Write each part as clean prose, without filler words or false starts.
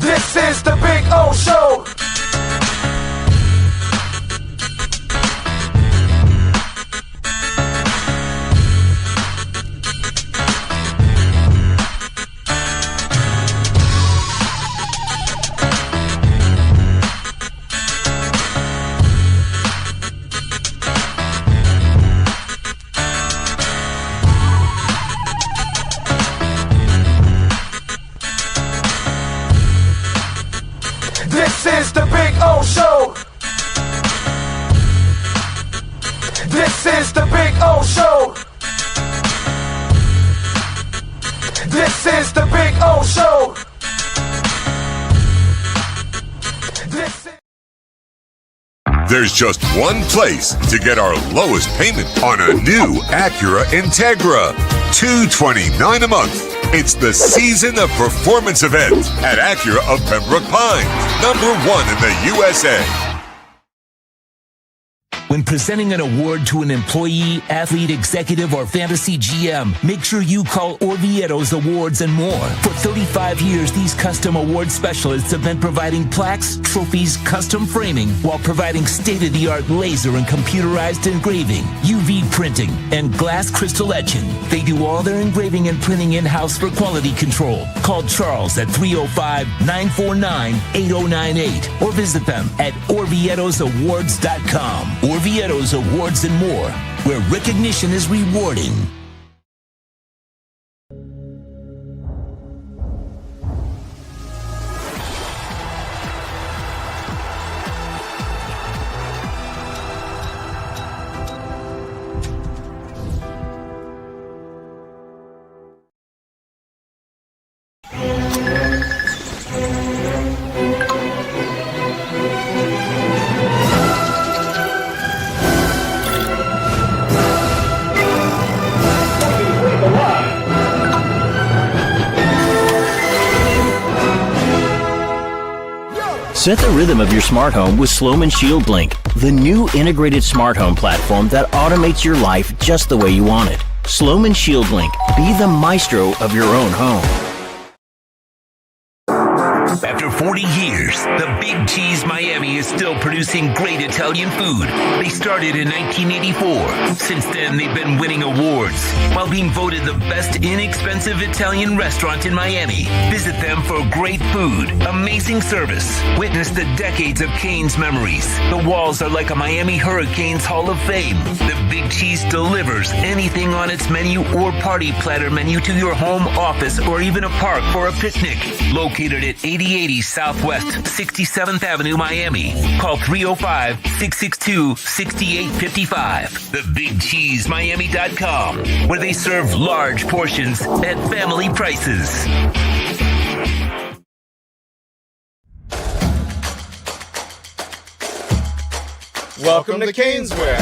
This is the Big O Show. This is the Big O Show. This is the Big O Show. This is the Big O Show. There's just one place to get our lowest payment on a new Acura Integra. $229 a month. It's the Season of Performance event at Acura of Pembroke Pines, #1 in the USA. When presenting an award to an employee, athlete, executive, or fantasy GM, make sure you call Orvieto's Awards and More. For 35 years, these custom award specialists have been providing plaques, trophies, custom framing, while providing state-of-the-art laser and computerized engraving, UV printing, and glass crystal etching. They do all their engraving and printing in-house for quality control. Call Charles at 305-949-8098 or visit them at orvietosawards.com. Orvieto's Awards and More, where recognition is rewarding. Set the rhythm of your smart home with Sloman Shield Link, the new integrated smart home platform that automates your life just the way you want it. Sloman Shield Link. Be the maestro of your own home. After 40 years, the Big Cheese Miami is still producing great Italian food. They started in 1984. Since then, they've been winning awards while being voted the best inexpensive Italian restaurant in Miami. Visit them for great food, amazing service. Witness the decades of Cane's memories. The walls are like a Miami Hurricanes Hall of Fame. The Big Cheese delivers anything on its menu or party platter menu to your home, office, or even a park for a picnic. Located at 8080 Southwest 67th Avenue, Miami. Call 305-662-6855. TheBigCheeseMiami.com, where they serve large portions at family prices. Welcome to Caneswear.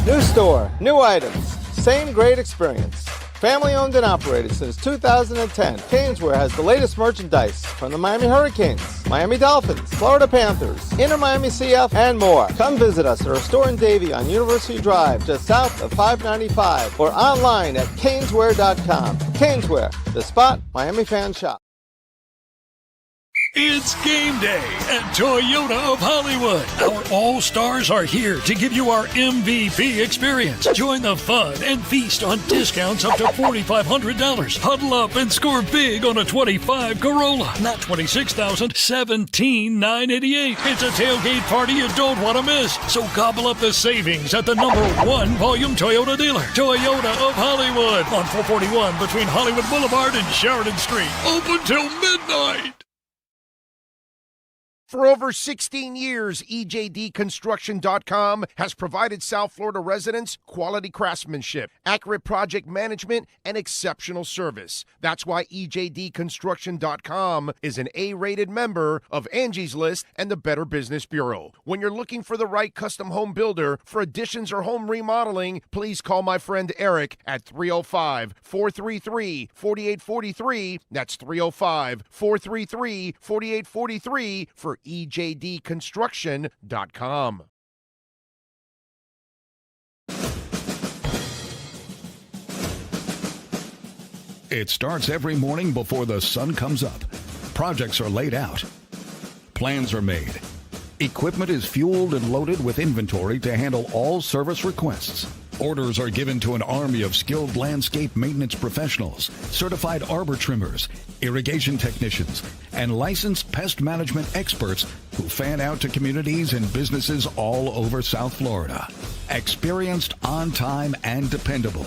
New store, new items, same great experience. Family owned and operated since 2010, Caneswear has the latest merchandise from the Miami Hurricanes, Miami Dolphins, Florida Panthers, Inter Miami CF, and more. Come visit us at our store in Davie on University Drive, just south of 595, or online at caneswear.com. Caneswear, the spot Miami fans shop. It's game day at Toyota of Hollywood. Our all-stars are here to give you our MVP experience. Join the fun and feast on discounts up to $4,500. Huddle up and score big on a 25 Corolla. Not $26,000, $17,988. It's a tailgate party you don't want to miss. So gobble up the savings at the #1 volume Toyota dealer. Toyota of Hollywood on 441 between Hollywood Boulevard and Sheridan Street. Open till midnight. For over 16 years, EJDConstruction.com has provided South Florida residents quality craftsmanship, accurate project management, and exceptional service. That's why EJDConstruction.com is an A-rated member of Angie's List and the Better Business Bureau. When you're looking for the right custom home builder for additions or home remodeling, please call my friend Eric at 305-433-4843. That's 305-433-4843 for EJDConstruction.com. It starts every morning before the sun comes up. Projects are laid out. Plans are made. Equipment is fueled and loaded with inventory to handle all service requests. Orders are given to an army of skilled landscape maintenance professionals, certified arbor trimmers, irrigation technicians, and licensed pest management experts who fan out to communities and businesses all over South Florida. Experienced, on time, and dependable.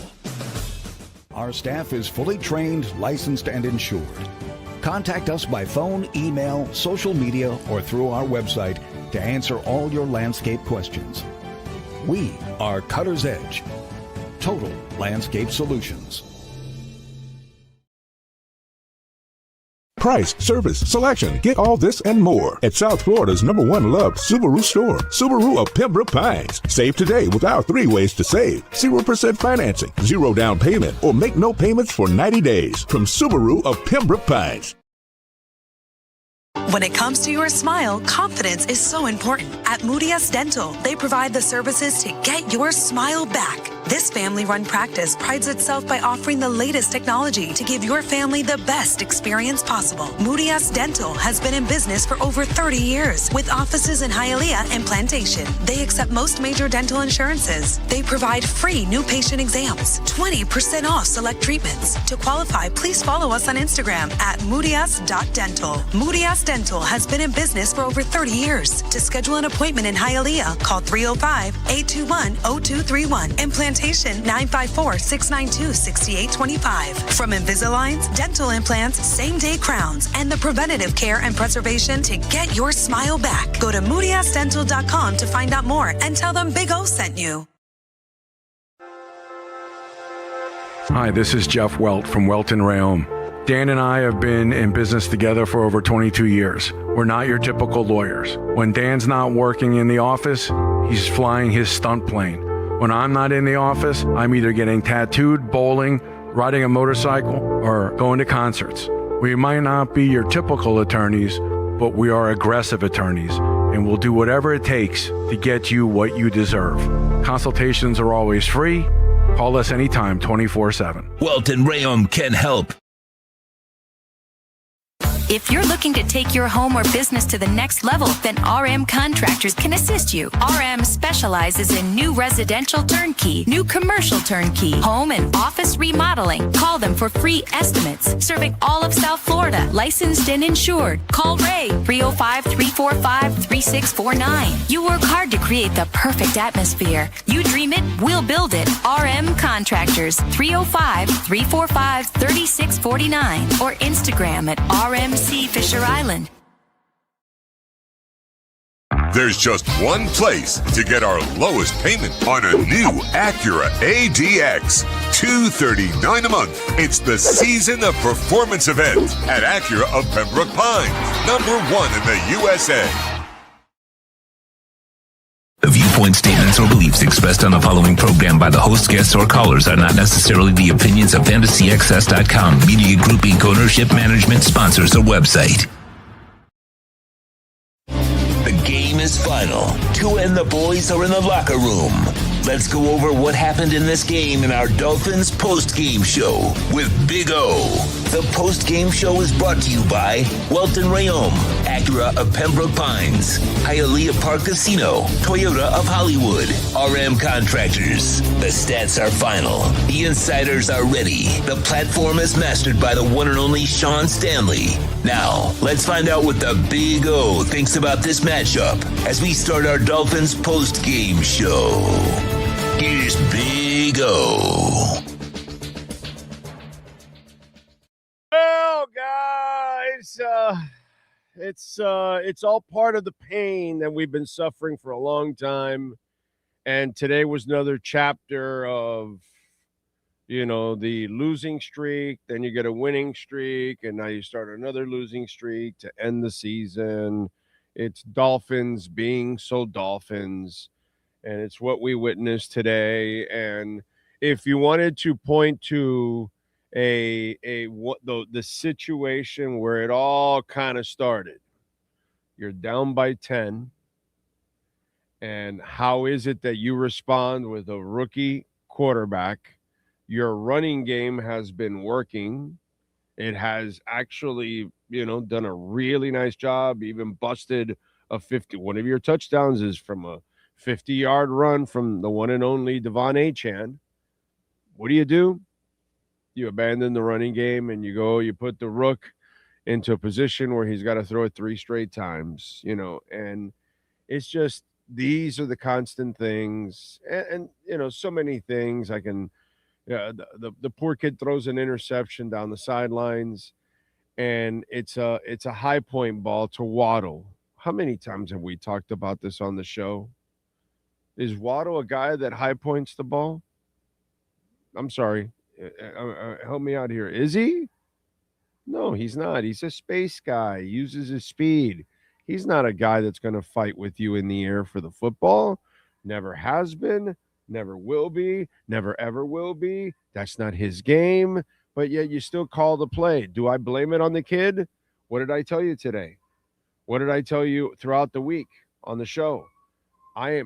Our staff is fully trained, licensed, and insured. Contact us by phone, email, social media, or through our website to answer all your landscape questions. We are Cutter's Edge. Total Landscape Solutions. Price, service, selection. Get all this and more at South Florida's #1 loved Subaru store. Subaru of Pembroke Pines. Save today with our 3 ways to save. 0% financing, 0 down payment, or make no payments for 90 days. From Subaru of Pembroke Pines. When it comes to your smile, confidence is so important. At Moody S Dental, they provide the services to get your smile back. This family-run practice prides itself by offering the latest technology to give your family the best experience possible. Moody S Dental has been in business for over 30 years with offices in Hialeah and Plantation. They accept most major dental insurances. They provide free new patient exams, 20% off select treatments. To qualify, please follow us on Instagram at moodys.dental. Moody S Dental has been in business for over 30 years. To schedule an appointment in Hialeah, call 305-821-0231 and Plantation 954-692-6825. From Invisaligns, dental implants, same-day crowns, and the preventative care and preservation to get your smile back. Go to moodysdental.com to find out more and tell them Big O sent you. Hi, this is Jeff Welt from Welton Rayom. Dan and I have been in business together for over 22 years. We're not your typical lawyers. When Dan's not working in the office, he's flying his stunt plane. When I'm not in the office, I'm either getting tattooed, bowling, riding a motorcycle, or going to concerts. We might not be your typical attorneys, but we are aggressive attorneys, and we'll do whatever it takes to get you what you deserve. Consultations are always free. Call us anytime, 24/7. Welton Rayom can help. If you're looking to take your home or business to the next level, then RM Contractors can assist you. RM specializes in new residential turnkey, new commercial turnkey, home and office remodeling. Call them for free estimates. Serving all of South Florida, licensed and insured. Call Ray, 305-345-3649. You work hard to create the perfect atmosphere. You dream it, we'll build it. RM Contractors, 305-345-3649. Or Instagram at RMC Fisher Island. There's just one place to get our lowest payment on a new Acura ADX. $239 a month. It's the Season of Performance event at Acura of Pembroke Pines, #1 in the USA. The viewpoint, statements, or beliefs expressed on the following program by the host, guests, or callers are not necessarily the opinions of FantasyXS.com, Media Group Inc. ownership, management, sponsors, or website. The game is final. Tua and the boys are in the locker room. Let's go over what happened in this game in our Dolphins Postgame Show with Big O. The Postgame Show is brought to you by Welton Rayom, Acura of Pembroke Pines, Hialeah Park Casino, Toyota of Hollywood, RM Contractors. The stats are final. The insiders are ready. The platform is mastered by the one and only Sean Stanley. Now, let's find out what the Big O thinks about this matchup as we start our Dolphins Postgame Show. Here's Big O. Well, guys, it's all part of the pain that we've been suffering for a long time. And today was another chapter of, the losing streak. Then you get a winning streak, and now you start another losing streak to end the season. It's Dolphins being so Dolphins. And it's what we witnessed today. And if you wanted to point to the situation where it all kind of started, you're down by 10. And how is it that you respond with a rookie quarterback Your running game has been working. It has actually, done a really nice job, even busted a 50. One of your touchdowns is from a 50-yard run from the one and only Devon Achane. What do? You abandon the running game and you put the Rook into a position where he's got to throw it 3 straight times, and it's just these are the constant things. And so many things I can. Yeah, the poor kid throws an interception down the sidelines, and it's a high point ball to Waddle. How many times have we talked about this on the show? Is Waddle a guy that high points the ball? I'm sorry. Help me out here. Is he? No, he's not. He's a space guy. He uses his speed. He's not a guy that's going to fight with you in the air for the football. Never has been. Never will be, never ever will be. That's not his game, but yet you still call the play. Do I blame it on the kid? What did I tell you today? What did I tell you throughout the week on the show? I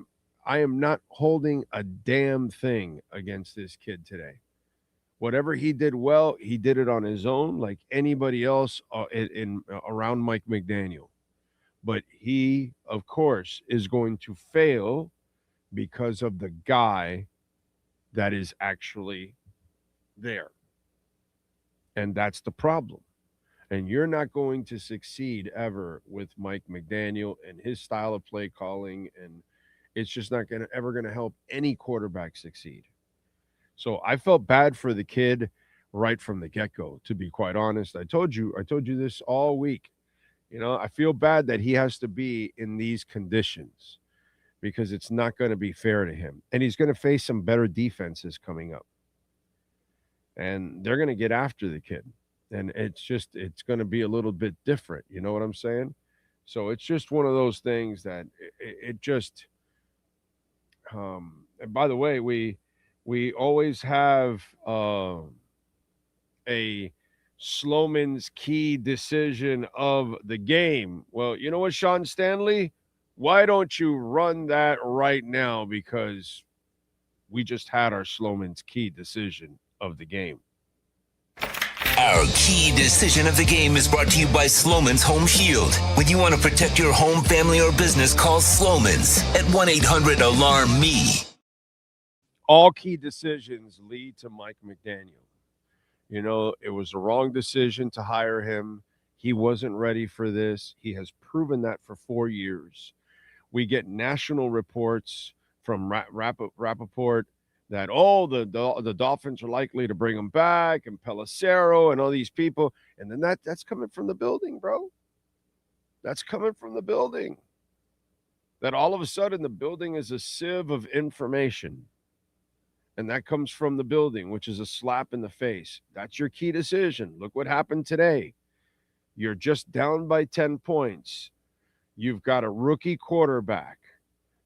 am not holding a damn thing against this kid today. Whatever he did well, he did it on his own, like anybody else around Mike McDaniel. But he, of course, is going to fail because of the guy that is actually there. And that's the problem. And you're not going to succeed ever with Mike McDaniel and his style of play calling, and it's just not ever going to help any quarterback succeed. So I felt bad for the kid right from the get-go, to be quite honest. I told you this all week. I feel bad that he has to be in these conditions, because it's not going to be fair to him. And he's going to face some better defenses coming up. And they're going to get after the kid. And it's going to be a little bit different. You know what I'm saying? So it's just one of those things that it just and by the way, we always have a Sloman's key decision of the game. Well, you know what, Sean Stanley? Why don't you run that right now? Because we just had our Sloman's key decision of the game. Our key decision of the game is brought to you by Sloman's Home Shield. When you want to protect your home, family, or business, call Sloman's at 1-800-ALARM-ME. All key decisions lead to Mike McDaniel. It was the wrong decision to hire him. He wasn't ready for this. He has proven that for 4 years. We get national reports from Rappaport that, the Dolphins are likely to bring him back, and Pelissero and all these people. And then that's coming from the building, bro. That's coming from the building. That all of a sudden the building is a sieve of information. And that comes from the building, which is a slap in the face. That's your key decision. Look what happened today. You're just down by 10 points. You've got a rookie quarterback.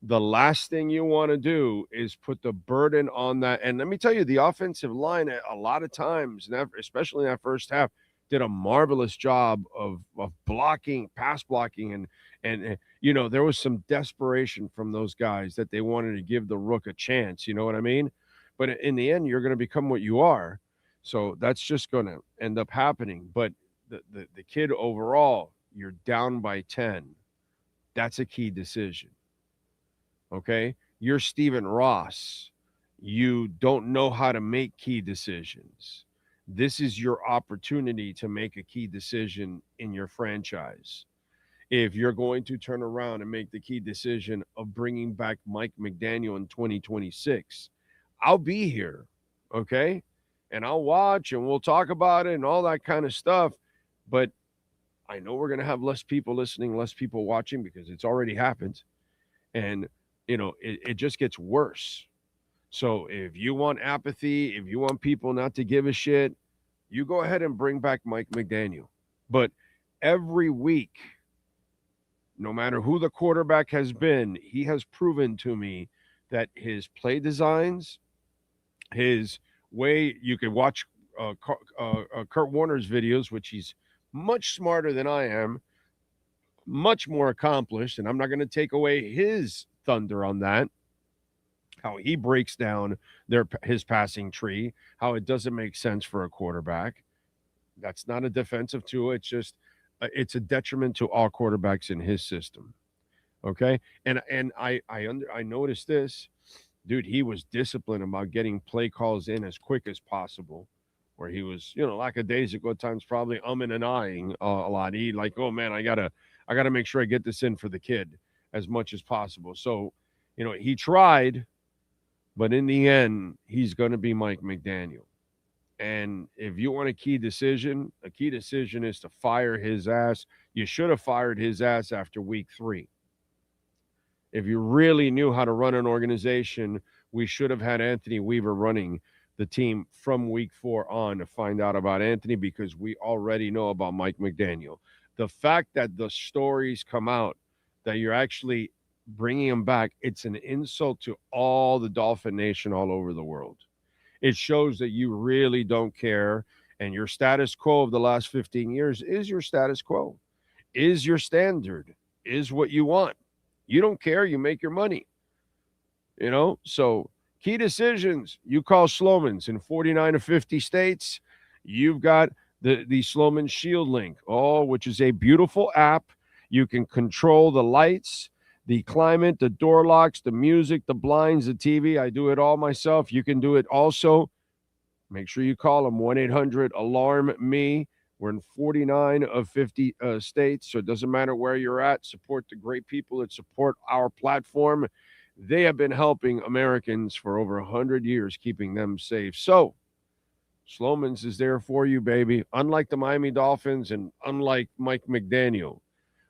The last thing you want to do is put the burden on that. And let me tell you, the offensive line a lot of times, especially in that first half, did a marvelous job of blocking, pass blocking. And there was some desperation from those guys that they wanted to give the Rook a chance. You know what I mean? But in the end, you're going to become what you are. So that's just going to end up happening. But the kid overall, you're down by 10. That's a key decision. Okay? You're Stephen Ross. You don't know how to make key decisions. This is your opportunity to make a key decision in your franchise. If you're going to turn around and make the key decision of bringing back Mike McDaniel in 2026, I'll be here, okay? And I'll watch and we'll talk about it and all that kind of stuff. But I know we're going to have less people listening, less people watching, because it's already happened. And, it just gets worse. So if you want apathy, if you want people not to give a shit, you go ahead and bring back Mike McDaniel. But every week, no matter who the quarterback has been, he has proven to me that his play designs, his way, you could watch Kurt Warner's videos, which he's much smarter than I am, much more accomplished, and I'm not going to take away his thunder on that. how he breaks down his passing tree, how it doesn't make sense for a quarterback. That's not a defensive tool. It's just it's a detriment to all quarterbacks in his system. Okay, and I noticed this, dude. He was disciplined about getting play calls in as quick as possible. Where he was, lackadaisical at times, probably umming and ahhing a lot. He like, oh man, I gotta make sure I get this in for the kid as much as possible. So, he tried, but in the end, he's going to be Mike McDaniel. And if you want a key decision is to fire his ass. You should have fired his ass after week 3. If you really knew how to run an organization, we should have had Anthony Weaver running the team from week 4 on to find out about Anthony, because we already know about Mike McDaniel. The fact that the stories come out that you're actually bringing him back, it's an insult to all the Dolphin Nation all over the world. It shows that you really don't care, and your status quo of the last 15 years is your status quo, is your standard, is what you want. You don't care. You make your money. So key decisions, you call Sloman's in 49 of 50 states. You've got the Sloman Shield link, which is a beautiful app. You can control the lights, the climate, the door locks, the music, the blinds, the TV. I do it all myself. You can do it also. Make sure you call them 1-800-ALARM-ME. We're in 49 of 50 states, so it doesn't matter where you're at. Support the great people that support our platform. They have been helping Americans for over 100 years, keeping them safe. So, Sloman's is there for you, baby. Unlike the Miami Dolphins and unlike Mike McDaniel,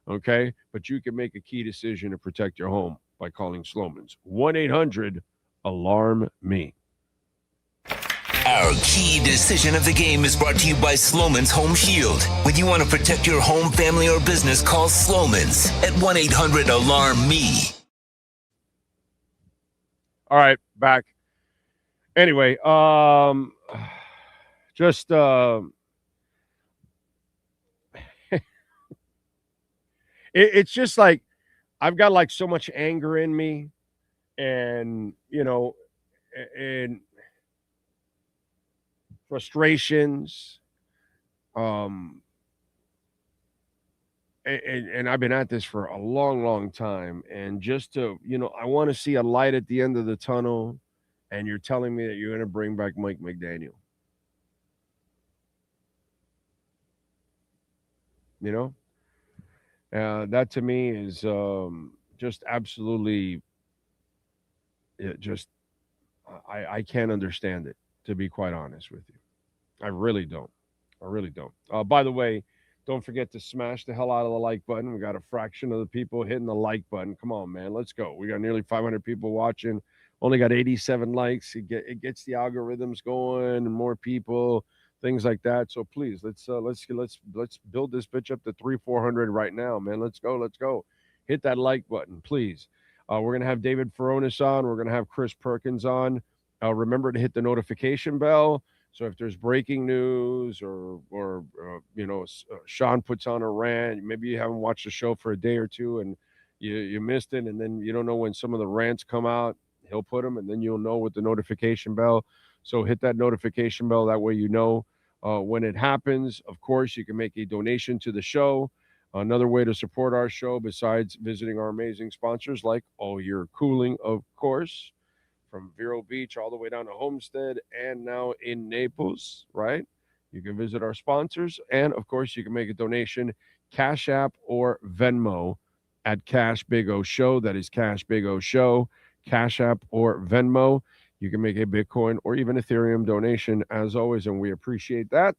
okay? But you can make a key decision to protect your home by calling Sloman's. 1-800-ALARM-ME. Our key decision of the game is brought to you by Sloman's Home Shield. When you want to protect your home, family, or business, call Sloman's at 1-800-ALARM-ME. All right, back. Anyway, it's just like I've got like so much anger in me, and and frustrations, and I've been at this for a long, long time. And just to, I want to see a light at the end of the tunnel, and you're telling me that you're going to bring back Mike McDaniel. That to me is just absolutely, I can't understand it, to be quite honest with you. I really don't. By the way, don't forget to smash the hell out of the like button. We got a fraction of the people hitting the like button. Come on, man. Let's go. We got nearly 500 people watching. Only got 87 likes. It gets the algorithms going and more people, things like that. So please, let's build this bitch up to 300-400 right now, man. Let's go. Hit that like button, please. We're gonna have David Ferronis on. We're gonna have Chris Perkins on. Remember to hit the notification bell. So if there's breaking news or Sean puts on a rant, maybe you haven't watched the show for a day or two and you missed it, and then you don't know when some of the rants come out, he'll put them, and then you'll know with the notification bell. So hit that notification bell. That way you know when it happens. Of course, you can make a donation to the show. Another way to support our show, besides visiting our amazing sponsors like All Year Cooling, of course, from Vero Beach all the way down to Homestead and now in Naples, right? You can visit our sponsors. And, of course, you can make a donation, Cash App or Venmo at Cash Big O Show. That is Cash Big O Show, Cash App or Venmo. You can make a Bitcoin or even Ethereum donation, as always, and we appreciate that.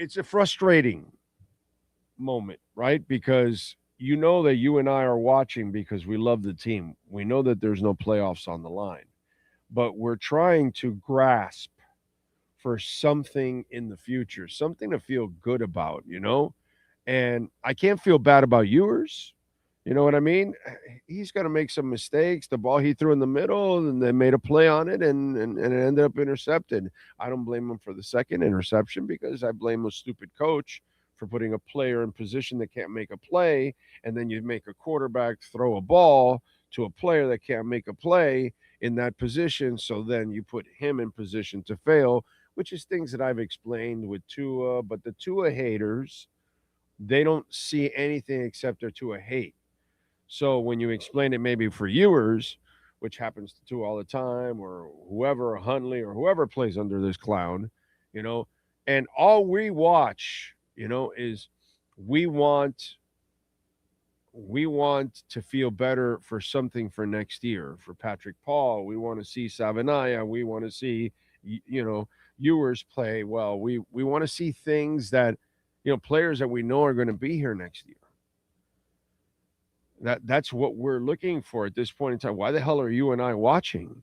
It's a frustrating moment, right? Because you know that you and I are watching because we love the team. We know that there's no playoffs on the line, but we're trying to grasp for something in the future, something to feel good about, and I can't feel bad about yours. You know what I mean? He's got to make some mistakes. The ball he threw in the middle, and they made a play on it, and it ended up intercepted. I don't blame him for the second interception because I blame a stupid coach for putting a player in position that can't make a play, and then you make a quarterback throw a ball to a player that can't make a play in that position, so then you put him in position to fail, which is things that I've explained with Tua, but the Tua haters, they don't see anything except their Tua hate. So when you explain it maybe for viewers, which happens to Tua all the time, or whoever, Huntley, or whoever plays under this clown, and all we watch, is we want to feel better for something for next year. For Patrick Paul, we want to see Savanaya. We want to see, Ewers play well. We want to see things that, players that we know are going to be here next year. That's what we're looking for at this point in time. Why the hell are you and I watching?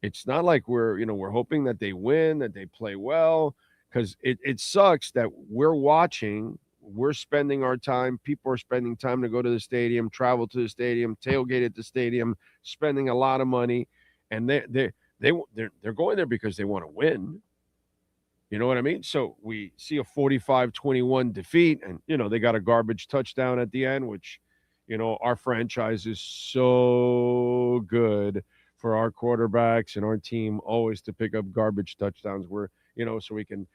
It's not like we're hoping that they win, that they play well, because it sucks that we're watching. We're spending our time. People are spending time to go to the stadium, travel to the stadium, tailgate at the stadium, spending a lot of money, and they're going there because they want to win. You know what I mean? So we see a 45-21 defeat, and they got a garbage touchdown at the end, which our franchise is so good for our quarterbacks and our team always to pick up garbage touchdowns where so we can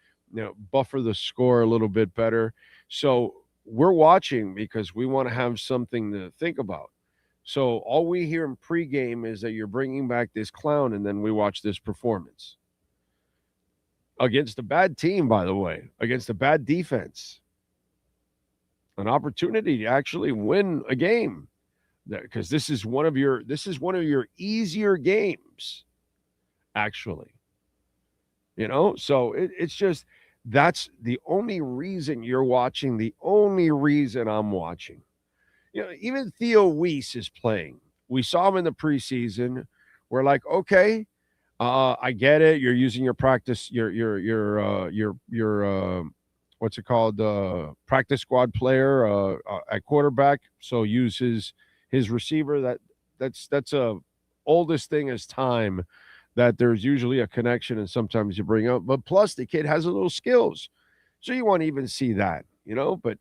buffer the score a little bit better. So we're watching because we want to have something to think about. So all we hear in pregame is that you're bringing back this clown, and then we watch this performance against a bad team, by the way, against a bad defense. An opportunity to actually win a game, because this is one of your easier games, actually. So it's just, that's the only reason you're watching, the only reason I'm watching. Even Theo Weiss is playing. We saw him in the preseason. We're like, okay, I get it. You're using your practice, your what's it called? Practice squad player at quarterback. So use his receiver. That's a oldest thing is time, that there's usually a connection and sometimes you bring up. But plus the kid has a little skills. So you won't even see that, but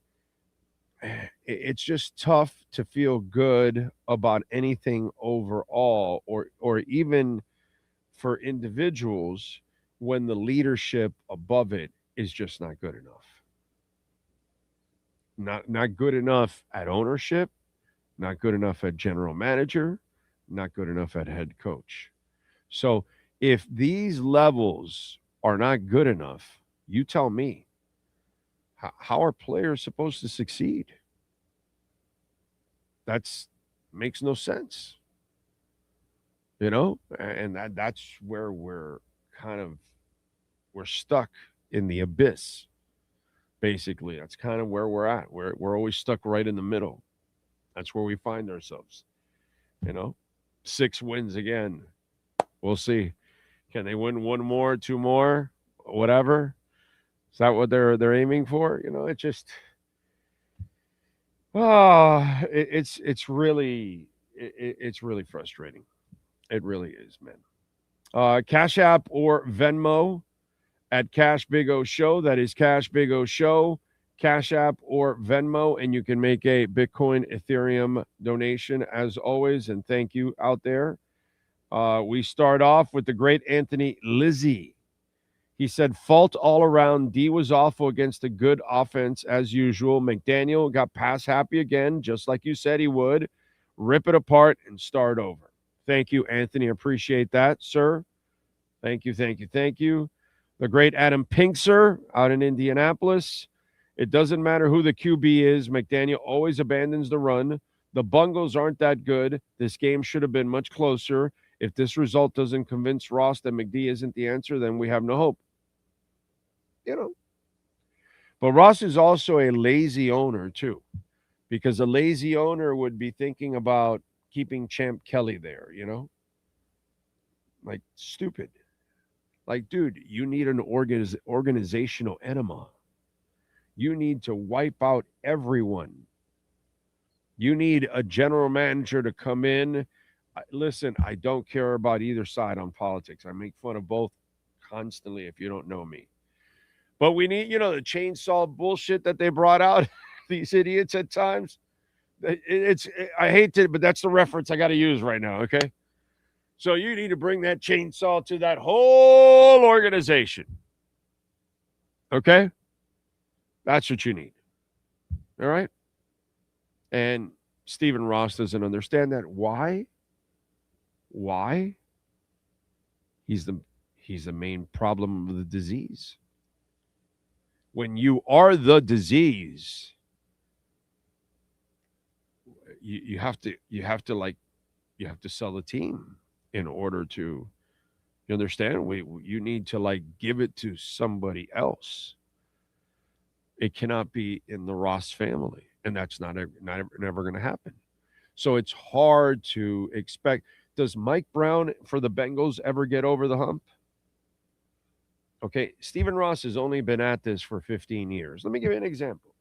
it's just tough to feel good about anything overall, or even for individuals, when the leadership above it is just not good enough. Not good enough at ownership, not good enough at general manager, not good enough at head coach. So if these levels are not good enough, you tell me, how are players supposed to succeed? That's makes no sense. And that's where we're stuck in the abyss. Basically, that's kind of where we're at. We're always stuck right in the middle. That's where we find ourselves. 6 wins again. We'll see. Can they win 1 more, 2 more, whatever? Is that what they're aiming for? It just it's really frustrating. It really is, man. Cash App or Venmo at Cash Big O Show. That is Cash Big O Show. Cash App or Venmo, and you can make a Bitcoin, Ethereum donation as always. And thank you out there. We start off with the great Anthony Lizzie. He said, fault all around. D was awful against a good offense as usual. McDaniel got pass happy again, just like you said he would. Rip it apart and start over. Thank you, Anthony. Appreciate that, sir. Thank you. The great Adam Pinkser out in Indianapolis. It doesn't matter who the QB is. McDaniel always abandons the run. The Bungles aren't that good. This game should have been much closer. If this result doesn't convince Ross that McD isn't the answer, then we have no hope. But Ross is also a lazy owner, too, because a lazy owner would be thinking about keeping Champ Kelly there, Like, stupid. Like, dude, you need an organizational enema. You need to wipe out everyone. You need a general manager to come in. Listen, I don't care about either side on politics. I make fun of both constantly if you don't know me. But we need, the chainsaw bullshit that they brought out, these idiots at times. I hate to, but that's the reference I got to use right now, okay? So you need to bring that chainsaw to that whole organization. Okay? That's what you need. All right? And Stephen Ross doesn't understand that. Why? Why? He's the main problem of the disease. When you are the disease, you have to sell the team in order to, you understand? You need to give it to somebody else. It cannot be in the Ross family, and that's never going to happen. So it's hard to expect. Does Mike Brown for the Bengals ever get over the hump? Okay, Stephen Ross has only been at this for 15 years. Let me give you an example.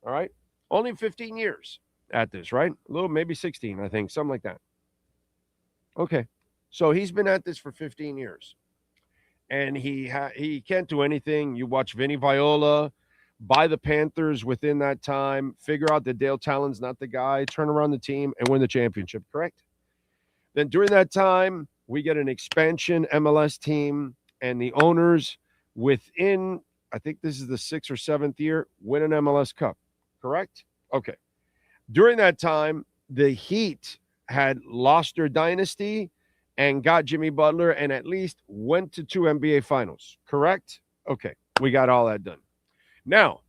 All right? Only 15 years at this, right? A little, maybe 16, I think, something like that. Okay, so he's been at this for 15 years. And he can't do anything. You watch Vinny Viola buy the Panthers within that time, figure out that Dale Talon's not the guy, turn around the team, and win the championship, correct? Then during that time, we get an expansion MLS team, and the owners within, I think this is the 6th or 7th year, win an MLS Cup, correct? Okay. During that time, the Heat had lost their dynasty and got Jimmy Butler and at least went to 2 NBA finals, correct? Okay, we got all that done. Now,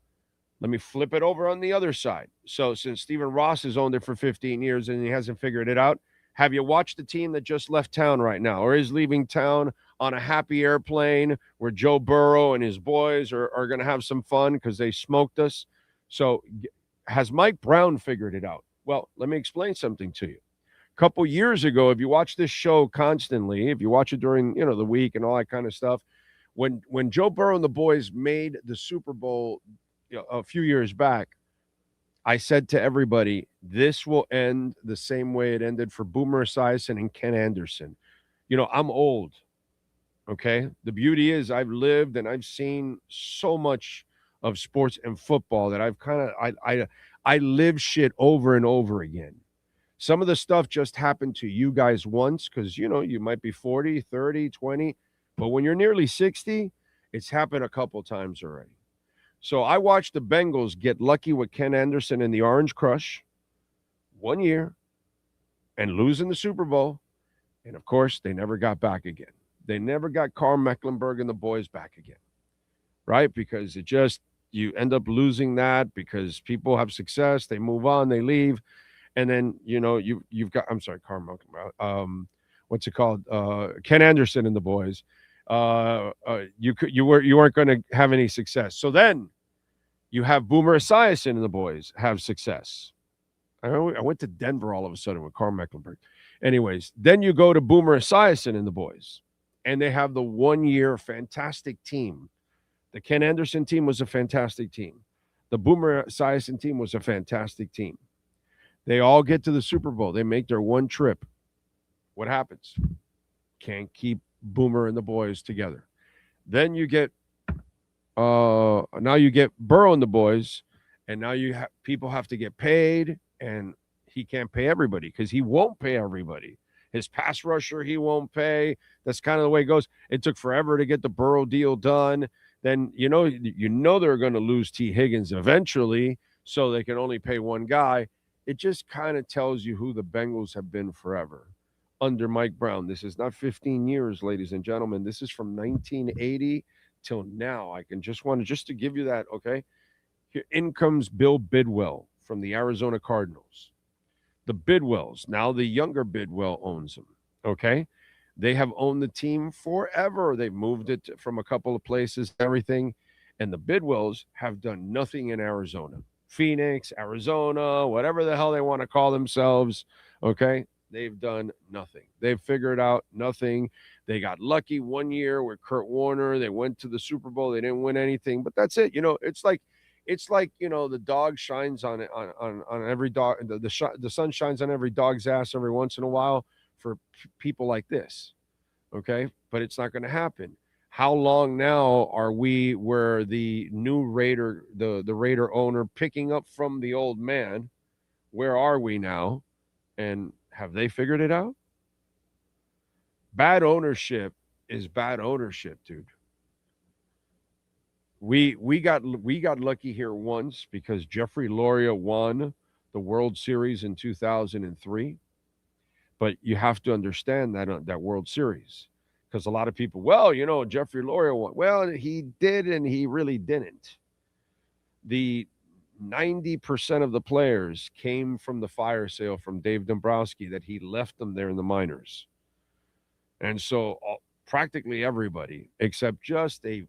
let me flip it over on the other side. So since Stephen Ross has owned it for 15 years and he hasn't figured it out, have you watched the team that just left town right now or is leaving town on a happy airplane where Joe Burrow and his boys are going to have some fun because they smoked us? So has Mike Brown figured it out? Well, let me explain something to you. A couple years ago, if you watch this show constantly, if you watch it during the week and all that kind of stuff, when Joe Burrow and the boys made the Super Bowl a few years back, I said to everybody, this will end the same way it ended for Boomer Esiason and Ken Anderson. I'm old, okay? The beauty is I've lived and I've seen so much of sports and football that I've I live shit over and over again. Some of the stuff just happened to you guys once because, you might be 40, 30, 20. But when you're nearly 60, it's happened a couple times already. So I watched the Bengals get lucky with Ken Anderson and the Orange Crush 1 year and losing the Super Bowl. And, of course, they never got back again. They never got Carl Mecklenburg and the boys back again, right? Because you end up losing that because people have success. They move on, they leave. And then, you've got, I'm sorry, Carl Mecklenburg. What's it called? Ken Anderson and the boys. You weren't going to have any success. So then you have Boomer Esiason and the boys have success. I went to Denver all of a sudden with Carl Mecklenburg. Anyways, then you go to Boomer Esiason and the boys, and they have the 1 year fantastic team. The Ken Anderson team was a fantastic team. The Boomer Esiason team was a fantastic team. They all get to the Super Bowl. They make their one trip. What happens? Can't keep Boomer and the boys together. Then you get now you get Burrow and the boys, and now people have to get paid, and he can't pay everybody because he won't pay everybody. His pass rusher, he won't pay. That's kind of the way it goes. It took forever to get the Burrow deal done. Then they're going to lose T. Higgins eventually, so they can only pay one guy. It just kind of tells you who the Bengals have been forever. Under Mike Brown. This is not 15 years, ladies and gentlemen. This is from 1980 till now. I can just to give you that, okay? Here in comes Bill Bidwell from the Arizona Cardinals. The Bidwells, now the younger Bidwell owns them, okay? They have owned the team forever. They've moved it from a couple of places, everything, and the Bidwells have done nothing in Arizona. Phoenix, Arizona, whatever the hell they want to call themselves, okay? They've done nothing. They've figured out nothing. They got lucky 1 year with Kurt Warner. They went to the Super Bowl. They didn't win anything, but that's it. It's like the dog shines on every dog. The sun shines on every dog's ass every once in a while for people like this. Okay, but it's not going to happen. How long now are we where the new Raider, the Raider owner picking up from the old man? Where are we now? And have they figured it out? Bad ownership is bad ownership, dude. We got lucky here once because Jeffrey Loria won the World Series in 2003. But you have to understand that World Series, because a lot of people, well, Jeffrey Loria won. Well, he did and he really didn't. The 90% of the players came from the fire sale from Dave Dombrowski that he left them there in the minors. And so practically everybody, except just 4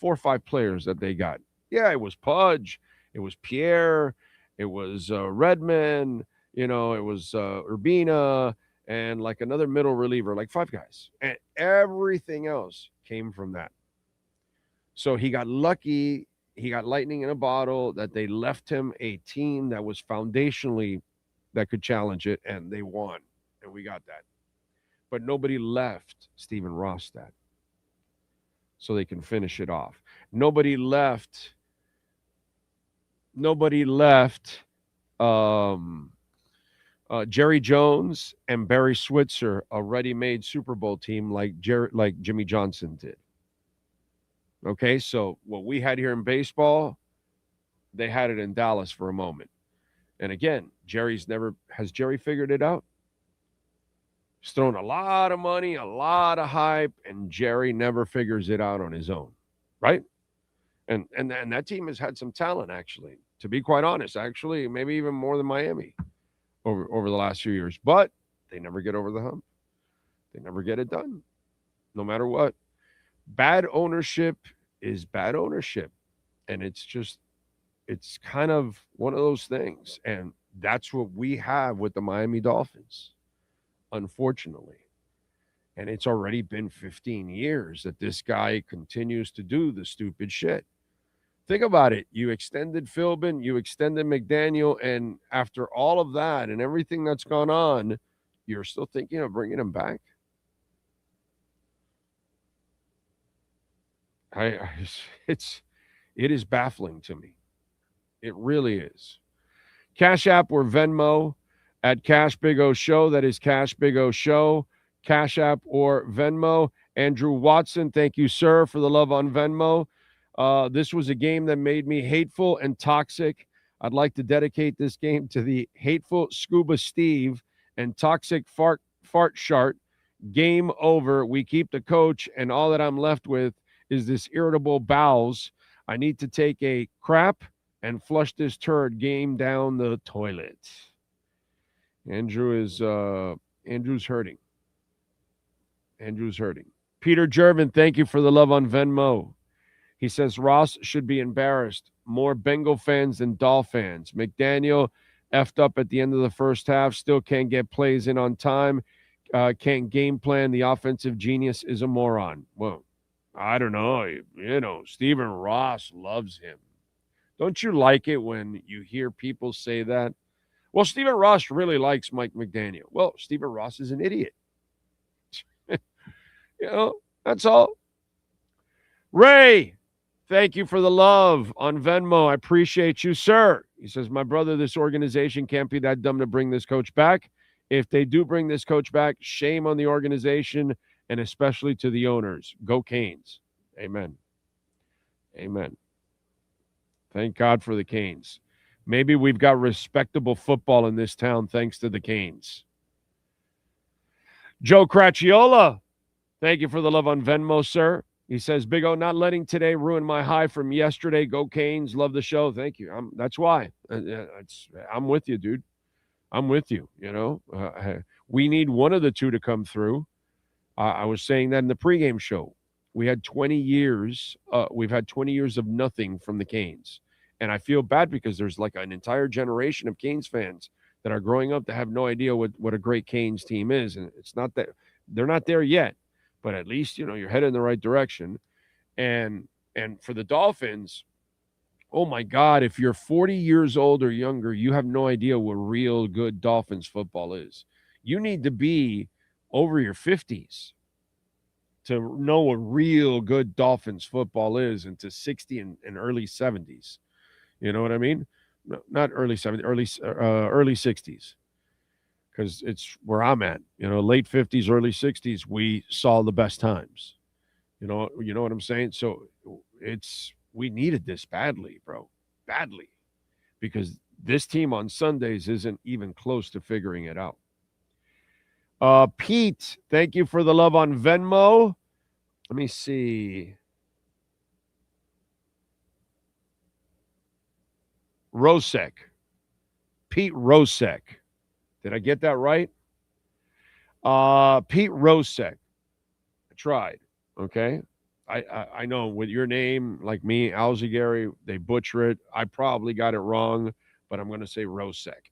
or 5 players that they got. Yeah, it was Pudge, it was Pierre, it was Redmond, it was Urbina, and like another middle reliever, like 5 guys. And everything else came from that. So he got lucky. He got lightning in a bottle that they left him a team that was foundationally that could challenge it, and they won. And we got that. But nobody left Stephen Ross that, so they can finish it off. Nobody left Jerry Jones and Barry Switzer, a ready-made Super Bowl team like Jimmy Johnson did. Okay, so what we had here in baseball, they had it in Dallas for a moment. And again, has Jerry figured it out? He's thrown a lot of money, a lot of hype, and Jerry never figures it out on his own, right? And that team has had some talent, actually, to be quite honest, actually, maybe even more than Miami over the last few years. But they never get over the hump. They never get it done, no matter what. Bad ownership is bad ownership. And it's kind of one of those things. And that's what we have with the Miami Dolphins, unfortunately. And it's already been 15 years that this guy continues to do the stupid shit. Think about it. You extended Philbin, you extended McDaniel, and after all of that and everything that's gone on, you're still thinking of bringing him back? It is baffling to me. It really is. Cash App or Venmo at Cash Big O Show. That is Cash Big O Show. Cash App or Venmo. Andrew Watson, thank you, sir, for the love on Venmo. This was a game that made me hateful and toxic. I'd like to dedicate this game to the hateful Scuba Steve and toxic fart shart. Game over. We keep the coach, and all that I'm left with is this irritable bowels. I need to take a crap and flush this turd game down the toilet. Andrew's hurting. Andrew's hurting. Peter Jervin, thank you for the love on Venmo. He says Ross should be embarrassed. More Bengal fans than Dolph fans. McDaniel effed up at the end of the first half. Still can't get plays in on time. Can't game plan. The offensive genius is a moron. Well, I don't know. Stephen Ross loves him. Don't you like it when you hear people say that? Well, Stephen Ross really likes Mike McDaniel. Well, Stephen Ross is an idiot. That's all. Ray, thank you for the love on Venmo. I appreciate you, sir. He says, my brother, this organization can't be that dumb to bring this coach back. If they do bring this coach back, shame on the organization and especially to the owners. Go Canes. Amen. Amen. Thank God for the Canes. Maybe we've got respectable football in this town thanks to the Canes. Joe Cracciola, thank you for the love on Venmo, sir. He says, Big O, not letting today ruin my high from yesterday. Go Canes. Love the show. Thank you. That's why. I'm with you, dude. I'm with you. We need one of the two to come through. I was saying that in the pregame show. We had 20 years. We've had 20 years of nothing from the Canes. And I feel bad because there's like an entire generation of Canes fans that are growing up that have no idea what a great Canes team is. And it's not that they're not there yet, but at least, you're headed in the right direction. And for the Dolphins, oh my God, if you're 40 years old or younger, you have no idea what real good Dolphins football is. You need to be over your 50s. to know what real good Dolphins football is into 60 and early 70s. You know what I mean? No, not early 70s, early 60s. Because it's where I'm at. You know, late 50s, early 60s, we saw the best times. You know what I'm saying? So we needed this badly, bro. Badly. Because this team on Sundays isn't even close to figuring it out. Pete, thank you for the love on Venmo. Let me see. Rosek. Pete Rosek. Did I get that right? Pete Rosek. I tried. Okay. I know with your name, like me, Alzigari, they butcher it. I probably got it wrong, but I'm going to say Rosek.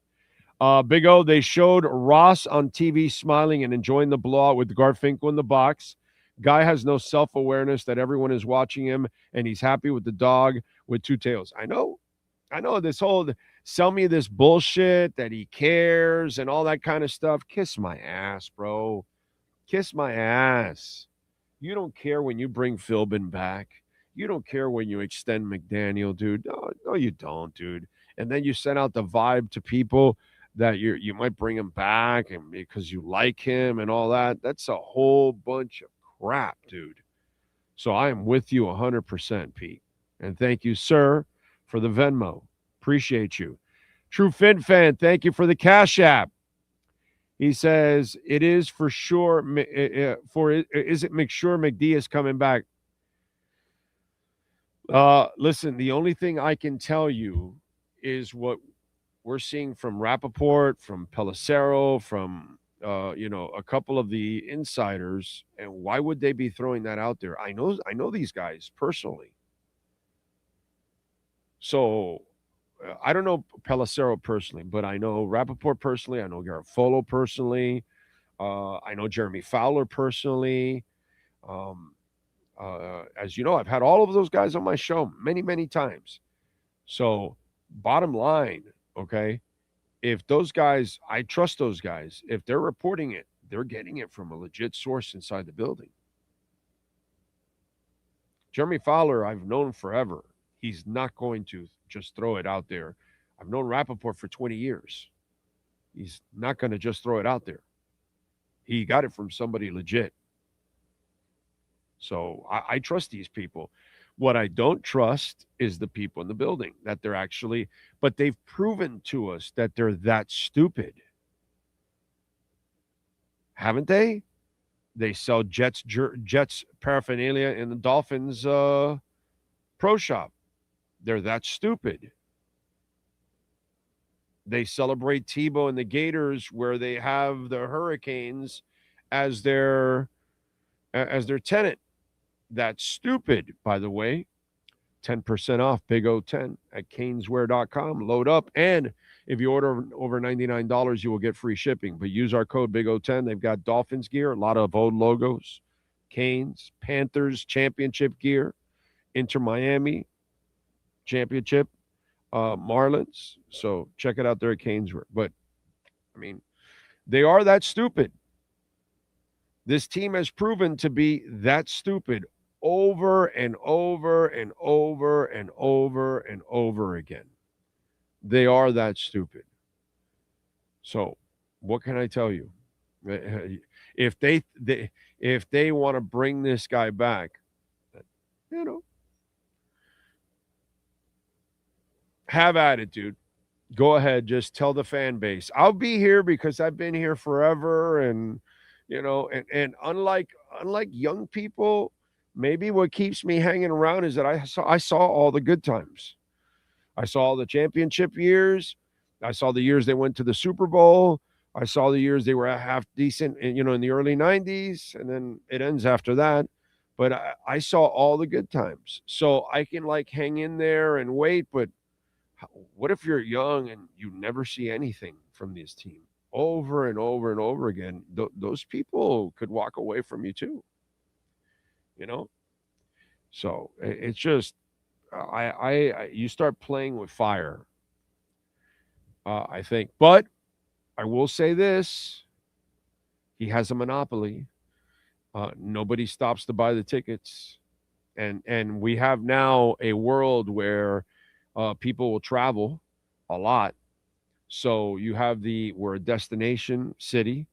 Big O, they showed Ross on TV smiling and enjoying the blowout with Garfinkel in the box. Guy has no self-awareness that everyone is watching him, and he's happy with the dog with two tails. I know this whole sell me this bullshit that he cares and all that kind of stuff. Kiss my ass, bro. Kiss my ass. You don't care when you bring Philbin back. You don't care when you extend McDaniel, dude. No, you don't, dude. And then you send out the vibe to people that you might bring him back and because you like him and all that. That's a whole bunch of crap, dude. So I am with you 100%, Pete. And thank you, sir, for the Venmo. Appreciate you. True Fin Fan, thank you for the Cash App. He says, it is for sure, is it McSure McD is coming back? Listen, the only thing I can tell you is what we're seeing from Rappaport, from Pelissero, from, a couple of the insiders. And why would they be throwing that out there? I know these guys personally. So I don't know Pelissero personally, but I know Rappaport personally. I know Garofolo personally. I know Jeremy Fowler personally. As you know, I've had all of those guys on my show many, many times. So bottom line, okay, if those guys, I trust those guys. If they're reporting it, they're getting it from a legit source inside the building. Jeremy Fowler, I've known forever. He's not going to just throw it out there. I've known Rappaport for 20 years. He's not going to just throw it out there. He got it from somebody legit. So I trust these people. What I don't trust is the people in the building, that they're actually, but they've proven to us that they're that stupid. Haven't they? They sell Jets paraphernalia in the Dolphins pro shop. They're that stupid. They celebrate Tebow and the Gators where they have the Hurricanes as their tenant. That's stupid, by the way. 10% off, Big O10 at caneswear.com. Load up. And if you order over $99, you will get free shipping. But use our code Big O10. They've got Dolphins gear, a lot of old logos, Canes, Panthers, championship gear, Inter Miami, championship, Marlins. So check it out there at Caneswear. But, I mean, they are that stupid. This team has proven to be that stupid over and over and over and over and over again. They are that stupid. So what can I tell you? If they want to bring this guy back, have at it, dude. Go ahead. Just tell the fan base. I'll be here because I've been here forever. And, and unlike young people, maybe what keeps me hanging around is that I saw all the good times. I saw all the championship years. I saw the years they went to the Super Bowl. I saw the years they were half decent, in the early 90s, and then it ends after that. But I saw all the good times. So I can hang in there and wait. But what if you're young and you never see anything from this team over and over and over again? Those people could walk away from you too. So it's just, you start playing with fire, I think. But I will say this, he has a monopoly. Nobody stops to buy the tickets. And we have now a world where people will travel a lot. So we're a destination city.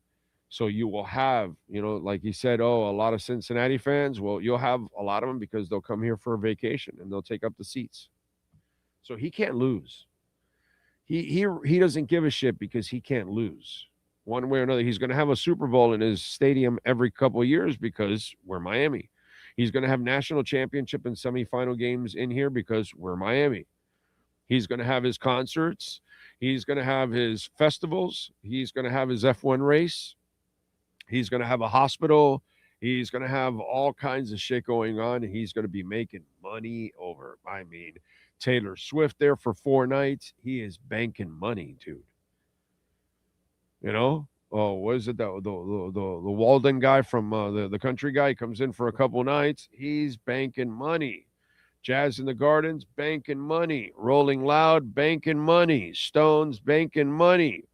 So you will have, like you said, a lot of Cincinnati fans. Well, you'll have a lot of them because they'll come here for a vacation and they'll take up the seats. So he can't lose. He doesn't give a shit because he can't lose. One way or another, he's going to have a Super Bowl in his stadium every couple of years because we're Miami. He's going to have national championship and semifinal games in here because we're Miami. He's going to have his concerts. He's going to have his festivals. He's going to have his F1 race. He's going to have a hospital. He's going to have all kinds of shit going on. And he's going to be making money over, Taylor Swift there for 4 nights. He is banking money, dude. What is it? The Walden guy from the country guy comes in for a couple nights. He's banking money. Jazz in the Gardens, banking money. Rolling Loud, banking money. Stones, banking money.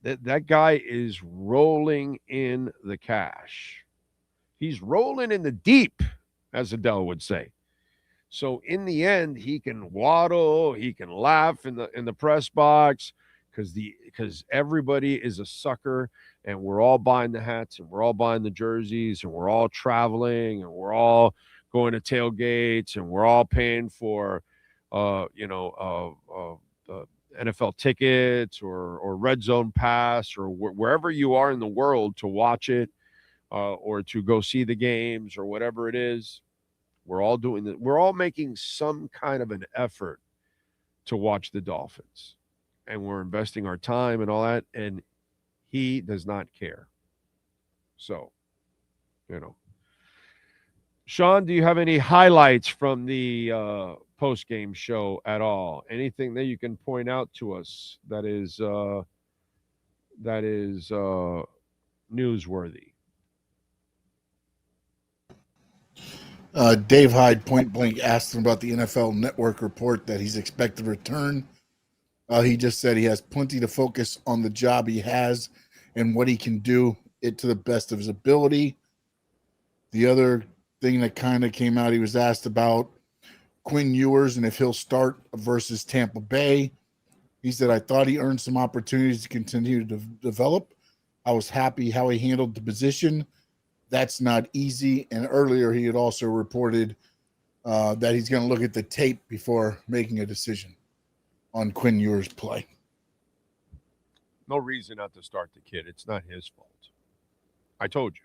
That guy is rolling in the cash. He's rolling in the deep, as Adele would say. So in the end, he can waddle, he can laugh in the press box because everybody is a sucker, and we're all buying the hats and we're all buying the jerseys and we're all traveling and we're all going to tailgates and we're all paying for NFL tickets or Red Zone Pass or wherever you are in the world to watch it or to go see the games or whatever it is. We're all doing that. We're all making some kind of an effort to watch the Dolphins, and we're investing our time and all that, and he does not care. So, Sean, do you have any highlights from the postgame show at all? Anything that you can point out to us that is newsworthy? Dave Hyde point blank asked him about the NFL Network report that he's expected to return. He just said he has plenty to focus on the job he has and what he can do it to the best of his ability. The other thing that kind of came out, he was asked about Quinn Ewers and if he'll start versus Tampa Bay. He said, I thought he earned some opportunities to continue to develop. I was happy how he handled the position. That's not easy. And earlier he had also reported that he's going to look at the tape before making a decision on Quinn Ewers' play. No reason not to start the kid. It's not his fault. I told you,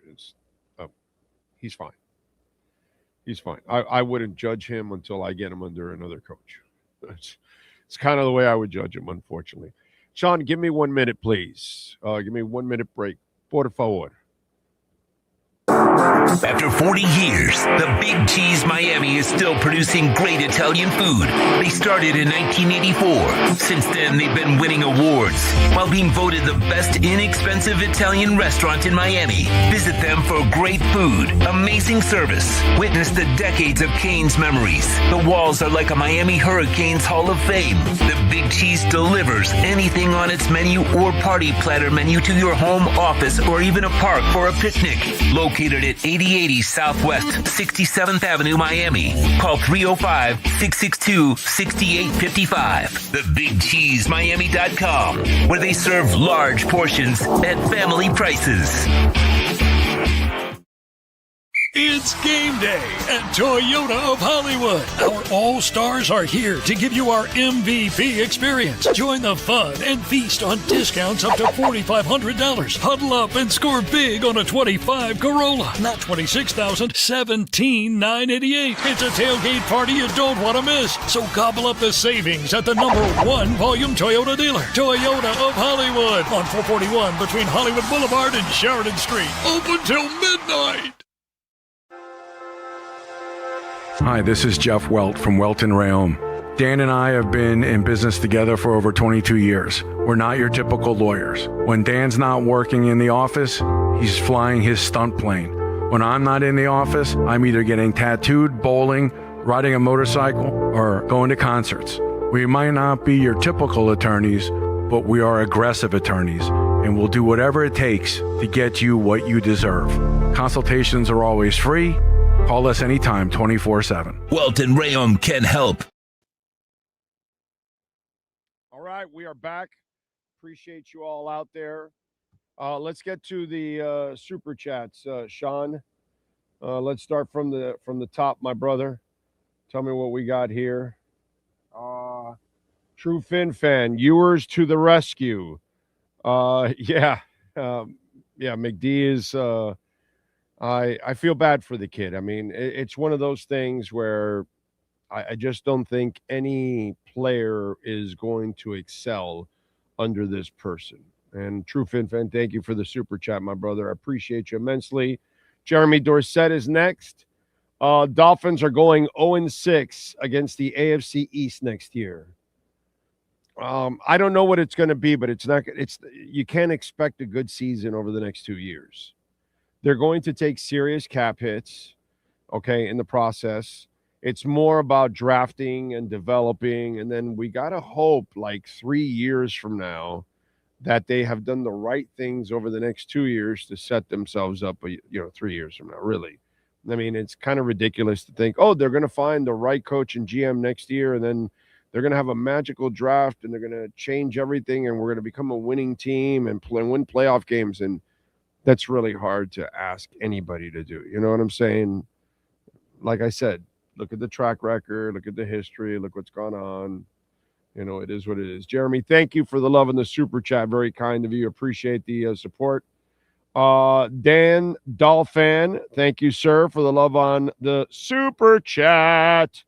he's fine. He's fine. I wouldn't judge him until I get him under another coach. It's kind of the way I would judge him, unfortunately. Sean, give me 1 minute, please. Give me 1 minute break. Por favor. After 40 years, the Big Cheese Miami is still producing great Italian food. They started in 1984. Since then, they've been winning awards while being voted the best inexpensive Italian restaurant in Miami. Visit them for great food, amazing service. Witness the decades of Cane's memories. The walls are like a Miami Hurricanes Hall of Fame. The Big Cheese delivers anything on its menu or party platter menu to your home, office, or even a park for a picnic. Located at 8080 Southwest 67th Avenue, Miami. Call 305-662-6855. TheBigCheeseMiami.com, where they serve large portions at family prices. It's game day at Toyota of Hollywood. Our all-stars are here to give you our MVP experience. Join the fun and feast on discounts up to $4,500. Huddle up and score big on a 25 Corolla. Not $26,000, $17,988. It's a tailgate party you don't want to miss. So gobble up the savings at the #1 volume Toyota dealer. Toyota of Hollywood on 441 between Hollywood Boulevard and Sheridan Street. Open till midnight. Hi, this is Jeff Welt from Welton Realm. Dan and I have been in business together for over 22 years. We're not your typical lawyers. When Dan's not working in the office, he's flying his stunt plane. When I'm not in the office, I'm either getting tattooed, bowling, riding a motorcycle, or going to concerts. We might not be your typical attorneys, but we are aggressive attorneys, and we'll do whatever it takes to get you what you deserve. Consultations are always free. Call us anytime, 24/7. Welton Rayom can help. All right, we are back. Appreciate you all out there. Let's get to the super chats, Sean. Let's start from the top, my brother. Tell me what we got here. True Finn fan, Ewers to the rescue. Yeah, McD is. I feel bad for the kid. I mean, it's one of those things where I just don't think any player is going to excel under this person. And True Fin fan, thank you for the super chat, my brother. I appreciate you immensely. Jeremy Dorsett is next. Dolphins are going 0-6 against the AFC East next year. I don't know what it's going to be, but you can't expect a good season over the next 2 years. They're going to take serious cap hits, okay, in the process. It's more about drafting and developing, and then we got to hope like 3 years from now that they have done the right things over the next 2 years to set themselves up, 3 years from now, really. I mean, it's kind of ridiculous to think, they're going to find the right coach and GM next year, and then they're going to have a magical draft, and they're going to change everything, and we're going to become a winning team and win playoff games. And that's really hard to ask anybody to do. You know what I'm saying? Like I said, look at the track record, look at the history, look what's gone on. It is what it is. Jeremy, thank you for the love in the super chat. Very kind of you. Appreciate the support. Dan Dolphin, thank you, sir, for the love on the super chat.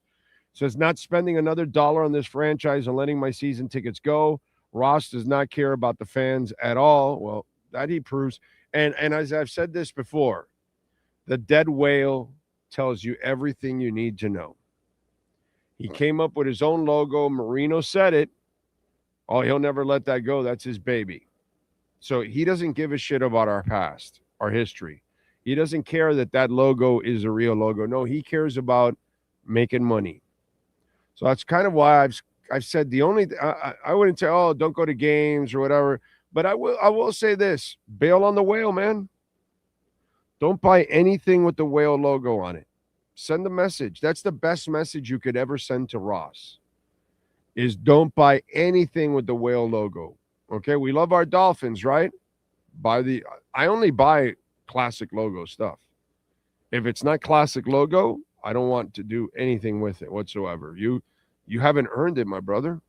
Says, not spending another dollar on this franchise and letting my season tickets go. Ross does not care about the fans at all. Well, that he proves. And as I've said this before, the dead whale tells you everything you need to know. He came up with his own logo. Marino said it. He'll never let that go. That's his baby. So he doesn't give a shit about our past, our history. He doesn't care that logo is a real logo. No, he cares about making money. So that's kind of why I've said the only I wouldn't say, don't go to games or whatever. But I will say this: bail on the whale, man. Don't buy anything with the whale logo on it. Send a message. That's the best message you could ever send to Ross, is don't buy anything with the whale logo. Okay, we love our Dolphins, right? I only buy classic logo stuff. If it's not classic logo, I don't want to do anything with it whatsoever. You haven't earned it, my brother.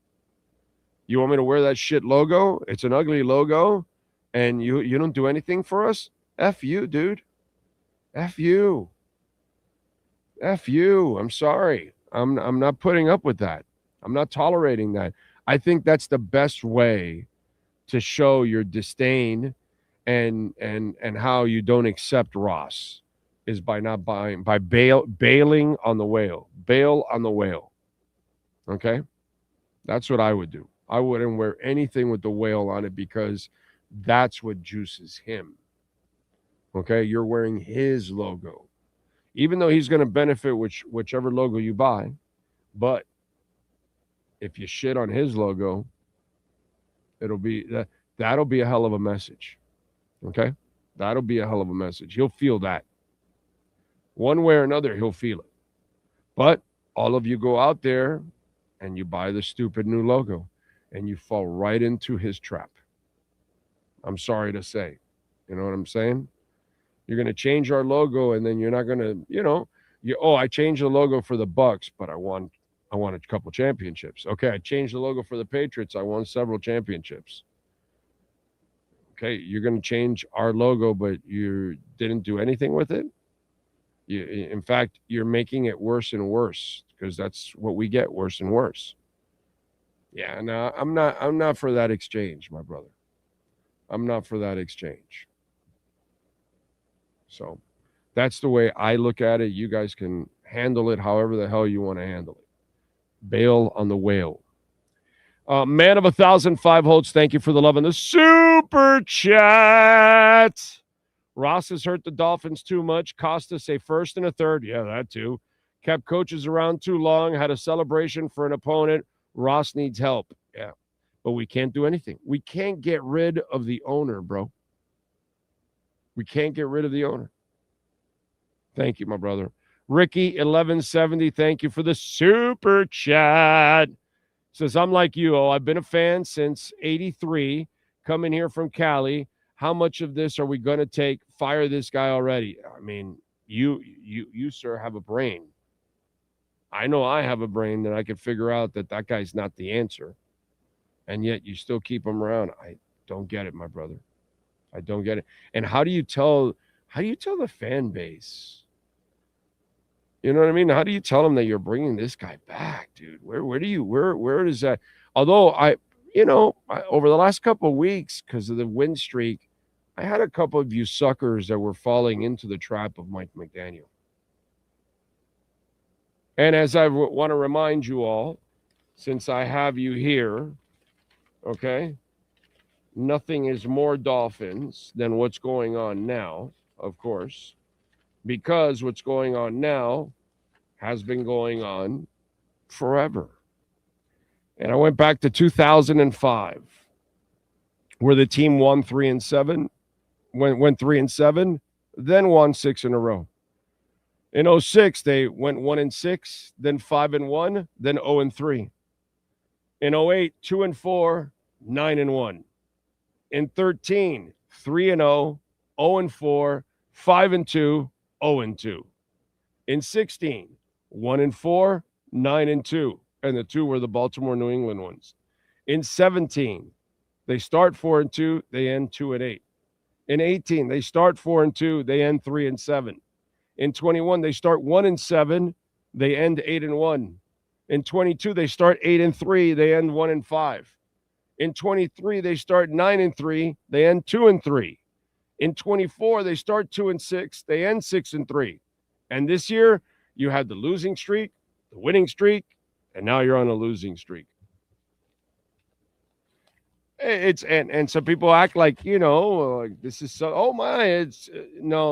You want me to wear that shit logo? It's an ugly logo, and you don't do anything for us? F you, dude. F you. F you. I'm sorry. I'm not putting up with that. I'm not tolerating that. I think that's the best way to show your disdain and how you don't accept Ross, is by not buying, by bailing on the whale. Bail on the whale. Okay? That's what I would do. I wouldn't wear anything with the whale on it, because that's what juices him. Okay? You're wearing his logo. Even though he's going to benefit whichever logo you buy, but if you shit on his logo, that'll be a hell of a message. Okay? That'll be a hell of a message. He'll feel that. One way or another, he'll feel it. But all of you go out there and you buy the stupid new logo, and you fall right into his trap. I'm sorry to say. You know what I'm saying? You're going to change our logo, and then you're not going to, I changed the logo for the Bucks, but I won a couple championships. Okay, I changed the logo for the Patriots. I won several championships. Okay, you're going to change our logo, but you didn't do anything with it? In fact, you're making it worse and worse, because that's what we get, worse and worse. Yeah, no, I'm not for that exchange, my brother. I'm not for that exchange. So that's the way I look at it. You guys can handle it however the hell you want to handle it. Bail on the whale. Man of 1,005 holds, thank you for the love in the super chat. Ross has hurt the Dolphins too much, cost us a first and a third. Yeah, that too. Kept coaches around too long, had a celebration for an opponent. Ross needs help. Yeah. but we can't do anything. We can't get rid of the owner, bro. We can't get rid of the owner. Thank you, my brother. Ricky 1170, thank you for the super chat. Says, I'm like you. I've been a fan since 83, coming here from Cali. How much of this are we going to take? Fire this guy already. I mean, you, sir, have a brain. I know I have a brain that I can figure out that guy's not the answer. And yet you still keep him around. I don't get it, my brother. I don't get it. And how do you tell the fan base? You know what I mean? How do you tell them that you're bringing this guy back, dude? Where does that? Although over the last couple of weeks, because of the win streak, I had a couple of you suckers that were falling into the trap of Mike McDaniel. And as I want to remind you all, since I have you here, okay, nothing is more Dolphins than what's going on now, of course, because what's going on now has been going on forever. And I went back to 2005, where the team won 3-7, went 3-7, then won 6 in a row. In 06, they went 1-6, then 5-1, then 0-3. In 08, 2-4, 9-1. In 13, 3-0, 0-4, 5-2, 0-2. In 16, 1-4, 9-2, and the 2 were the Baltimore New England ones. In 17, they start 4-2, they end 2-8. In 18, they start 4-2, they end 3-7. In 21, they start 1-7, they end 8-1. In 22, they start 8-3, they end 1-5. In 23, they start 9-3, they end 2-3. In 24, they start 2-6, they end 6-3. And this year, you had the losing streak, the winning streak, and now you're on a losing streak. And some people act like, this is so,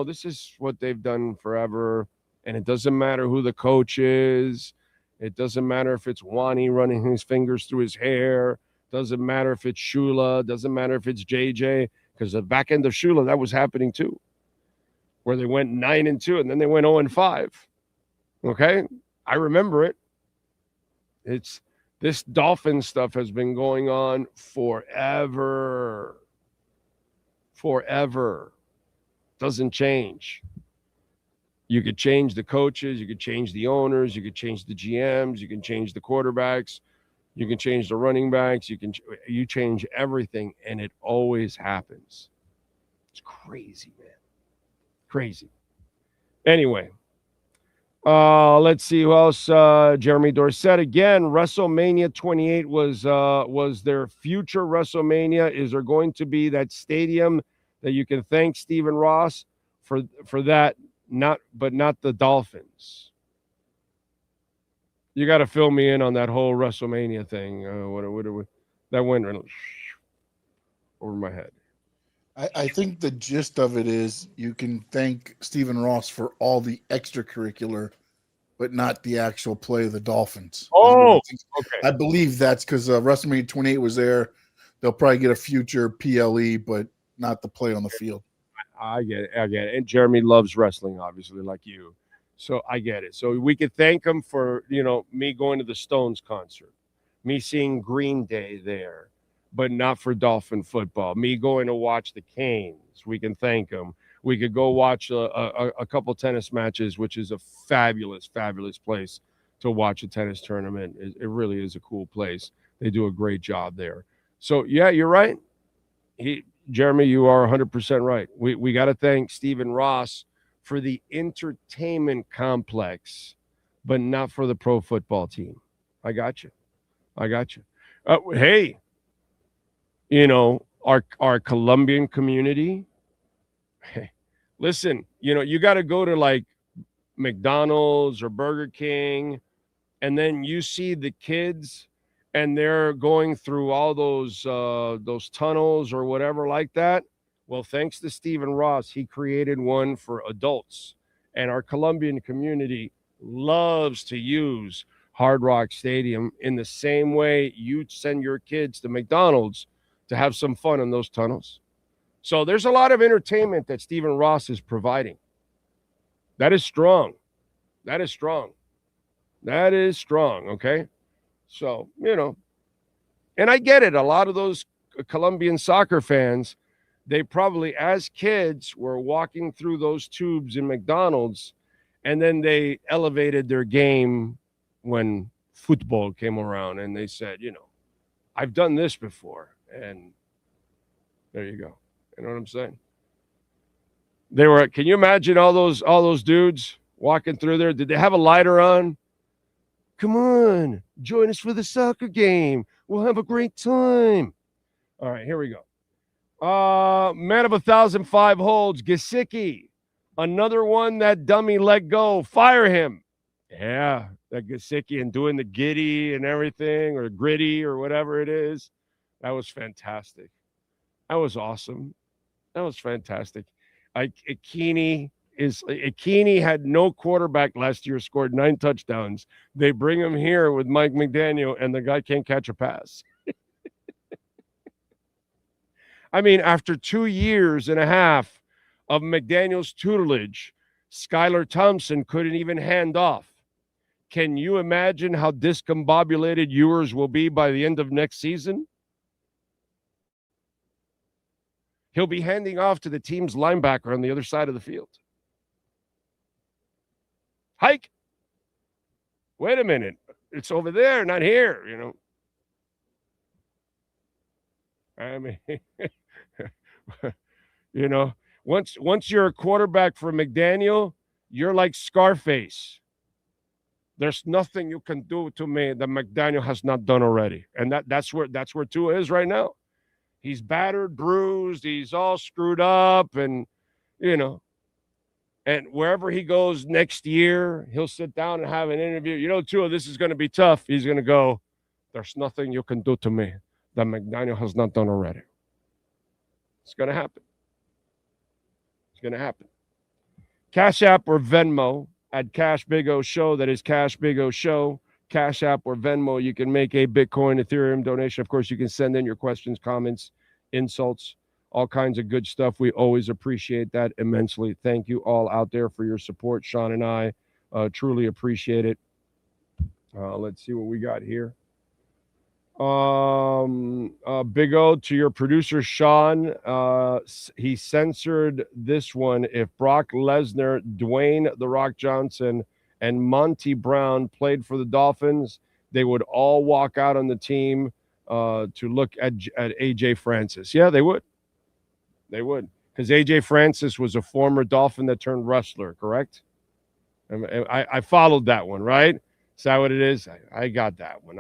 this is what they've done forever. And it doesn't matter who the coach is. It doesn't matter if it's Wani running his fingers through his hair. Doesn't matter if it's Shula. Doesn't matter if it's JJ. Because the back end of Shula, that was happening too. Where they went 9-2 and then they went 0-5. Okay? I remember it. This Dolphin stuff has been going on forever. Forever. Doesn't change. You could change the coaches. You could change the owners. You could change the GMs. You can change the quarterbacks. You can change the running backs. You change everything, and it always happens. It's crazy, man. Crazy. Anyway. Let's see who else. Jeremy Dorsett again. WrestleMania 28 was their future WrestleMania. Is there going to be that stadium that you can thank Stephen Ross for that? Not the Dolphins. You got to fill me in on that whole WrestleMania thing. That went over my head. I think the gist of it is you can thank Stephen Ross for all the extracurricular, but not the actual play of the Dolphins. Oh, okay. I believe that's because WrestleMania 28 was there. They'll probably get a future PLE, but not the play on the field. I get it. And Jeremy loves wrestling, obviously, like you. So I get it. So we could thank him for, me going to the Stones concert, me seeing Green Day there, but not for Dolphin football. Me going to watch the Canes, we can thank them. We could go watch a couple tennis matches, which is a fabulous, fabulous place to watch a tennis tournament. It really is a cool place. They do a great job there. So, yeah, you're right. Jeremy, you are 100% right. We got to thank Stephen Ross for the entertainment complex, but not for the pro football team. I got you. Hey, our Colombian community. Hey, listen, you got to go to like McDonald's or Burger King, and then you see the kids and they're going through all those tunnels or whatever like that. Well, thanks to Stephen Ross, he created one for adults. And our Colombian community loves to use Hard Rock Stadium in the same way you send your kids to McDonald's to have some fun in those tunnels. So there's a lot of entertainment that Stephen Ross is providing. That is strong. That is strong. That is strong, okay? So, and I get it. A lot of those Colombian soccer fans, they probably, as kids, were walking through those tubes in McDonald's, and then they elevated their game when football came around, and they said, I've done this before, and there you go. You know what I'm saying? Can you imagine all those dudes walking through there? Did they have a lighter on? Come on, join us for the soccer game. We'll have a great time. All right, here we go. Man of 1,005 holds, Gesicki. Another one that dummy let go. Fire him. Yeah, that Gesicki and doing the giddy and everything, or gritty or whatever it is. That was fantastic. That was awesome. That was fantastic. Akini had no quarterback last year, scored 9 touchdowns. They bring him here with Mike McDaniel, and the guy can't catch a pass. I mean, after 2 years and a half of McDaniel's tutelage, Skylar Thompson couldn't even hand off. Can you imagine how discombobulated Ewers will be by the end of next season? He'll be handing off to the team's linebacker on the other side of the field. Hike. Wait a minute. It's over there, not here, I mean, once you're a quarterback for McDaniel, you're like Scarface. There's nothing you can do to me that McDaniel has not done already. And that's where Tua is right now. He's battered, bruised, he's all screwed up, and and wherever he goes next year, he'll sit down and have an interview. Tua, this is going to be tough. He's going to go, there's nothing you can do to me that McDaniel has not done already. It's going to happen. It's going to happen. Cash App or Venmo at Cash Big O Show. That is Cash Big O Show. Cash App or Venmo. You can make a Bitcoin, Ethereum donation. Of course, you can send in your questions, comments, insults, all kinds of good stuff. We always appreciate that immensely. Thank you all out there for your support. Sean and I truly appreciate it. Let's see what we got here. Big O to your producer, Sean. He censored this one. If Brock Lesnar, Dwayne The Rock Johnson, and Monty Brown played for the Dolphins, they would all walk out on the team to look at AJ Francis. Yeah, they would. They would. Because AJ Francis was a former Dolphin that turned wrestler, correct? I followed that one, right? Is that what it is? I got that one.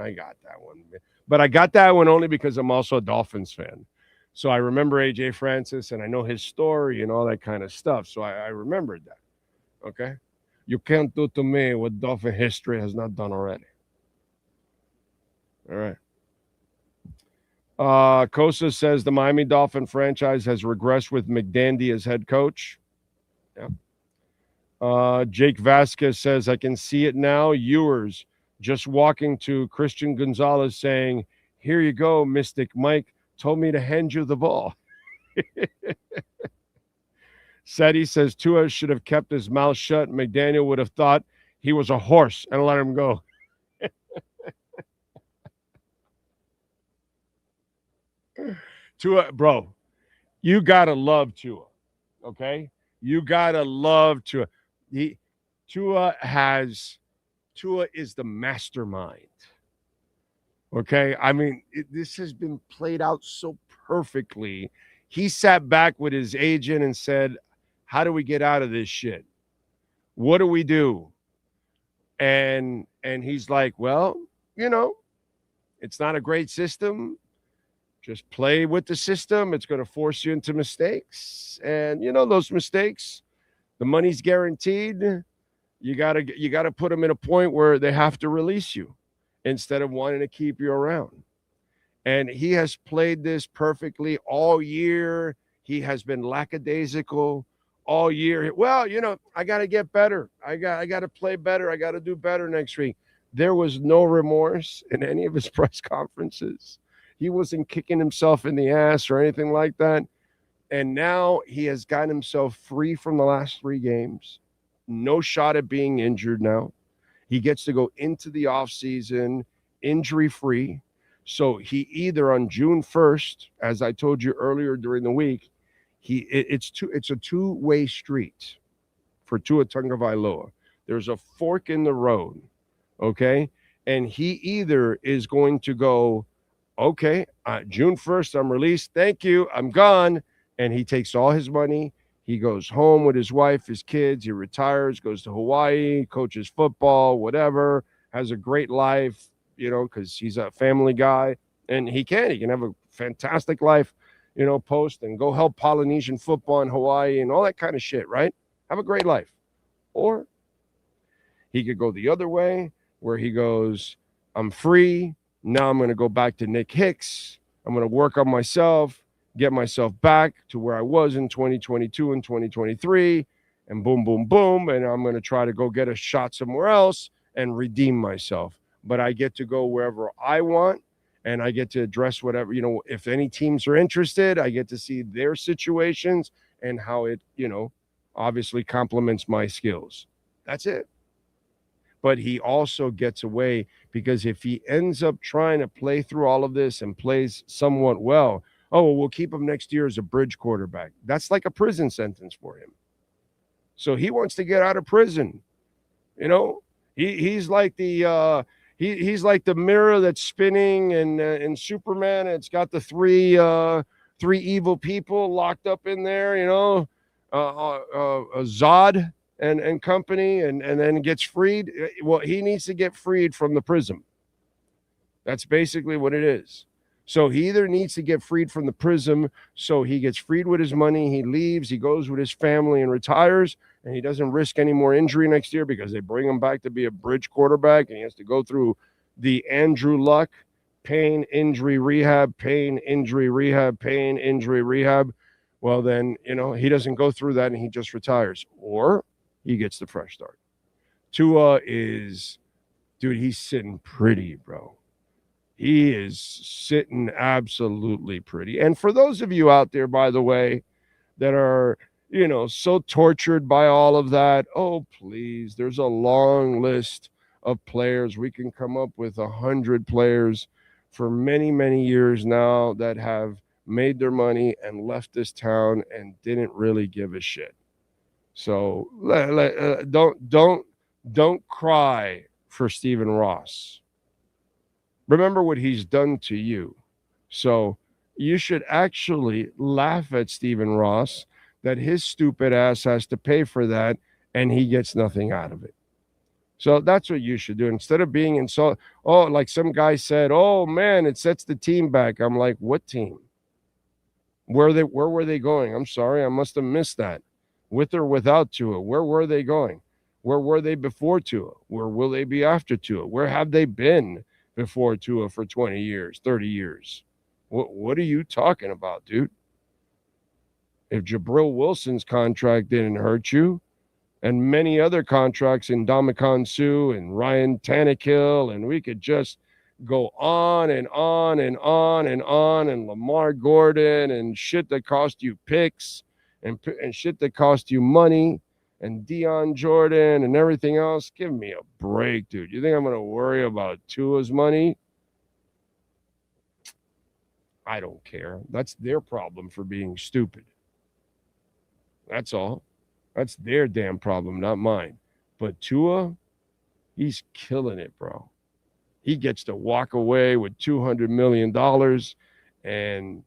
But I got that one only because I'm also a Dolphins fan. So I remember AJ Francis, and I know his story and all that kind of stuff. So I remembered that. Okay? You can't do to me what Dolphin history has not done already. All right. Kosa says the Miami Dolphin franchise has regressed with McDandy as head coach. Yeah. Jake Vasquez says, I can see it now. Ewers just walking to Christian Gonzalez saying, here you go, Mystic Mike told me to hand you the ball. Seti says Tua should have kept his mouth shut. McDaniel would have thought he was a horse and let him go. Tua, bro, you got to love Tua, okay? You got to love Tua. Tua is the mastermind, okay? I mean, this has been played out so perfectly. He sat back with his agent and said, how do we get out of this shit? What do we do? And he's like, well, it's not a great system. Just play with the system. It's going to force you into mistakes. And, those mistakes, the money's guaranteed. You gotta put them in a point where they have to release you instead of wanting to keep you around. And he has played this perfectly all year. He has been lackadaisical all year. Well, I got to get better. I got to play better. I got to do better next week. There was no remorse in any of his press conferences. He wasn't kicking himself in the ass or anything like that. And now he has gotten himself free from the last 3 games. No shot at being injured now. He gets to go into the offseason injury-free. So he either on June 1st, as I told you earlier during the week, it's a two-way street for Tua Tagovailoa. There's a fork in the road, okay? And he either is going to go, okay, June 1st, I'm released. Thank you. I'm gone. And he takes all his money. He goes home with his wife, his kids. He retires, goes to Hawaii, coaches football, whatever, has a great life, because he's a family guy. And he can have a fantastic life, post and go help Polynesian football in Hawaii and all that kind of shit, right? Have a great life. Or he could go the other way where he goes, I'm free. Now I'm going to go back to Nick Hicks. I'm going to work on myself, get myself back to where I was in 2022 and 2023, and boom, boom, boom. And I'm going to try to go get a shot somewhere else and redeem myself. But I get to go wherever I want, and I get to address whatever, if any teams are interested, I get to see their situations and how it, obviously complements my skills. That's it. But he also gets away because if he ends up trying to play through all of this and plays somewhat well, we'll keep him next year as a bridge quarterback. That's like a prison sentence for him. So he wants to get out of prison. He's like the he's like the mirror that's spinning in Superman. It's got the three evil people locked up in there, Zod and company, and then gets freed. Well, he needs to get freed from the prism. That's basically what it is. So he either needs to get freed from the prism, so he gets freed with his money, he leaves, he goes with his family and retires, and he doesn't risk any more injury next year because they bring him back to be a bridge quarterback, and he has to go through the Andrew Luck pain, injury, rehab, pain, injury, rehab, pain, injury, rehab. Well, then, he doesn't go through that and he just retires. Or he gets the fresh start. Tua is, dude, he's sitting pretty, bro. He is sitting absolutely pretty. And for those of you out there, by the way, that are, so tortured by all of that, oh, please, there's a long list of players. We can come up with 100 players for many, many years now that have made their money and left this town and didn't really give a shit. So don't cry for Stephen Ross. Remember what he's done to you. So you should actually laugh at Stephen Ross that his stupid ass has to pay for that and he gets nothing out of it. So that's what you should do. Instead of being insulted, like some guy said, oh, man, it sets the team back. I'm like, what team? Where were they going? I'm sorry, I must have missed that. With or without Tua, where were they going? Where were they before Tua? Where will they be after Tua? Where have they been before Tua for 20 years, 30 years? What are you talking about, dude? If Jabril Wilson's contract didn't hurt you, and many other contracts in Ndamukong Suh and Ryan Tannehill, and we could just go on and on and on and on, and Lamar Gordon and shit that cost you picks and shit that cost you money, and Deion Jordan and everything else. Give me a break, dude. You think I'm going to worry about Tua's money? I don't care. That's their problem for being stupid. That's all. That's their damn problem, not mine. But Tua, he's killing it, bro. He gets to walk away with $200 million and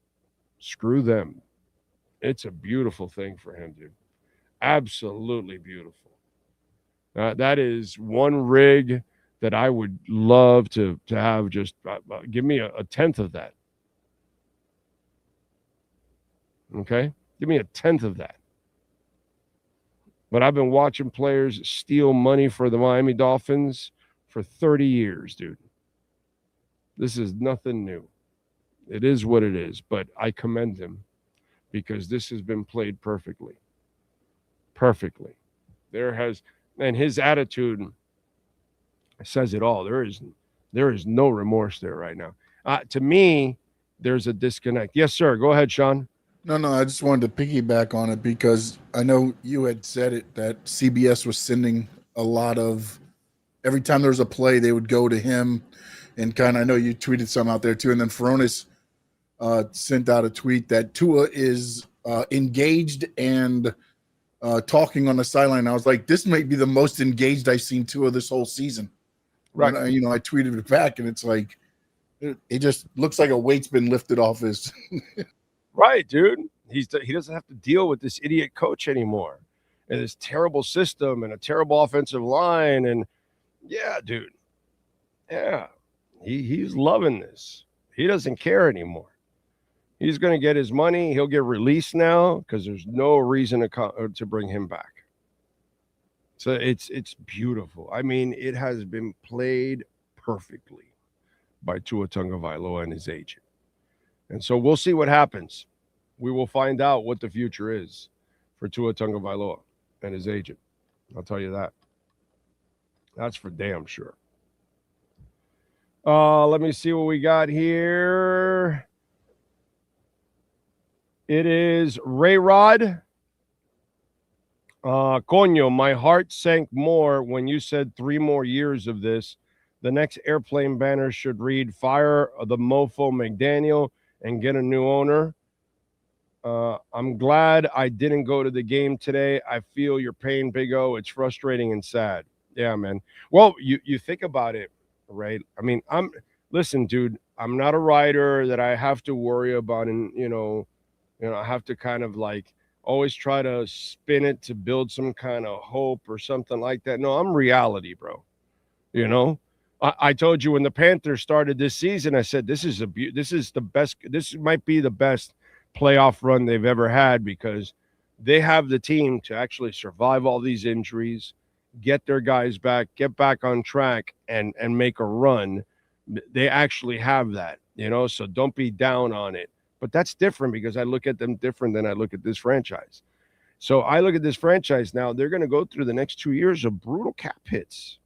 screw them. It's a beautiful thing for him, dude. Absolutely beautiful. That is one rig that I would love to have. Just give me a tenth of that. Okay? Give me a tenth of that. But I've been watching players steal money for the Miami Dolphins for 30 years, dude. This is nothing new. It is what it is, but I commend him because this has been played perfectly. Perfectly. And his attitude, It says it all. There is no remorse there right now. To me, there's a disconnect. Yes, sir. Go ahead, Sean. No, I just wanted to piggyback on it because I know you had said it that CBS was sending a lot of every time there was a play, they would go to him and I know you tweeted some out there too. And then Ferronis sent out a tweet that Tua is engaged and talking on the sideline. I was like, this might be the most engaged I've seen Tua this whole season. Right. And I tweeted it back and it's like, it just looks like a weight's been lifted off his. Right, dude. He doesn't have to deal with this idiot coach anymore and this terrible system and a terrible offensive line. And yeah, dude. Yeah. He's loving this. He doesn't care anymore. He's going to get his money. He'll get released now because there's no reason to bring him back. So it's beautiful. I mean, it has been played perfectly by Tua Tagovailoa and his agent. And so we'll see what happens. We will find out what the future is for Tua Tagovailoa and his agent. I'll tell you that. That's for damn sure. Let me see what we got here. It is Ray Rod. Coño, my heart sank more when you said 3 more years of this. The next airplane banner should read, fire the mofo McDaniel and get a new owner. I'm glad I didn't go to the game today. I feel your pain, Big O. It's frustrating and sad. Yeah, man. Well, you think about it, right? I mean, listen, dude, I'm not a writer that I have to worry about, and I have to kind of like always try to spin it to build some kind of hope or something like that. No, I'm reality, bro. I told you when the Panthers started this season, I said this is the best. This might be the best playoff run they've ever had because they have the team to actually survive all these injuries, get their guys back, get back on track, and make a run. They actually have that, so don't be down on it. But that's different because I look at them different than I look at this franchise. So I look at this franchise now, they're going to go through the next 2 years of brutal cap hits.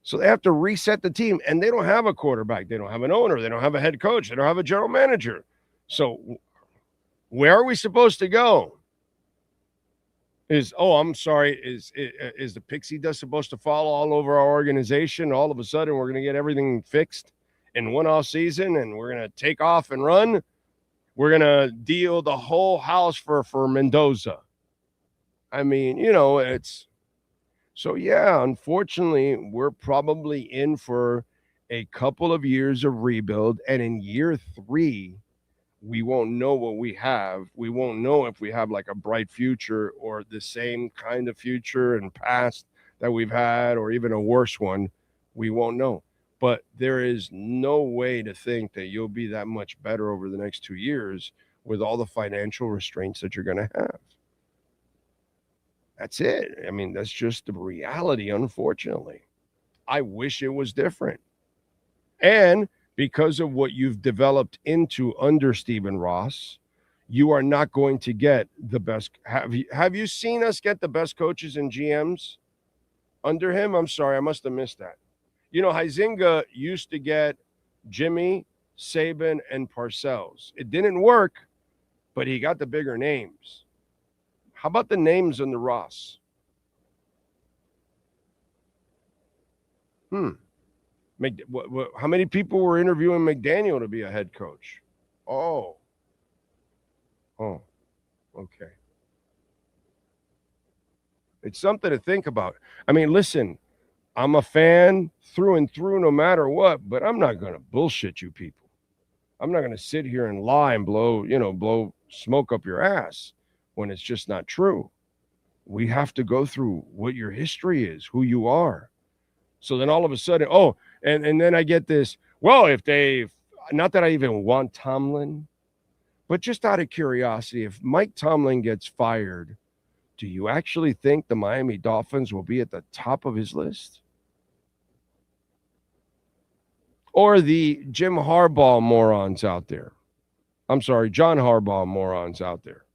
So they have to reset the team, and they don't have a quarterback. They don't have an owner. They don't have a head coach. They don't have a general manager. So where are we supposed to go? Is the pixie dust supposed to fall all over our organization? All of a sudden, we're going to get everything fixed in one off season, and we're going to take off and run. We're going to deal the whole house for Mendoza. I mean, it's so, yeah, unfortunately, we're probably in for a couple of years of rebuild. And in year 3, we won't know what we have. We won't know if we have like a bright future or the same kind of future and past that we've had, or even a worse one. We won't know. But there is no way to think that you'll be that much better over the next 2 years with all the financial restraints that you're going to have. That's it. I mean, that's just the reality, unfortunately. I wish it was different. And because of what you've developed into under Stephen Ross, you are not going to get the best. Have you seen us get the best coaches and GMs under him? I'm sorry, I must have missed that. Huizinga used to get Jimmy, Saban, and Parcells. It didn't work, but he got the bigger names. How about the names under Ross? How many people were interviewing McDaniel to be a head coach? Oh, okay. It's something to think about. I mean, listen, I'm a fan through and through no matter what, but I'm not going to bullshit you people. I'm not going to sit here and lie and blow smoke up your ass when it's just not true. We have to go through what your history is, who you are. So then all of a sudden, and then I get this, well, not that I even want Tomlin, but just out of curiosity, if Mike Tomlin gets fired, do you actually think the Miami Dolphins will be at the top of his list? Or the Jim Harbaugh morons out there? I'm sorry, John Harbaugh morons out there.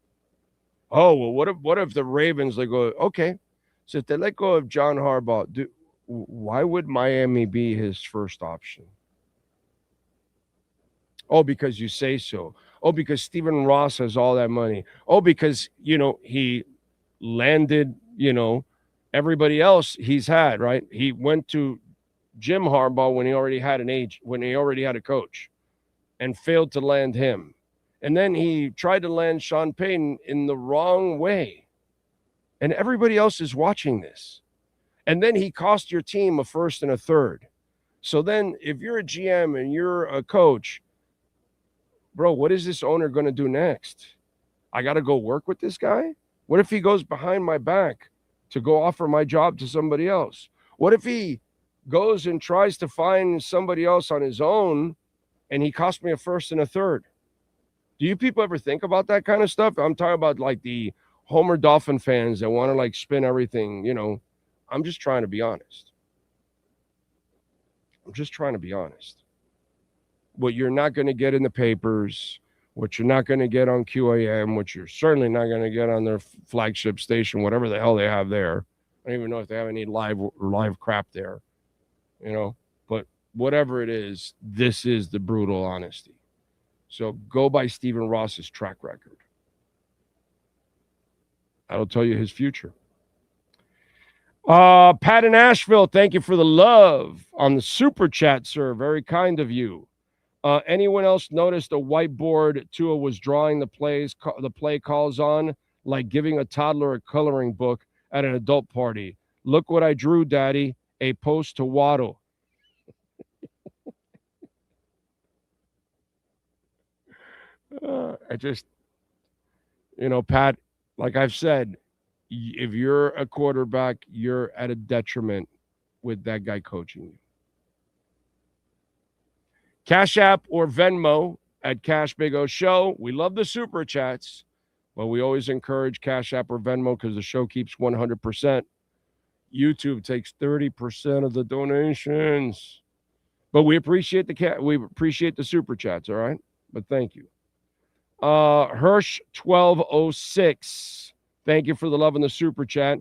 Oh, well, what if the Ravens, they go, okay, so if they let go of John Harbaugh, why would Miami be his first option? Oh, because you say so. Oh, because Stephen Ross has all that money. Oh, because, he landed, everybody else he's had, right? He went to Jim Harbaugh when he already had a coach and failed to land him. And then he tried to land Sean Payton in the wrong way. And everybody else is watching this. And then he cost your team a first and a third. So then if you're a GM and you're a coach, bro, what is this owner going to do next? I got to go work with this guy? What if he goes behind my back to go offer my job to somebody else? What if he goes and tries to find somebody else on his own and he cost me a first and a third? Do you people ever think about that kind of stuff? I'm talking about like the Homer Dolphin fans that want to like spin everything, I'm just trying to be honest. What you're not going to get in the papers, what you're not going to get on QAM, what you're certainly not going to get on their flagship station, whatever the hell they have there. I don't even know if they have any live crap there, but whatever it is, this is the brutal honesty. So go by Stephen Ross's track record. That'll tell you his future. Pat in Asheville, thank you for the love on the super chat, sir. Very kind of you. Anyone else noticed a whiteboard Tua was drawing the play calls on, like giving a toddler a coloring book at an adult party? Look what I drew, Daddy. A post to Waddle. Pat, like I've said, if you're a quarterback, you're at a detriment with that guy coaching you. Cash App or Venmo at Cash Big O Show. We love the super chats, but we always encourage Cash App or Venmo because the show keeps 100%. YouTube takes 30% of the donations, but we appreciate the super chats. All right, but thank you. Hirsch 1206. Thank you for the love in the super chat.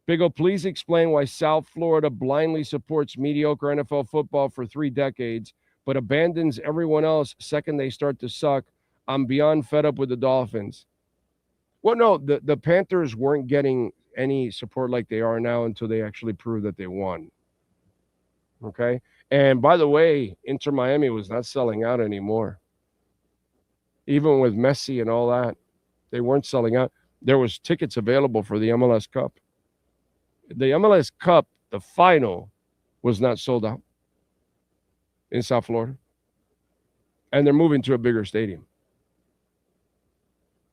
Big O, please explain why South Florida blindly supports mediocre NFL football for 3 decades, but abandons everyone else second they start to suck. I'm beyond fed up with the Dolphins. Well, no, the Panthers weren't getting any support like they are now until they actually proved that they won. Okay? And by the way, Inter Miami was not selling out anymore. Even with Messi and all that, they weren't selling out. There was tickets available for the MLS Cup. The MLS Cup, the final, was not sold out in South Florida. And they're moving to a bigger stadium.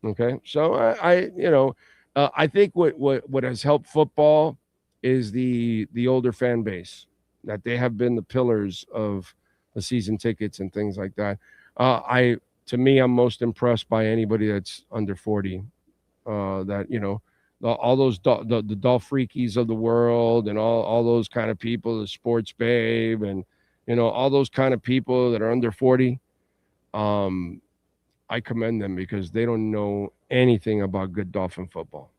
Okay? So I think what has helped football is the older fan base, that they have been the pillars of the season tickets and things like that. To me, I'm most impressed by anybody that's under 40. All those the Dolph Freakies of the world and all those kind of people, the Sports Babe, and all those kind of people that are under 40. I commend them because they don't know anything about good Dolphin football.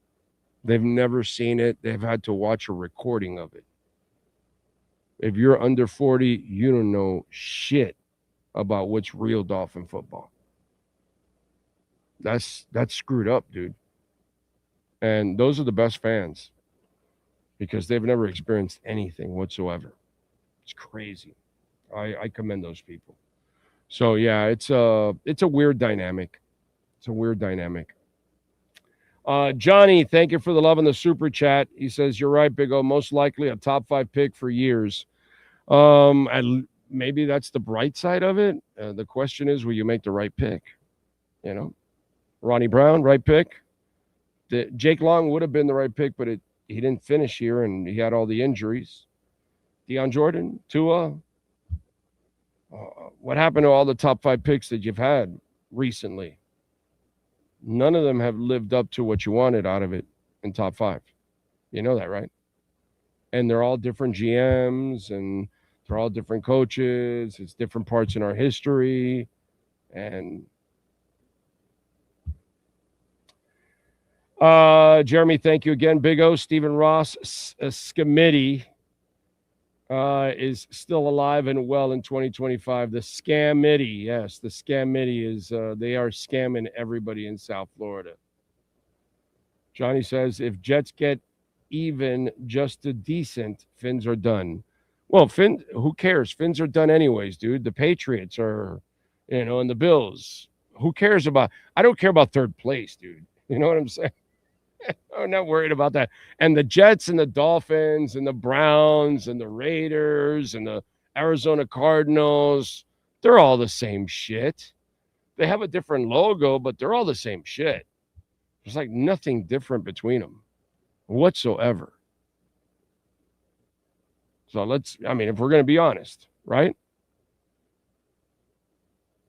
They've never seen it. They've had to watch a recording of it. If you're under 40, you don't know shit about what's real Dolphin football. That's screwed up, dude. And those are the best fans because they've never experienced anything whatsoever. It's crazy. I commend those people. So yeah, it's a weird dynamic. It's a weird dynamic. Johnny, thank you for the love in the super chat. He says, you're right, Big O, most likely a top 5 pick for years. And maybe that's the bright side of it. The question is, will you make the right pick? Ronnie Brown, right pick. Jake Long would have been the right pick, but he didn't finish here, and he had all the injuries. Deion Jordan, Tua. What happened to all the top 5 picks that you've had recently? None of them have lived up to what you wanted out of it in top 5. You know that, right? And they're all different GMs, and they're all different coaches. It's different parts in our history, and Jeremy, thank you again. Big O, Stephen Ross, Scamidi. is still alive and well in 2025. The Scammitty, yes, the Scammitty is, they are scamming everybody in South Florida. Johnny says, if Jets get even just a decent, Fins are done. Well, who cares? Fins are done anyways, dude. The Patriots are, and the Bills. Who cares about? I don't care about third place, dude. You know what I'm saying? I'm not worried about that. And the Jets and the Dolphins and the Browns and the Raiders and the Arizona Cardinals, they're all the same shit. They have a different logo, but they're all the same shit. There's like nothing different between them whatsoever. So if we're going to be honest, right?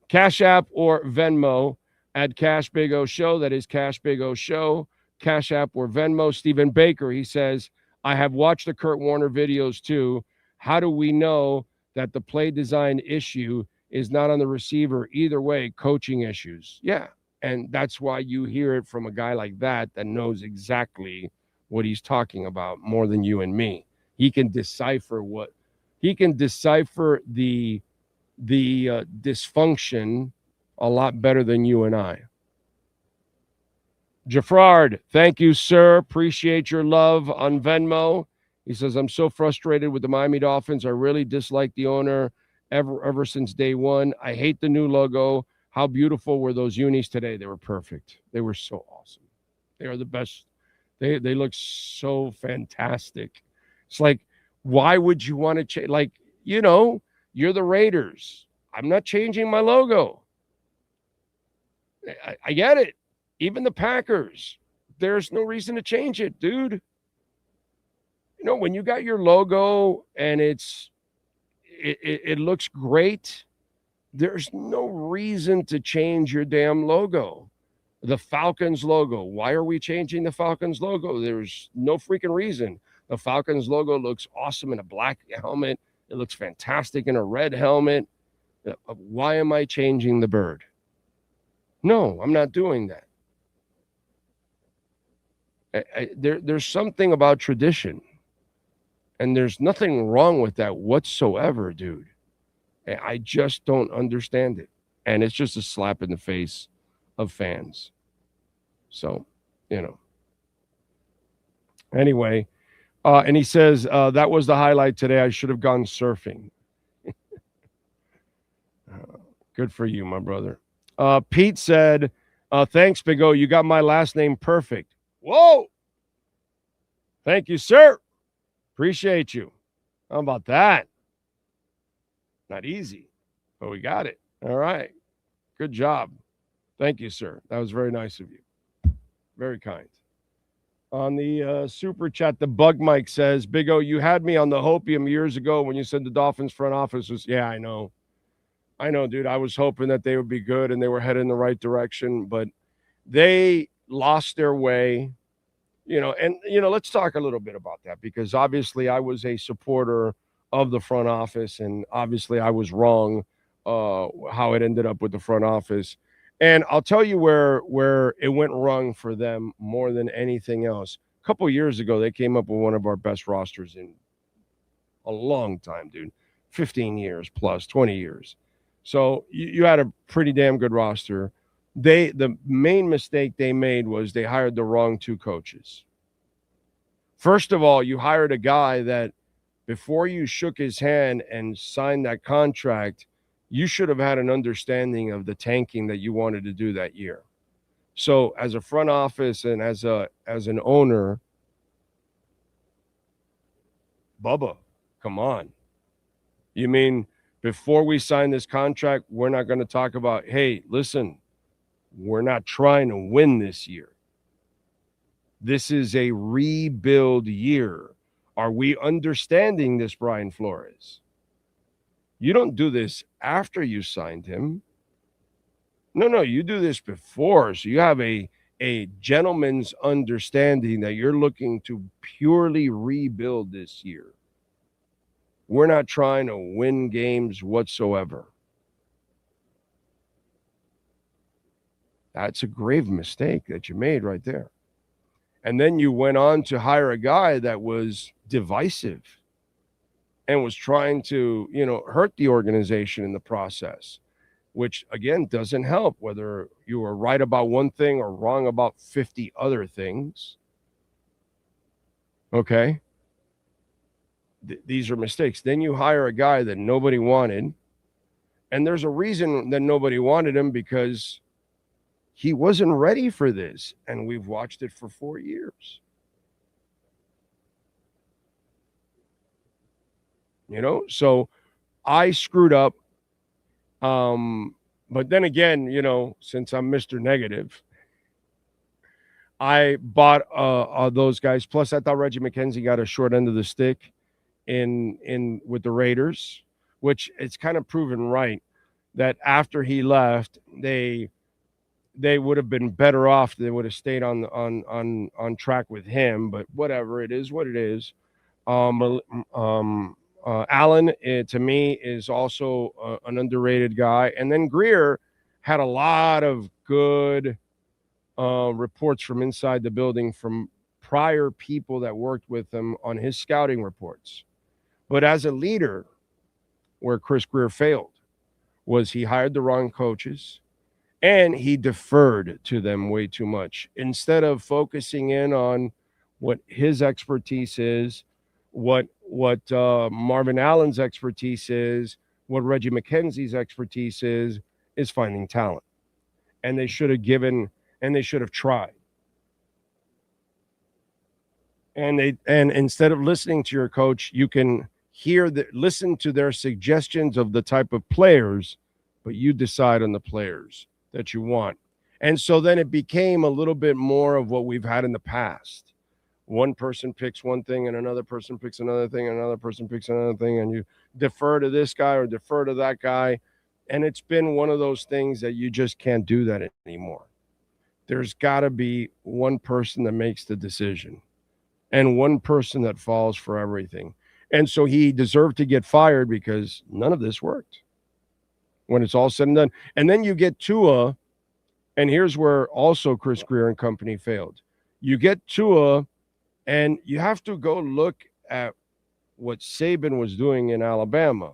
Cash App or Venmo at Cash Big O Show. That is Cash Big O Show. Cash App or Venmo. Stephen Baker, he says, I have watched the Kurt Warner videos too. How do we know that the play design issue is not on the receiver? Either way, coaching issues. Yeah, and that's why you hear it from a guy like that knows exactly what he's talking about more than you and me. He can decipher the dysfunction a lot better than you and I. Jafrard, thank you, sir. Appreciate your love on Venmo. He says, I'm so frustrated with the Miami Dolphins. I really dislike the owner ever since day one. I hate the new logo. How beautiful were those unis today? They were perfect. They were so awesome. They are the best. They look so fantastic. It's like, why would you want to change? Like, you're the Raiders. I'm not changing my logo. I get it. Even the Packers, there's no reason to change it, dude. When you got your logo and it looks great, there's no reason to change your damn logo. The Falcons logo. Why are we changing the Falcons logo? There's no freaking reason. The Falcons logo looks awesome in a black helmet. It looks fantastic in a red helmet. Why am I changing the bird? No, I'm not doing that. There's something about tradition, and there's nothing wrong with that whatsoever, dude. I just don't understand it, and it's just a slap in the face of fans. So, Anyway, and he says, that was the highlight today. I should have gone surfing. Good for you, my brother. Pete said, thanks, Big O. You got my last name perfect. Whoa. Thank you, sir. Appreciate you. How about that? Not easy, but we got it. All right. Good job. Thank you, sir. That was very nice of you. Very kind. On the super chat, the Bug Mike says, Big O, you had me on the hopium years ago when you said the Dolphins front office was, yeah, I know, dude. I was hoping that they would be good and they were headed in the right direction, but they lost their way, let's talk a little bit about that, because obviously I was a supporter of the front office, and obviously I was wrong how it ended up with the front office. And I'll tell you where it went wrong for them more than anything else. A couple years ago, they came up with one of our best rosters in a long time, dude. 15 years plus, 20 years. So you had a pretty damn good roster. The main mistake they made was they hired the wrong two coaches. First of all, you hired a guy that before you shook his hand and signed that contract, you should have had an understanding of the tanking that you wanted to do that year. So as a front office and as an owner, Bubba, come on. You mean before we sign this contract, we're not going to talk about, hey, listen, we're not trying to win this year. This is a rebuild year. Are we understanding this, Brian Flores? You don't do this after you signed him. No, you do this before. So you have a gentleman's understanding that you're looking to purely rebuild this year. We're not trying to win games whatsoever. That's a grave mistake that you made right there. And then you went on to hire a guy that was divisive. and was trying to, hurt the organization in the process, which again doesn't help whether you are right about one thing or wrong about 50 other things. Okay. These are mistakes. Then you hire a guy that nobody wanted. And there's a reason that nobody wanted him, because he wasn't ready for this. And we've watched it for 4 years. So I screwed up. But then again, since I'm Mr. Negative, I bought those guys. Plus, I thought Reggie McKenzie got a short end of the stick in with the Raiders, which it's kind of proven right that after he left, they would have been better off. They would have stayed on track with him. But whatever, it is what it is. Allen, to me, is also an underrated guy. And then Greer had a lot of good reports from inside the building from prior people that worked with him on his scouting reports. But as a leader, where Chris Greer failed was he hired the wrong coaches and he deferred to them way too much. Instead of focusing in on what his expertise is, what Marvin Allen's expertise is, what Reggie McKenzie's expertise is finding talent. And they should have tried. And instead of listening to your coach, you can listen to their suggestions of the type of players, but you decide on the players that you want. And so then it became a little bit more of what we've had in the past. One person picks one thing and another person picks another thing and another person picks another thing, and you defer to this guy or defer to that guy. And it's been one of those things that you just can't do that anymore. There's got to be one person that makes the decision and one person that falls for everything. And so he deserved to get fired because none of this worked when it's all said and done. And then you get Tua, and here's where also Chris Greer and company failed. You get Tua, and you have to go look at what Saban was doing in Alabama.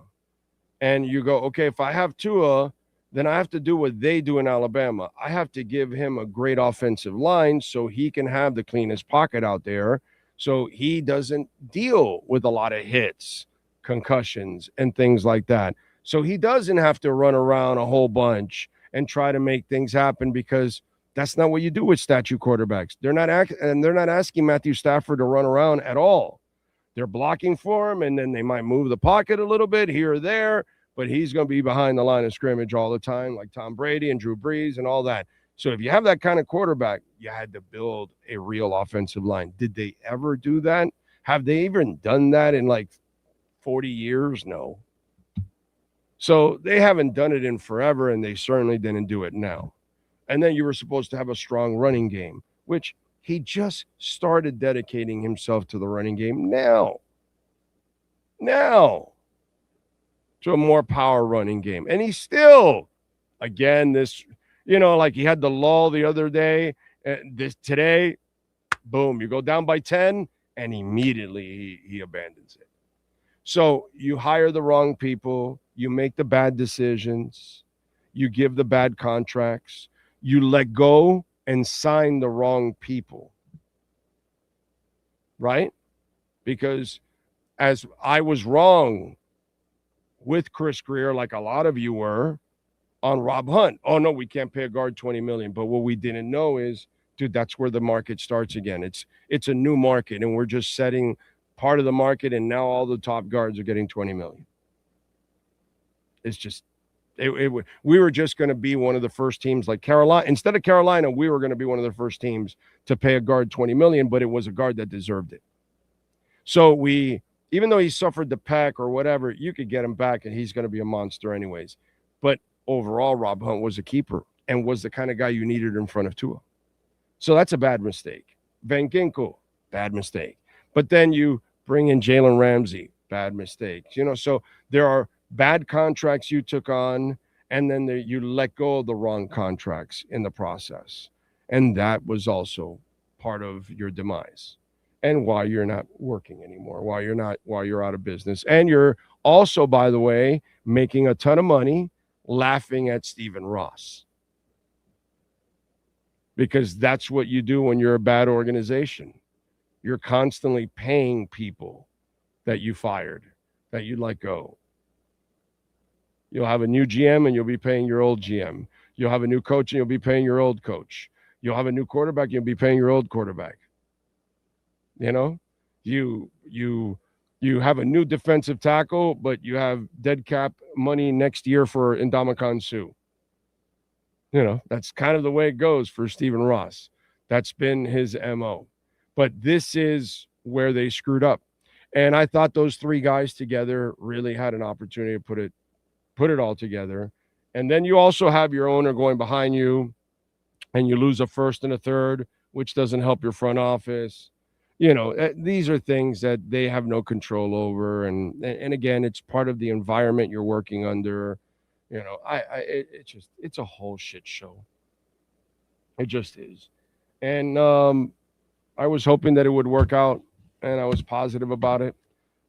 And you go, okay, if I have Tua, then I have to do what they do in Alabama. I have to give him a great offensive line so he can have the cleanest pocket out there, so he doesn't deal with a lot of hits, concussions, and things like that. So he doesn't have to run around a whole bunch and try to make things happen, because that's not what you do with statue quarterbacks. They're not asking Matthew Stafford to run around at all. They're blocking for him, and then they might move the pocket a little bit here or there, but he's going to be behind the line of scrimmage all the time, like Tom Brady and Drew Brees and all that. So if you have that kind of quarterback, you had to build a real offensive line. Did they ever do that? Have they even done that in like 40 years? No. So they haven't done it in forever, and they certainly didn't do it now. And then you were supposed to have a strong running game, which he just started dedicating himself to the running game now to a more power running game. And he's still, again, this, like he had the lull the other day, today, boom, you go down by 10 and immediately he abandons it. So you hire the wrong people, you make the bad decisions, you give the bad contracts, you let go and sign the wrong people, right? Because as I was wrong with Chris Greer, like a lot of you were, on Rob Hunt. Oh, no, we can't pay a guard $20 million. But what we didn't know is, dude, that's where the market starts again. It's a new market, and we're just setting part of the market, and now all the top guards are getting $20 million. It's just, we were just going to be one of the first teams like Carolina. Instead of Carolina, we were going to be one of the first teams to pay a guard $20 million, but it was a guard that deserved it. So even though he suffered the pec or whatever, you could get him back, and he's going to be a monster anyways. But overall, Rob Hunt was a keeper and was the kind of guy you needed in front of Tua. So that's a bad mistake. Van Ginkel, bad mistake. But then you bring in Jalen Ramsey, bad mistake. So there are bad contracts you took on, and then you let go of the wrong contracts in the process. And that was also part of your demise. and why you're not working anymore, why you're out of business. And you're also, by the way, making a ton of money laughing at Stephen Ross. Because that's what you do when you're a bad organization. You're constantly paying people that you fired, that you let go. You'll have a new GM and you'll be paying your old GM. You'll have a new coach and you'll be paying your old coach. You'll have a new quarterback and you'll be paying your old quarterback. You know, you have a new defensive tackle, but you have dead cap money next year for Ndamukong Suh. You know, that's kind of the way it goes for Stephen Ross. That's been his MO. But this is where they screwed up. And I thought those three guys together really had an opportunity to put it all together. And then you also have your owner going behind you, and you lose a first and a third, which doesn't help your front office. You know, these are things that they have no control over. And again, it's part of the environment you're working under. You know, it's a whole shit show. It just is. And I was hoping that it would work out, and I was positive about it.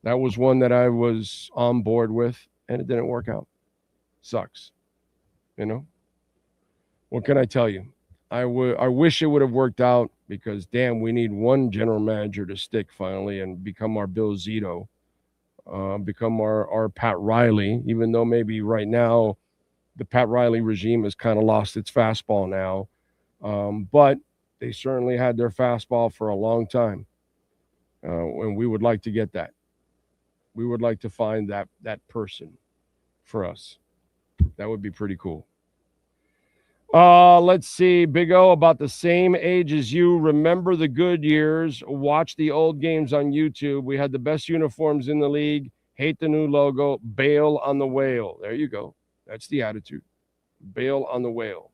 That was one that I was on board with, and it didn't work out. Sucks. You know? What can I tell you? I wish it would have worked out, because, damn, we need one general manager to stick finally and become our Bill Zito, become our Pat Riley, even though maybe right now the Pat Riley regime has kind of lost its fastball now. But they certainly had their fastball for a long time. And we would like to get that. We would like to find that person for us. That would be pretty cool. Let's see. Big O, about the same age as you. Remember the good years. Watch the old games on YouTube. We had the best uniforms in the league. Hate the new logo. Bail on the whale. There you go. That's the attitude. Bail on the whale.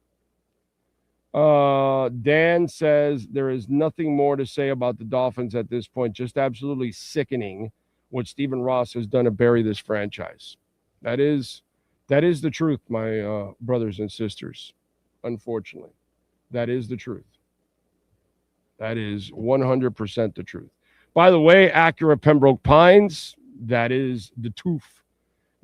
Dan says there is nothing more to say about the Dolphins at this point. Just absolutely sickening what Stephen Ross has done to bury this franchise. That is the truth, my brothers and sisters. Unfortunately, that is the truth. That is 100% the truth. By the way, Acura Pembroke Pines, that is the tooth.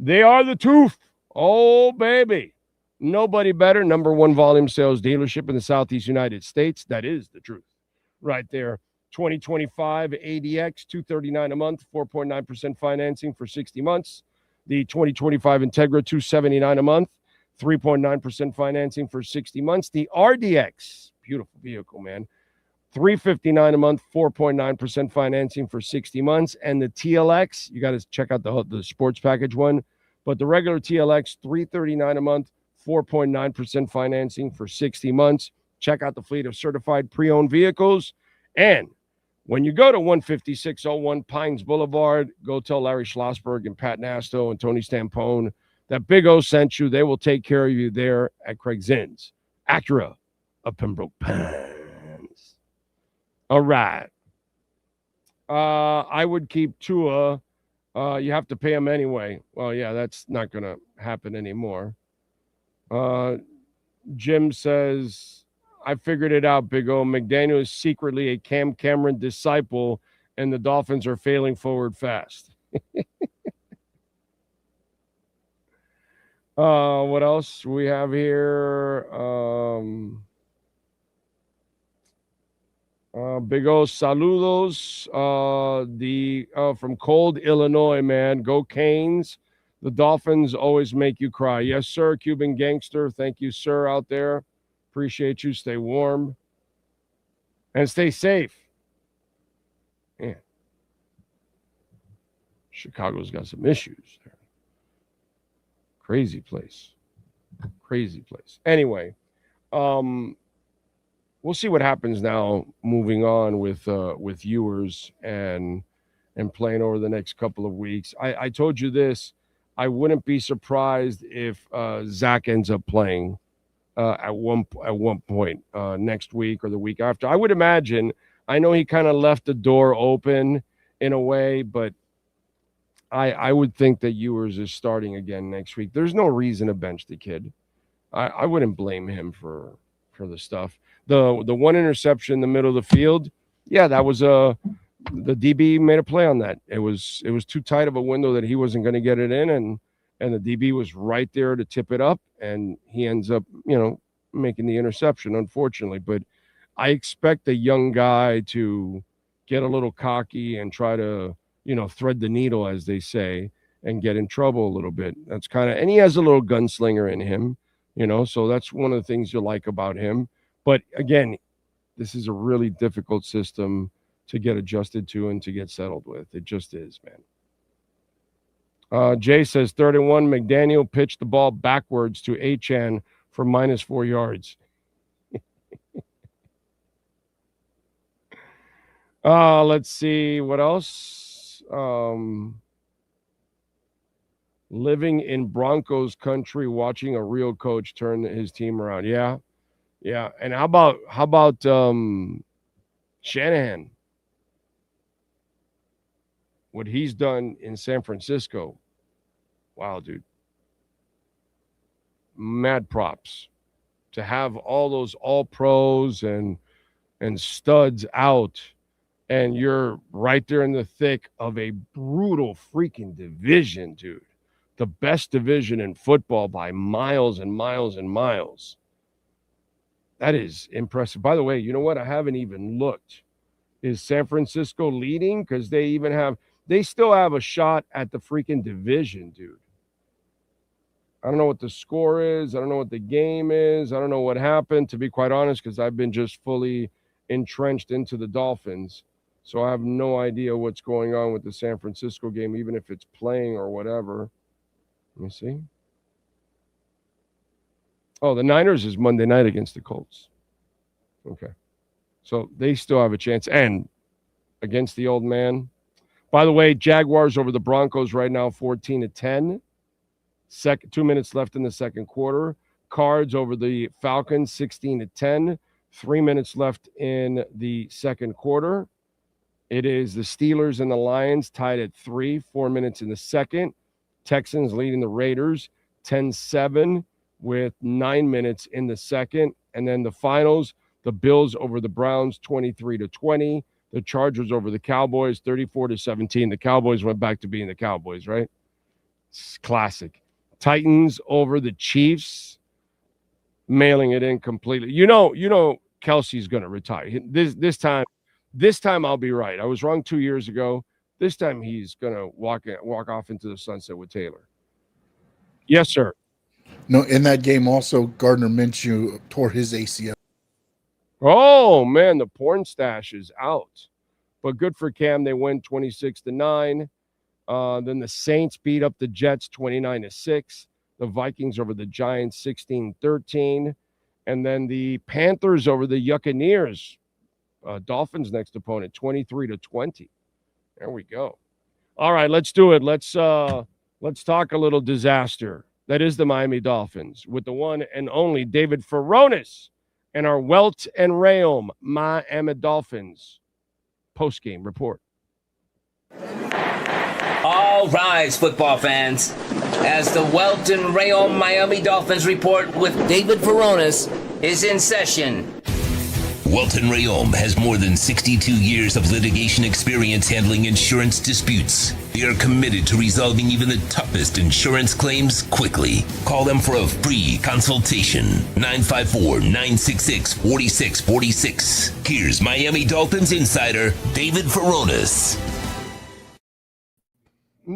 They are the tooth. Oh, baby. Nobody better. Number one volume sales dealership in the Southeast United States. That is the truth. Right there. 2025 ADX, $239 a month, 4.9% financing for 60 months. The 2025 Integra, $279 a month, 3.9% financing for 60 months. The RDX, beautiful vehicle, man. $359 a month, 4.9% financing for 60 months. And the TLX, you got to check out the sports package one. But the regular TLX, $339 a month, 4.9% financing for 60 months. Check out the fleet of certified pre-owned vehicles. And when you go to 15601 Pines Boulevard, go tell Larry Schlossberg and Pat Nasto and Tony Stampone that Big O sent you. They will take care of you there at Craig Zinn's Acura of Pembroke Pines. All right. I would keep Tua. You have to pay him anyway. Well, yeah, that's not going to happen anymore. Jim says, I figured it out, Big O. McDaniel is secretly a Cam Cameron disciple, and the Dolphins are failing forward fast. What else we have here? Big O, saludos. From cold Illinois, man. Go Canes. The Dolphins always make you cry. Yes, sir, Cuban gangster. Thank you, sir, out there. Appreciate you. Stay warm. And stay safe. Yeah. Chicago's got some issues there. Crazy place. Crazy place. Anyway, we'll see what happens now moving on with Ewers and playing over the next couple of weeks. I told you this. I wouldn't be surprised if Zach ends up playing at one point next week or the week after. I would imagine. I know he kind of left the door open in a way, but I would think that Ewers is starting again next week. There's no reason to bench the kid. I wouldn't blame him for the stuff. The one interception in the middle of the field, yeah, that was a the DB made a play on that. It was too tight of a window that he wasn't going to get it in, and the DB was right there to tip it up, and he ends up, making the interception, unfortunately. But I expect a young guy to get a little cocky and try to, thread the needle, as they say, and get in trouble a little bit. That's and he has a little gunslinger in him, so that's one of the things you like about him. But again, this is a really difficult system to get adjusted to and to get settled with. It just is, man. Jay says 31, McDaniel pitched the ball backwards to Achane for -4 yards. Let's see what else. Living in Broncos country, watching a real coach turn his team around. Yeah. And how about Shanahan? What he's done in San Francisco. Wow, dude. Mad props to have all those all-pros and studs out, and you're right there in the thick of a brutal freaking division, dude. The best division in football by miles and miles and miles. That is impressive. By the way, you know what? I haven't even looked. Is San Francisco leading? Because they still have a shot at the freaking division, dude. I don't know what the score is. I don't know what the game is. I don't know what happened, to be quite honest, because I've been just fully entrenched into the Dolphins. So I have no idea what's going on with the San Francisco game, even if it's playing or whatever. Let me see. Oh, the Niners is Monday night against the Colts. Okay. So they still have a chance. And against the old man. By the way, Jaguars over the Broncos right now, 14-10. 2 minutes left in the second quarter. Cards over the Falcons, 16-10. 3 minutes left in the second quarter. It is the Steelers and the Lions tied at 3, 4 minutes in the second. Texans leading the Raiders 10-7 with 9 minutes in the second. And then the finals, the Bills over the Browns 23-20. The Chargers over the Cowboys 34-17. The Cowboys went back to being the Cowboys, right? It's classic. Titans over the Chiefs, mailing it in completely. You know Kelsey's going to retire. This time I'll be right. I was wrong 2 years ago. This time he's going to walk off into the sunset with Taylor. Yes, sir. No, in that game also, Gardner Minshew tore his ACL. Oh, man, the porn stash is out. But good for Cam. They win 26-9. Then the Saints beat up the Jets 29-6. The Vikings over the Giants 16-13. And then the Panthers over the Buccaneers. Dolphins next opponent 23-20. There we go. All right, let's do it. Let's talk a little disaster. That is the Miami Dolphins with the one and only David Ferronis and our Welt and Rayom Miami Dolphins postgame report. All rise, football fans, as the Welt and Rayom Miami Dolphins report with David Ferronis is in session. Welt and Rayom has more than 62 years of litigation experience handling insurance disputes. They are committed to resolving even the toughest insurance claims quickly. Call them for a free consultation. 954-966-4646. Here's Miami Dolphins insider David Ferronis.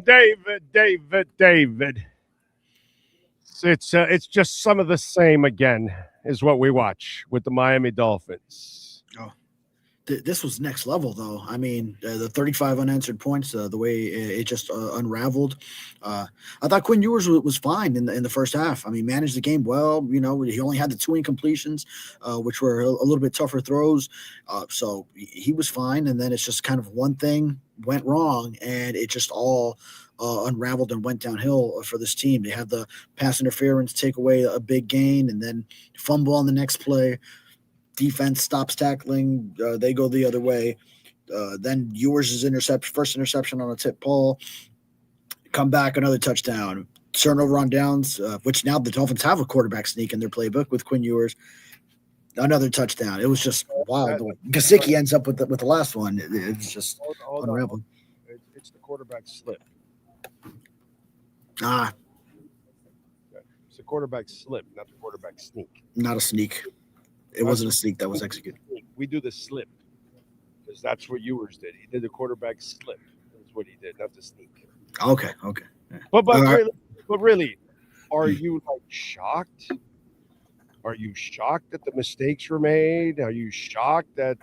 David. It's just some of the same again is what we watch with the Miami Dolphins. Oh, this was next level, though. I mean, the 35 unanswered points, the way it just unraveled. I thought Quinn Ewers was fine in the first half. I mean, managed the game well. You know, he only had the 2 incompletions, which were a little bit tougher throws. So he was fine. And then it's just kind of one thing went wrong, and it just all unraveled and went downhill for this team. They had the pass interference take away a big gain, and then fumble on the next play. Defense stops tackling. They go the other way. Then Ewers' first interception on a tip ball. Come back, another touchdown. Turnover on downs, which now the Dolphins have a quarterback sneak in their playbook with Quinn Ewers. Another touchdown. It was just wild. Gesicki ends up with the last one. It's just unraveled. It's the quarterback slip. It's the quarterback slip, not the quarterback sneak. Not a sneak. It wasn't a sneak that was executed. We do the slip because that's what Ewers did. He did the quarterback slip. That's what he did, not the sneak. Okay. Yeah. But really, are you like shocked? Are you shocked that the mistakes were made? Are you shocked that?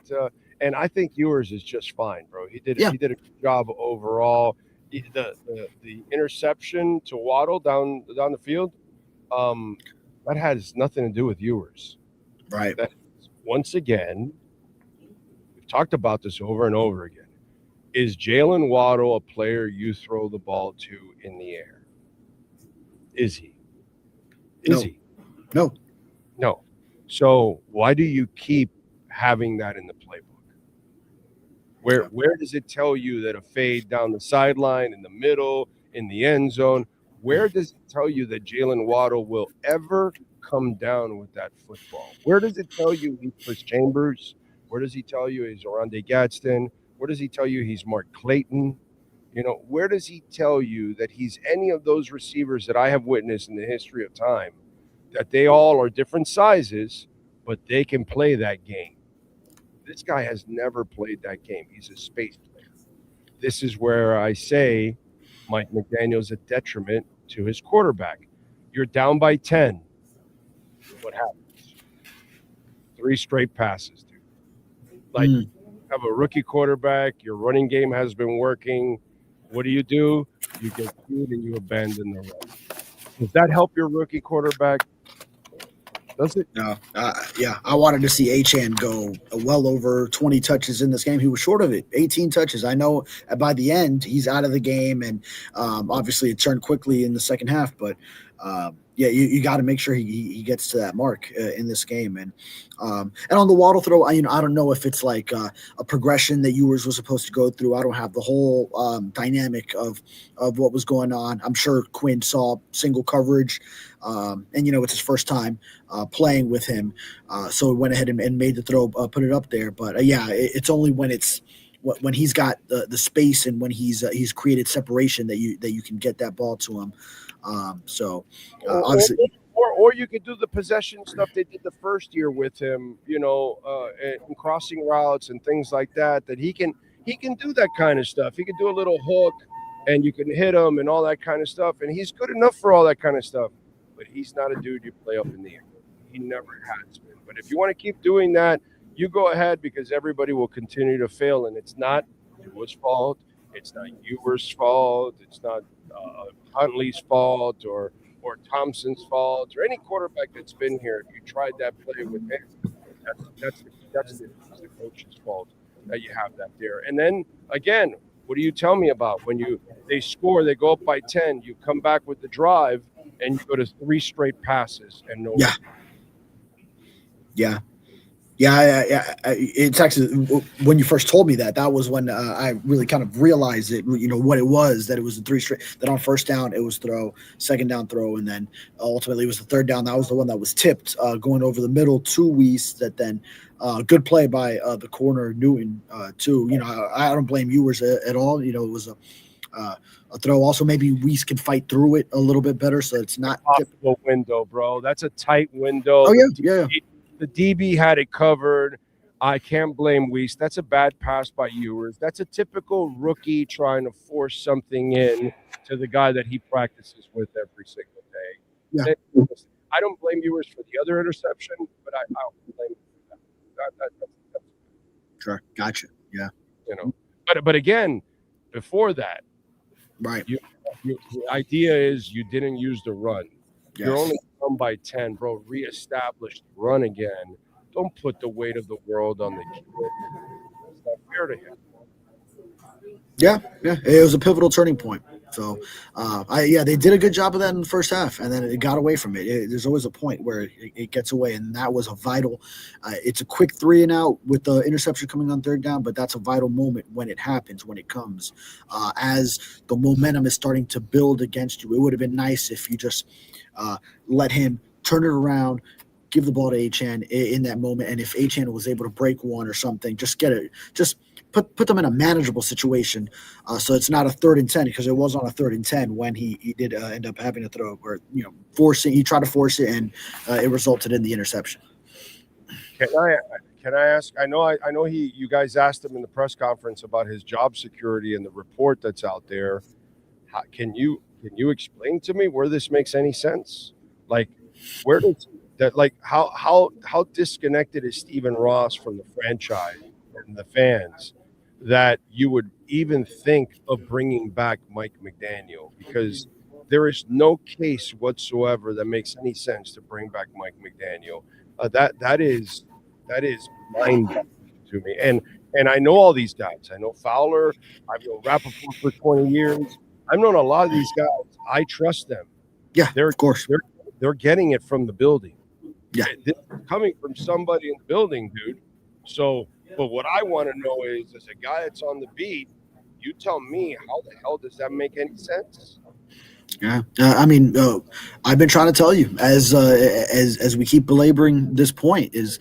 And I think Ewers is just fine, bro. He did a good job overall. The interception to Waddle down the field, that has nothing to do with Ewers. Right. Once again, we've talked about this over and over again. Is Jalen Waddle a player you throw the ball to in the air? Is he? He? No. So why do you keep having that in the playbook? Where does it tell you that a fade down the sideline, in the middle, in the end zone, where does it tell you that Jalen Waddle will ever come down with that football? Where does it tell you he's Chris Chambers? Where does he tell you he's Oronde Gadsden? Where does he tell you he's Mark Clayton? Where does he tell you that he's any of those receivers that I have witnessed in the history of time, that they all are different sizes, but they can play that game? This guy has never played that game. He's a space player. This is where I say Mike McDaniel's a detriment to his quarterback. You're down by 10. What happens? 3 straight passes, dude. You have a rookie quarterback. Your running game has been working. What do? You get good and you abandon the run. Does that help your rookie quarterback? Does it? No. I wanted to see Achane go well over 20 touches in this game. He was short of it, 18 touches. I know by the end he's out of the game, and obviously it turned quickly in the second half. But you got to make sure he gets to that mark in this game. And on the Waddle throw, I don't know if it's like a progression that Ewers was supposed to go through. I don't have the whole dynamic of what was going on. I'm sure Quinn saw single coverage, and it's his first time playing with him, so he went ahead and made the throw, put it up there. But it's only when he's got the space and when he's created separation that you can get that ball to him. Obviously, or you could do the possession stuff they did the first year with him, and crossing routes and things like that. That he can do that kind of stuff. He can do a little hook, and you can hit him and all that kind of stuff. And he's good enough for all that kind of stuff. But he's not a dude you play up in the air. He never has been. But if you want to keep doing that, you go ahead, because everybody will continue to fail, and it's not Tua's fault. It's not Ewers' fault. It's not Huntley's fault or Thompson's fault or any quarterback that's been here. If you tried that play with him, that's the coach's fault that you have that there. And then again, what do you tell me about when they score, they go up by 10, you come back with the drive and you go to 3 straight passes and no. Yeah. It's actually, when you first told me that was when I really kind of realized it, what it was, that it was the 3 straight, that on first down it was throw, second down throw, and then ultimately it was the third down. That was the one that was tipped going over the middle to Weiss, that then good play by the corner Newton too. I don't blame Ewers at all. It was a throw. Also, maybe Weiss can fight through it a little bit better, so it's not possible window, bro. That's a tight window. Oh yeah. The DB had it covered. I can't blame Weiss. That's a bad pass by Ewers. That's a typical rookie trying to force something in to the guy that he practices with every single day. Yeah. I don't blame Ewers for the other interception, but I don't blame him for that. Sure. Gotcha. Yeah. But again, before that, right. The idea is you didn't use the run. Yes. You're only down by 10, bro. Reestablish the run again. Don't put the weight of the world on the kid. It's not fair to him. Yeah. It was a pivotal turning point. So, they did a good job of that in the first half, and then it got away from it. There's always a point where it gets away, and that was a vital. It's a quick 3 and out with the interception coming on third down, but that's a vital moment when it happens, when it comes. As the momentum is starting to build against you, it would have been nice if you just let him turn it around, give the ball to Achane in that moment. And if Achane was able to break one or something, just put them in a manageable situation. So it's not a 3rd and 10, because it was on a 3rd and 10 when he did end up having to throw, or, he tried to force it, and it resulted in the interception. Can I ask? I know you guys asked him in the press conference about his job security and the report that's out there. Can you explain to me where this makes any sense? Like, where does that, like, how disconnected is Stephen Ross from the franchise and the fans that you would even think of bringing back Mike McDaniel? Because there is no case whatsoever that makes any sense to bring back Mike McDaniel. That is mind-boggling to me. And I know all these guys. I know Fowler. I've known Rappaport for 20 years. I've known a lot of these guys. I trust them. Yeah, of course. They're getting it from the building. Yeah. This is coming from somebody in the building, dude. So, but what I want to know is, as a guy that's on the beat, you tell me, how the hell does that make any sense? Yeah, I've been trying to tell you as we keep belaboring this point is,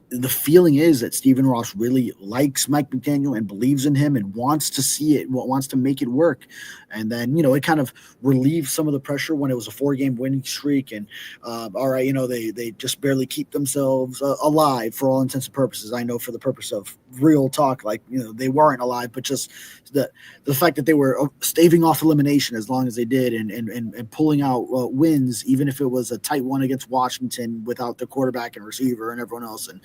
the feeling is that Stephen Ross really likes Mike McDaniel and believes in him and wants to see it, wants to make it work. And then, it kind of relieved some of the pressure when it was a 4-game winning streak. And, all right, they just barely keep themselves alive for all intents and purposes. I know for the purpose of real talk, like, they weren't alive, but just the fact that they were staving off elimination as long as they did and pulling out wins, even if it was a tight one against Washington without the quarterback and receiver and everyone else. And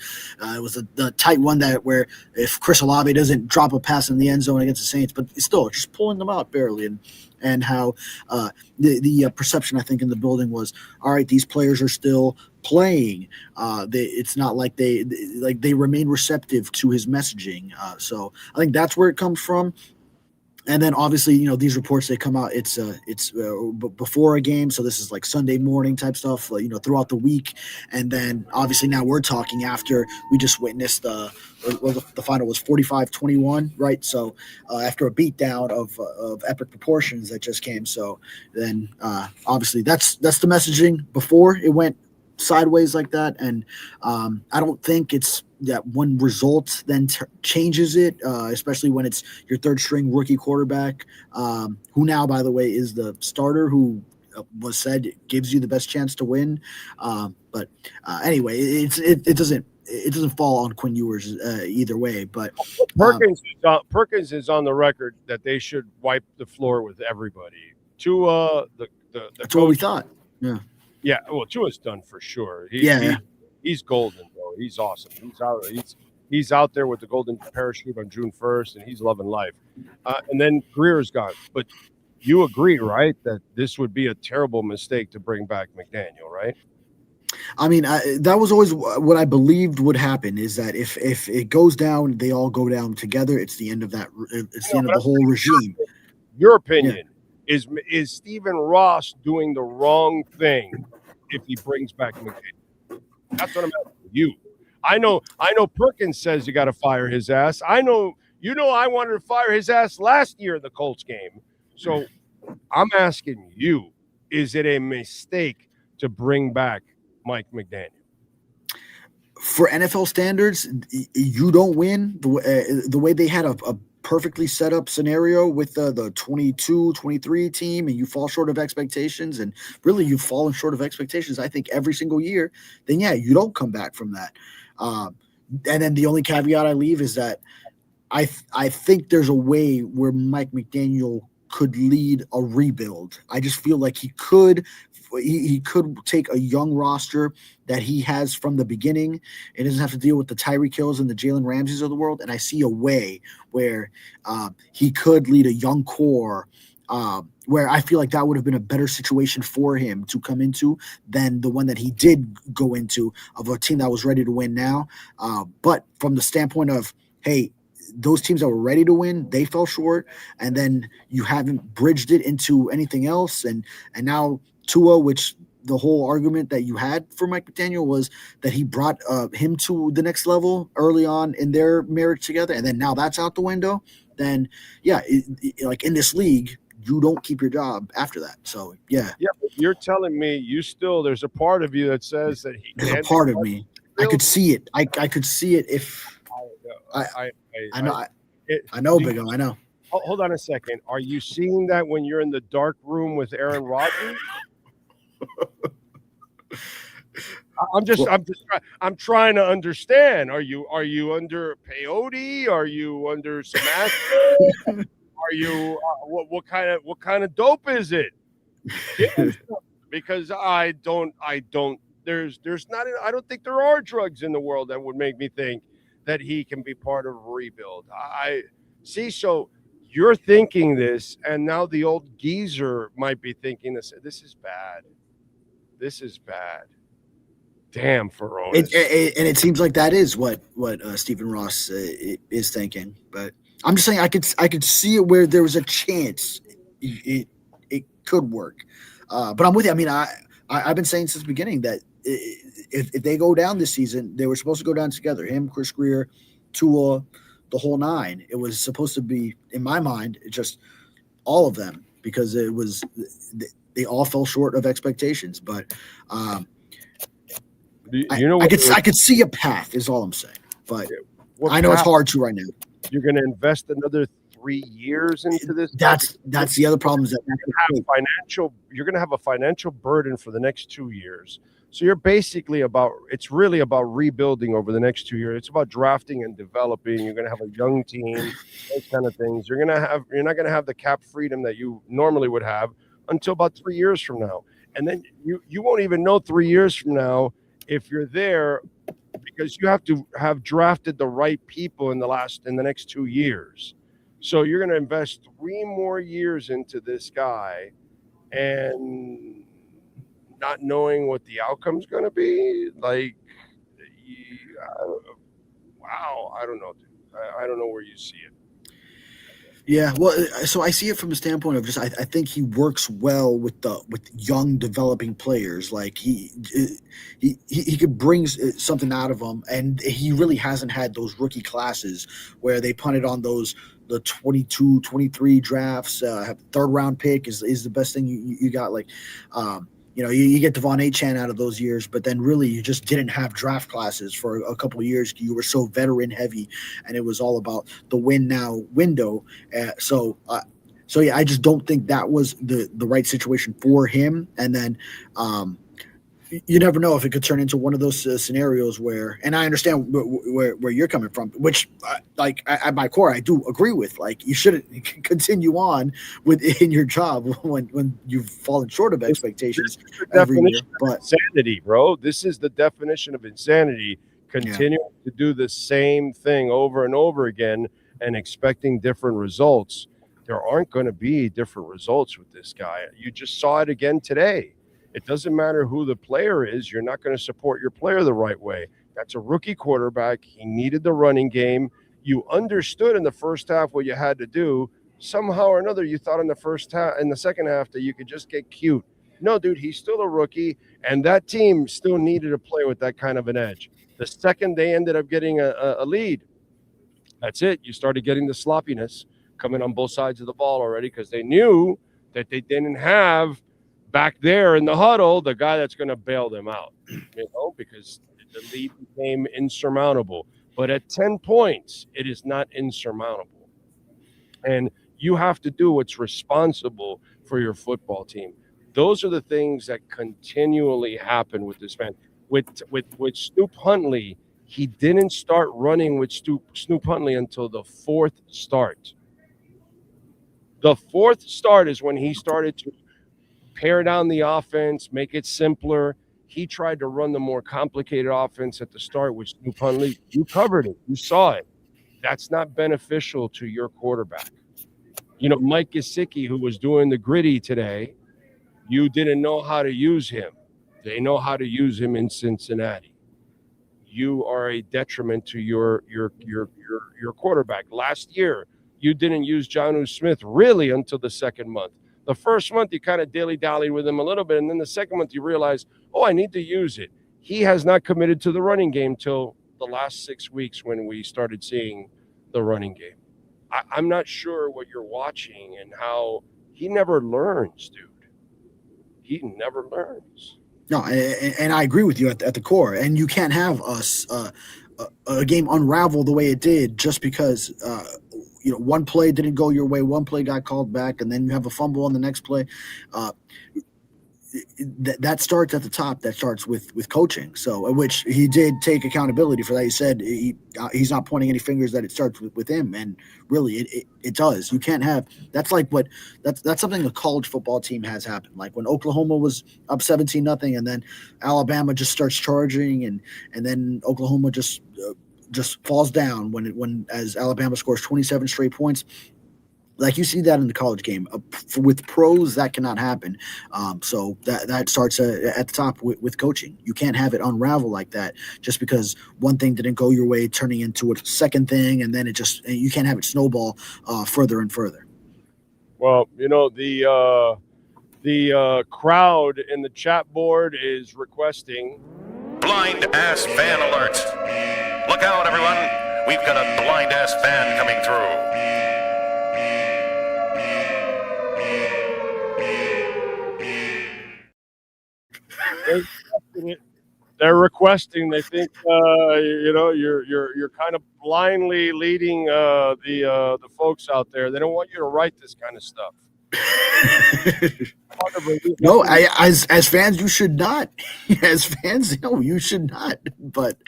it was the tight one where if Chris Olave doesn't drop a pass in the end zone against the Saints, but still just pulling them out barely. And how the perception, I think, in the building was, all right, these players are still playing. It's not like they remain receptive to his messaging. So I think that's where it comes from. And then obviously, these reports, they come out, it's before a game. So this is like Sunday morning type stuff, throughout the week. And then obviously now we're talking after we just witnessed the final was 45-21, right? So after a beatdown of epic proportions that just came. So then obviously that's the messaging before it went sideways like that. And I don't think it's that one result then changes it, especially when it's your 3rd string rookie quarterback, who now, by the way, is the starter, who was said gives you the best chance to win. But anyway, it doesn't fall on Quinn Ewers either way. But Perkins is on the record that they should wipe the floor with everybody. That's what we thought. Yeah. Yeah, well, Tua's done for sure. He's golden, bro. He's awesome. He's out there with the golden parachute on June 1st, and he's loving life. And then career is gone. But you agree, right, that this would be a terrible mistake to bring back McDaniel, right? I mean, that was always what I believed would happen, is that if it goes down, they all go down together. It's the end of that. It's the end of the whole regime. Your opinion. Is Stephen Ross doing the wrong thing if he brings back McDaniel? That's what I'm asking you. I know Perkins says you got to fire his ass. I know I wanted to fire his ass last year in the Colts game. So I'm asking you, is it a mistake to bring back Mike McDaniel? For NFL standards, you don't win the way they had a perfectly set up scenario with the 22-23 team, and you fall short of expectations, and really you've fallen short of expectations, I think, every single year, then you don't come back from that. And then the only caveat I leave is that I think there's a way where Mike McDaniel could lead a rebuild. I just feel like he could take a young roster that he has from the beginning. It doesn't have to deal with the Tyreek Hills and the Jalen Ramseys of the world. And I see a way where he could lead a young core where I feel like that would have been a better situation for him to come into than the one that he did go into, of a team that was ready to win now. But from the standpoint of, hey, those teams that were ready to win, they fell short, and then you haven't bridged it into anything else. And now Tua, which the whole argument that you had for Mike McDaniel was that he brought him to the next level early on in their marriage together, and then now that's out the window. Then, like in this league, you don't keep your job after that. So yeah. Yeah, but you're telling me there's a part of you that says that he There's can't a part of me. I could see it. I could see it if I know, Big O. I know. Hold on a second. Are you seeing that when you're in the dark room with Aaron Rodgers? I'm trying to understand. Are you under peyote? Are you under some Are you what kind of dope is it? Because I don't there's not I don't think there are drugs in the world that would make me think that he can be part of a rebuild. I see. So you're thinking this, and now the old geezer might be thinking this. This is bad. This is bad. Damn, Ferronis. And it seems like that is what Stephen Ross is thinking. But I'm just saying I could see it where there was a chance it could work. But I'm with you. I mean, I've been saying since the beginning that if they go down this season, they were supposed to go down together. Him, Chris Greer, Tua, the whole nine. It was supposed to be, in my mind, just all of them, because it was they all fell short of expectations. But I could see a path, is all I'm saying. But I know it's hard to right now. You're going to invest another 3 years into this. That's the other problem. Is that you're going to have a financial burden for the next 2 years. So you're basically it's really about rebuilding over the next 2 years. It's about drafting and developing. You're going to have a young team, those kind of things. You're not going to have the cap freedom that you normally would have until about 3 years from now. And then you won't even know 3 years from now if you're there, because you have to have drafted the right people in the next 2 years. So you're going to invest 3 more years into this guy and not knowing what the outcome's going to be. Like, wow, I don't know, dude. I don't know where you see it. Yeah, well, so I see it from a standpoint of just I think he works well with young developing players. Like he could bring something out of them, and he really hasn't had those rookie classes where they punted on the 22, 23 drafts. Have third round pick is the best thing you got. Like, you get Devon Achane out of those years, but then really you just didn't have draft classes for a couple of years. You were so veteran heavy, and it was all about the win now window. So yeah, I just don't think that was the right situation for him. And then you never know if it could turn into one of those scenarios where, and I understand where you're coming from, which at my core, I do agree with. Like, you shouldn't continue on within your job when you've fallen short of expectations every year. But insanity, bro. This is the definition of insanity. Continuing to do the same thing over and over again and expecting different results. There aren't going to be different results with this guy. You just saw it again today. It doesn't matter who the player is. You're not going to support your player the right way. That's a rookie quarterback. He needed the running game. You understood in the first half what you had to do. Somehow or another, you thought in the second half that you could just get cute. No, dude, he's still a rookie, and that team still needed to play with that kind of an edge. The second they ended up getting a lead, that's it. You started getting the sloppiness coming on both sides of the ball already, because they knew that they didn't have back there in the huddle the guy that's going to bail them out, because the lead became insurmountable. But at 10 points, it is not insurmountable. And you have to do what's responsible for your football team. Those are the things that continually happen with this man. With Snoop Huntley, he didn't start running with Snoop Huntley until the fourth start. The fourth start is when he started to pare down the offense, make it simpler. He tried to run the more complicated offense at the start with Snoop Huntley. You covered it. You saw it. That's not beneficial to your quarterback. Mike Gesicki, who was doing the gritty today, you didn't know how to use him. They know how to use him in Cincinnati. You are a detriment to your quarterback. Last year, you didn't use Jonnu Smith really until the second month. The first month, you kind of dilly-dallied with him a little bit, and then the second month, you realize, I need to use it. He has not committed to the running game till the last 6 weeks when we started seeing the running game. I'm not sure what you're watching and how he never learns, dude. He never learns. No, and I agree with you at the core. And you can't have a game unravel the way it did just because one play didn't go your way, one play got called back, and then you have a fumble on the next play. That starts at the top. That starts with coaching. So, which he did take accountability for that. He said he's not pointing any fingers that it starts with him, and really it does. You can't have that's something a college football team has happened. Like when Oklahoma was up 17-0, and then Alabama just starts charging, and then Oklahoma just falls down when as Alabama scores 27 straight points. Like you see that in the college game. With pros, that cannot happen. So that starts at the top with coaching. You can't have it unravel like that just because one thing didn't go your way, turning into a second thing, and then you can't have it snowball further and further. Well, the crowd in the chat board is requesting blind ass fan alert. Look out, everyone! We've got a blind ass fan coming through. They're requesting. They think you're kind of blindly leading the folks out there. They don't want you to write this kind of stuff. No, as fans, you should not. As fans, no, you should not. But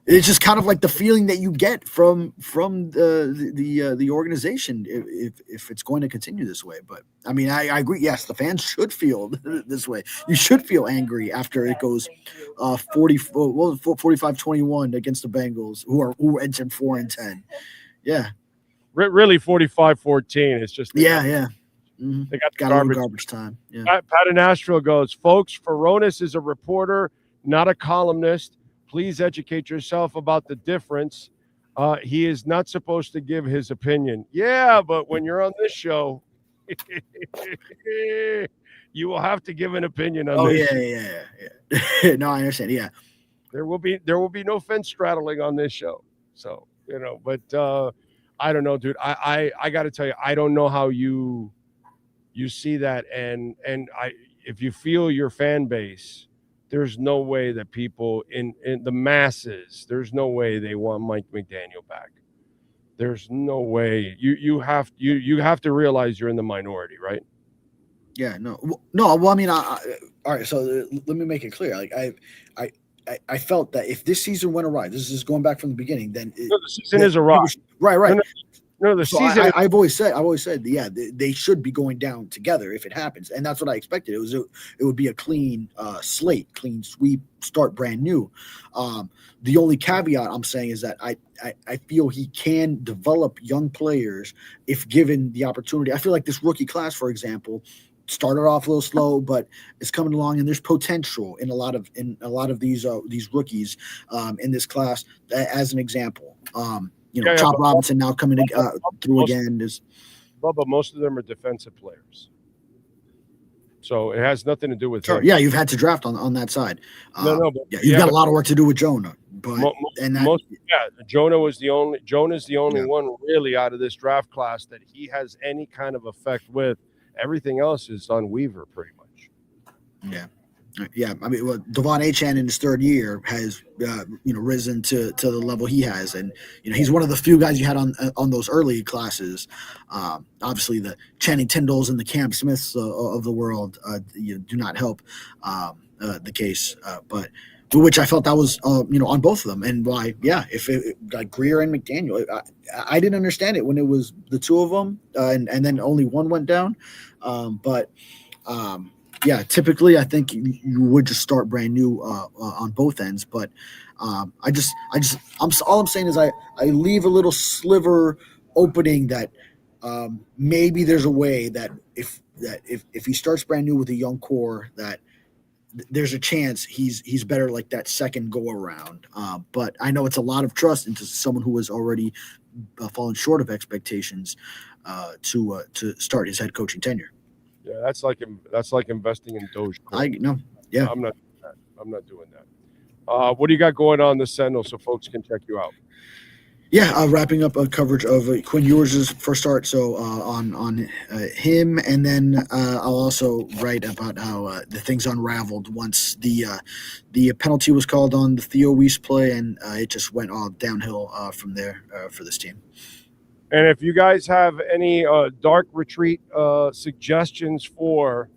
it's just kind of like the feeling that you get from the organization if it's going to continue this way. But I mean, I agree. Yes, the fans should feel this way. You should feel angry after it goes 45-21 against the Bengals, who entered 4-10. Yeah, really 45-14. It's just yeah. Mm-hmm. They got garbage time. Yeah. Pat in Nashville goes, folks. Ferronis is a reporter, not a columnist. Please educate yourself about the difference. He is not supposed to give his opinion. Yeah, but when you're on this show, you will have to give an opinion on this. Yeah. No, I understand. Yeah. There will be no fence straddling on this show. So, but I don't know, dude. I got to tell you, I don't know how you see that. And if you feel your fan base, there's no way that people in the masses, there's no way they want Mike McDaniel back. There's no way. You have to realize you're in the minority, right? Yeah, no. Well, I mean, all right. So let me make it clear. Like I felt that if this season went awry, this is going back from the beginning. Then the season is awry. Right. No, the season. I've always said, yeah, they should be going down together if it happens, and that's what I expected. It would be a clean slate, clean sweep, start brand new. The only caveat I'm saying is that I feel he can develop young players if given the opportunity. I feel like this rookie class, for example, started off a little slow, but it's coming along, and there's potential in a lot of these rookies in this class. As an example. Chop Robinson now coming through again. Bubba, most of them are defensive players. So it has nothing to do with him. Yeah, you've had to draft on that side. You've got a lot of work to do with Jonah. But Jonah's the only one really out of this draft class that he has any kind of effect with. Everything else is on Weaver pretty much. Yeah. I mean, Devon Achane in his third year has, risen to the level he has, and he's one of the few guys you had on those early classes. Obviously, the Channing Tindalls and the Cam Smiths of the world do not help the case, but which I felt that was on both of them, and why? Yeah, if it, like Greer and McDaniel, I didn't understand it when it was the two of them, and then only one went down, but. Yeah, typically I think you would just start brand new on both ends, but all I'm saying is I leave a little sliver opening that maybe there's a way that if he starts brand new with a young core, that there's a chance he's better like that second go around. But I know it's a lot of trust into someone who has already fallen short of expectations to start his head coaching tenure. Yeah, that's like investing in Dogecoin. I know. Yeah, I'm not doing that. What do you got going on this Sentinel so folks can check you out? Wrapping up a coverage of Quinn Ewers' first start. So on him, and then I'll also write about how the things unraveled once the penalty was called on the Theo Weiss play, and it just went all downhill from there for this team. And if you guys have any dark retreat suggestions for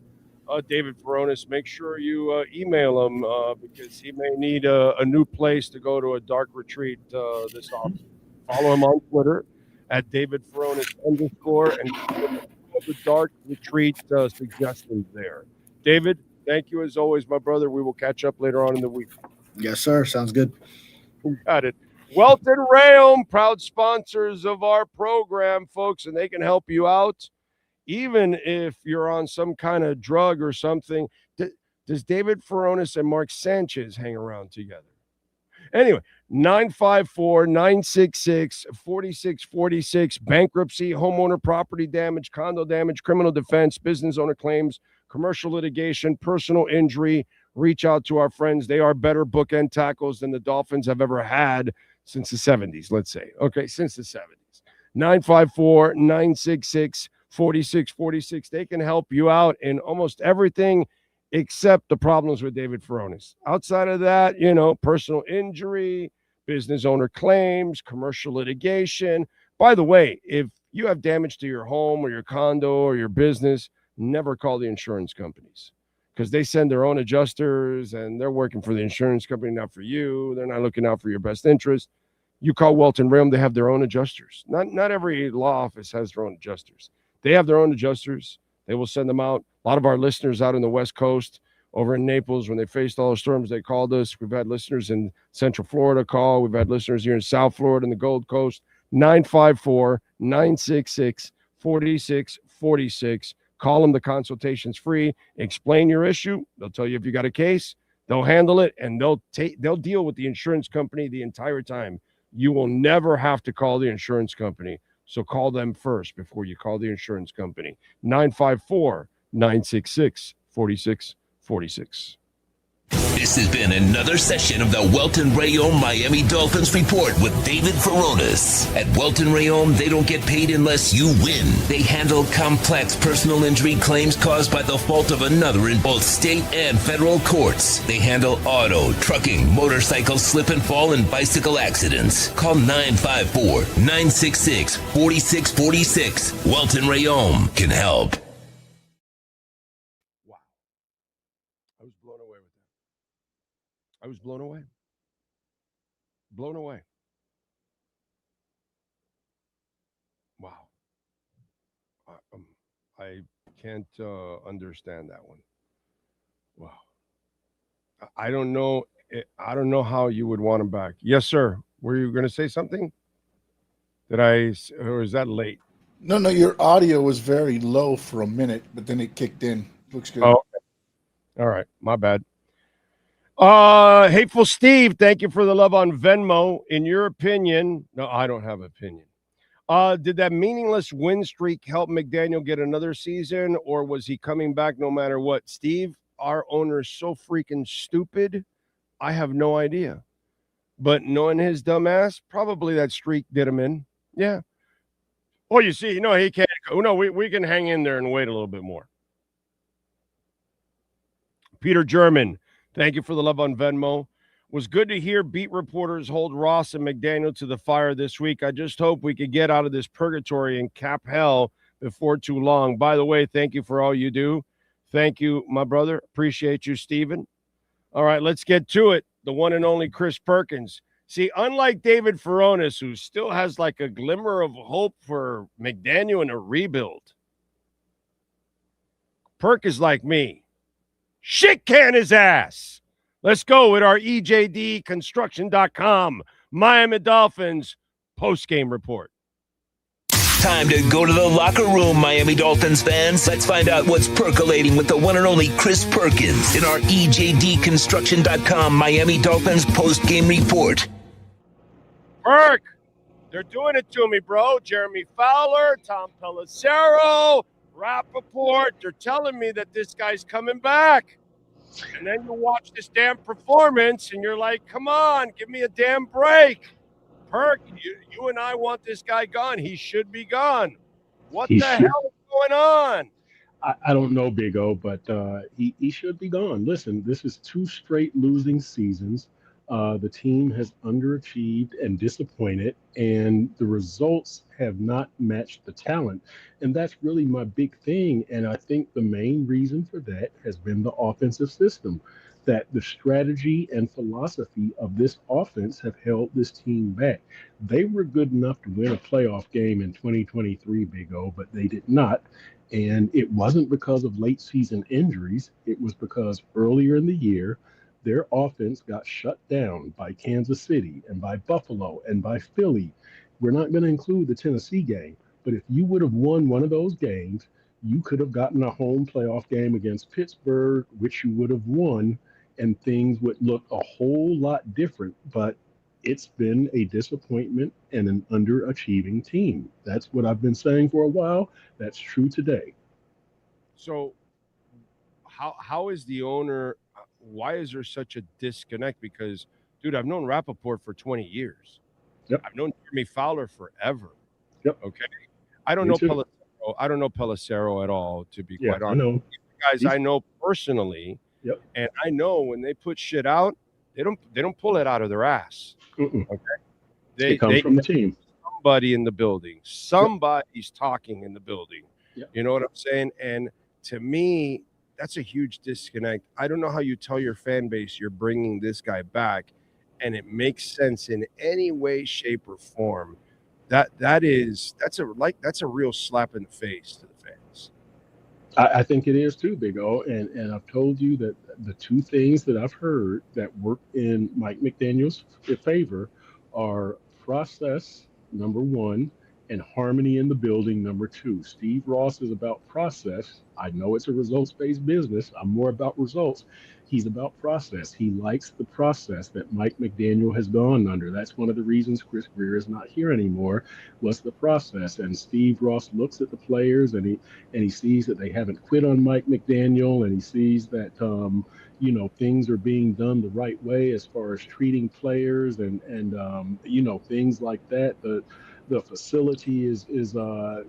David Ferronis, make sure you email him because he may need a new place to go to a dark retreat this offseason. Follow him on Twitter at David Ferronis _ and the dark retreat suggestions there. David, thank you as always, my brother. We will catch up later on in the week. Yes, sir. Sounds good. We got it. Welton Rayom, proud sponsors of our program, folks, and they can help you out. Even if you're on some kind of drug or something, does David Ferronis and Mark Sanchez hang around together? Anyway, 954-966-4646, bankruptcy, homeowner property damage, condo damage, criminal defense, business owner claims, commercial litigation, personal injury. Reach out to our friends. They are better bookend tackles than the Dolphins have ever had since the 70s, let's say. Okay, since the 70s. 954-966-4646. They can help you out in almost everything except the problems with David Ferronis. Outside of that, personal injury, business owner claims, commercial litigation. By the way, if you have damage to your home or your condo or your business, never call the insurance companies because they send their own adjusters and they're working for the insurance company, not for you. They're not looking out for your best interest. You call Welton Rayom, they have their own adjusters. Not every law office has their own adjusters. They have their own adjusters. They will send them out. A lot of our listeners out in the West Coast, over in Naples, when they faced all the storms, they called us. We've had listeners in Central Florida call. We've had listeners here in South Florida and the Gold Coast. 954-966-4646. Call them. The consultation's free. Explain your issue. They'll tell you if you got a case. They'll handle it, and they'll deal with the insurance company the entire time. You will never have to call the insurance company. So call them first before you call the insurance company. 954-966-4646. This has been another session of the Welton Rayom Miami Dolphins Report with David Ferronis. At Welton Rayom, they don't get paid unless you win. They handle complex personal injury claims caused by the fault of another in both state and federal courts. They handle auto, trucking, motorcycle slip and fall, and bicycle accidents. Call 954-966-4646. Welton Rayom can help. I was blown away. Blown away. Wow. I can't understand that one. Wow. I don't know. I don't know how you would want him back. Yes, sir. Were you going to say something? Or is that late? No, your audio was very low for a minute, but then it kicked in. Looks good. Oh, okay. All right. My bad. Hateful Steve, thank you for the love on Venmo. In your opinion, no, I don't have an opinion. Did that meaningless win streak help McDaniel get another season, or was he coming back no matter what? Steve, our owner is so freaking stupid. I have no idea. But knowing his dumb ass, probably that streak did him in. Yeah. Oh, you see, he can't go. No, we can hang in there and wait a little bit more. Peter German, thank you for the love on Venmo. Was good to hear beat reporters hold Ross and McDaniel to the fire this week. I just hope we could get out of this purgatory and cap hell before too long. By the way, thank you for all you do. Thank you, my brother. Appreciate you, Steven. All right, let's get to it. The one and only Chris Perkins. See, unlike David Ferronis, who still has like a glimmer of hope for McDaniel in a rebuild, Perk is like me. Shit can his ass. Let's go with our EJDconstruction.com Miami Dolphins postgame report. Time to go to the locker room, Miami Dolphins fans. Let's find out what's percolating with the one and only Chris Perkins in our EJDconstruction.com Miami Dolphins postgame report. Perk, they're doing it to me, bro. Jeremy Fowler, Tom Pelissero, Rappaport, they're telling me that this guy's coming back. And then you watch this damn performance, and you're like, come on, give me a damn break. Perk, you and I want this guy gone. He should be gone. What He the should- hell is going on? I don't know, Big O, but he should be gone. Listen, this is 2 straight losing seasons. The team has underachieved and disappointed, and the results have not matched the talent. And that's really my big thing. And I think the main reason for that has been the offensive system, that the strategy and philosophy of this offense have held this team back. They were good enough to win a playoff game in 2023, Big O, but they did not. And it wasn't because of late season injuries. It was because earlier in the year, their offense got shut down by Kansas City and by Buffalo and by Philly. We're not going to include the Tennessee game, but if you would have won one of those games, you could have gotten a home playoff game against Pittsburgh, which you would have won, and things would look a whole lot different. But it's been a disappointment and an underachieving team. That's what I've been saying for a while. That's true today. So how is the owner, why is there such a disconnect? Because, dude, I've known Rappaport for 20 years. Yep. I've known Jimmy Fowler forever. Yep. Okay. I don't Me know too. Pelissero. I don't know Pelissero at all, to be Yeah, quite I honest. know. Guys I know personally. Yep. And I know when they put shit out, they don't pull it out of their ass. Mm-mm. Okay. It comes from the team. Somebody in the building. Somebody's talking in the building. Yep. You know what I'm saying? And to me, that's a huge disconnect. I don't know how you tell your fan base you're bringing this guy back and it makes sense in any way, shape, or form. That's a real slap in the face to the fans. I think it is too, Big O. And I've told you that the 2 things that I've heard that work in Mike McDaniel's favor are process, number 1, and harmony in the building, number 2. Steve Ross is about process. I know it's a results-based business. I'm more about results. He's about process. He likes the process that Mike McDaniel has gone under. That's one of the reasons Chris Greer is not here anymore, was the process. And Steve Ross looks at the players and he sees that they haven't quit on Mike McDaniel, and he sees that things are being done the right way as far as treating players and things like that. The facility is the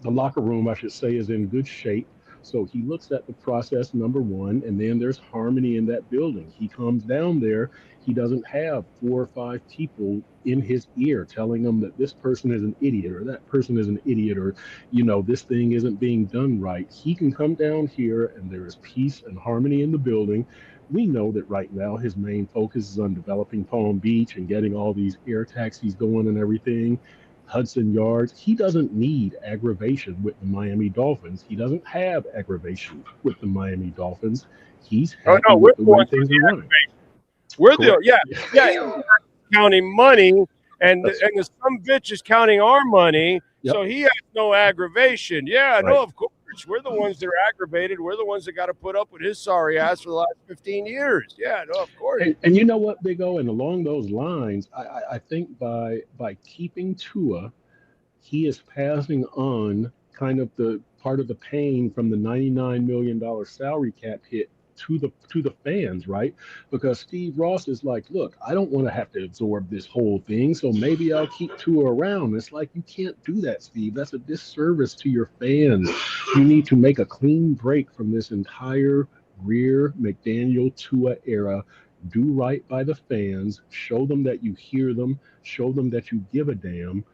locker room, I should say, is in good shape. So he looks at the process, number 1, and then there's harmony in that building. He comes down there. He doesn't have 4 or 5 people in his ear telling him that this person is an idiot or that person is an idiot or, this thing isn't being done right. He can come down here and there is peace and harmony in the building. We know that right now his main focus is on developing Palm Beach and getting all these air taxis going and everything. Hudson Yards. He doesn't need aggravation with the Miami Dolphins. He doesn't have aggravation with the Miami Dolphins. He's happy with the way things are running. We're counting money, and the some bitch is counting our money, so he has no aggravation. Yeah, Right. no, of course. We're the ones that are aggravated. We're the ones that got to put up with his sorry ass for the last 15 years. Yeah, no, of course. And you know what, Big O, and along those lines, I think by keeping Tua, he is passing on kind of the part of the pain from the $99 million salary cap hit to the fans, right? Because Steve Ross is like, look, I don't want to have to absorb this whole thing, so maybe I'll keep Tua around. It's like, you can't do that, Steve. That's a disservice to your fans. You need to make a clean break from this entire Greer, McDaniel, Tua era. Do right by the fans. Show them that you hear them. Show them that you give a damn.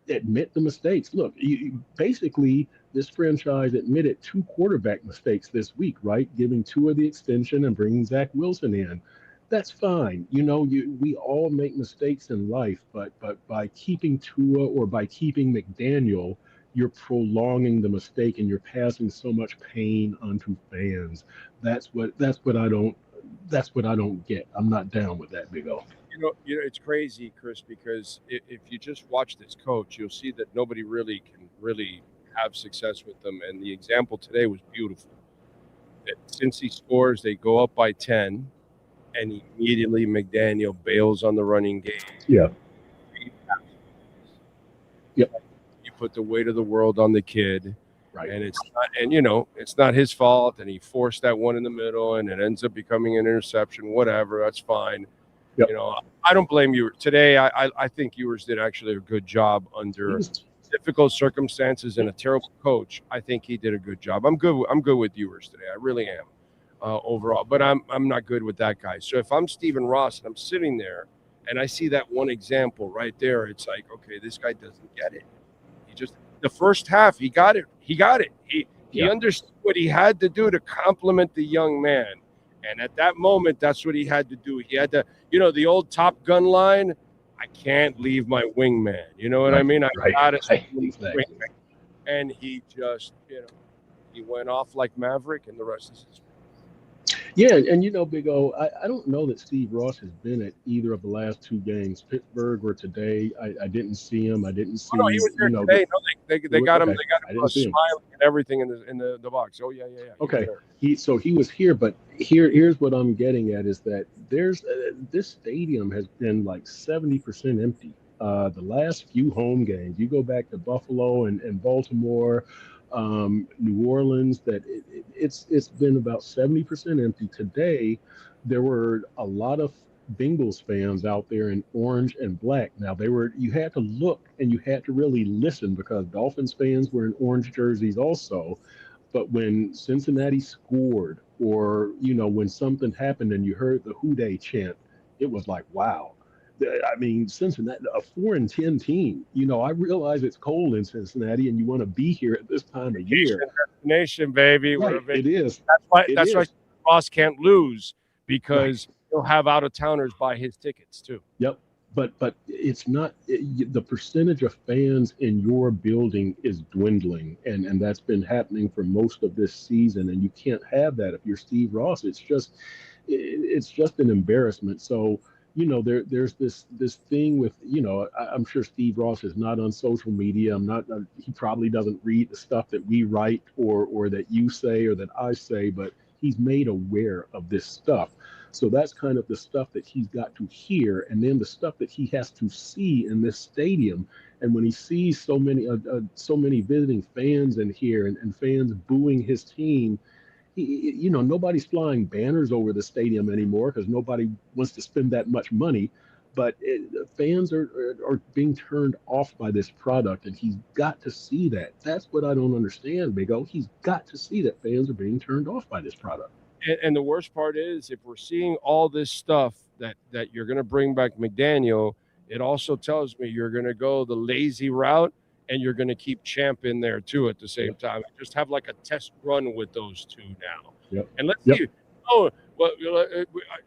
Admit the mistakes. Look, basically, this franchise admitted 2 quarterback mistakes this week, right? Giving Tua the extension and bringing Zach Wilson in. That's fine. We all make mistakes in life, but by keeping Tua or by keeping McDaniel, you're prolonging the mistake and you're passing so much pain onto fans. That's what I don't get. I'm not down with that, Big O. It's crazy, Chris, because if you just watch this coach, you'll see that nobody really can have success with them. And the example today was beautiful. Since he scores, they go up by 10, and immediately McDaniel bails on the running game. Yeah. Yep. You put the weight of the world on the kid. Right. And it's not his fault, and he forced that one in the middle, and it ends up becoming an interception. Whatever, that's fine. Yep. You know, I don't blame you. Today, I think Ewers did actually a good job under difficult circumstances and a terrible coach. I think he did a good job. I'm good with Ewers today. I really am overall. But I'm not good with that guy. So if I'm Stephen Ross and I'm sitting there and I see that one example right there, it's like, okay, this guy doesn't get it. He just the first half he got it. He understood what he had to do to compliment the young man. And at that moment, that's what he had to do. He had to, the old Top Gun line, I can't leave my wingman. You know what I mean? I got it. And he just, he went off like Maverick, and the rest is history. Yeah, and Big O, I don't know that Steve Ross has been at either of the last two games, Pittsburgh or today. I didn't see him. I didn't see. Oh, no, he was there today. They got him. They got him smiling and everything in the box. Oh yeah. Okay, he was here, but here's what I'm getting at is that there's this stadium has been like 70% empty. The last few home games, you go back to Buffalo and Baltimore. New Orleans, that it's been about 70% empty. Today, there were a lot of Bengals fans out there in orange and black. Now you had to look and you had to really listen because Dolphins fans were in orange jerseys also. But when Cincinnati scored or, when something happened and you heard the Who Dey chant, it was like, wow. I mean, Cincinnati, a 4-10 team. I realize it's cold in Cincinnati, and you want to be here at this time of year. Destination, baby. Right, it is. That's why Ross can't lose because he'll have out-of-towners buy his tickets too. Yep, but it's not the percentage of fans in your building is dwindling, and that's been happening for most of this season. And you can't have that if you're Steve Ross. It's just an embarrassment. So. There's this thing with, I'm sure Steve Ross is not on social media. He probably doesn't read the stuff that we write or that you say or that I say, but he's made aware of this stuff. So that's kind of the stuff that he's got to hear. And then the stuff that he has to see in this stadium. And when he sees so many visiting fans in here and fans booing his team, nobody's flying banners over the stadium anymore because nobody wants to spend that much money. But fans are being turned off by this product, and he's got to see that. That's what I don't understand, Big O. He's got to see that fans are being turned off by this product. And the worst part is, if we're seeing all this stuff that you're going to bring back McDaniel, it also tells me you're going to go the lazy route. And you're going to keep Champ in there, too, at the same time. Just have like a test run with those two now. Yep. And let's see. Oh, well,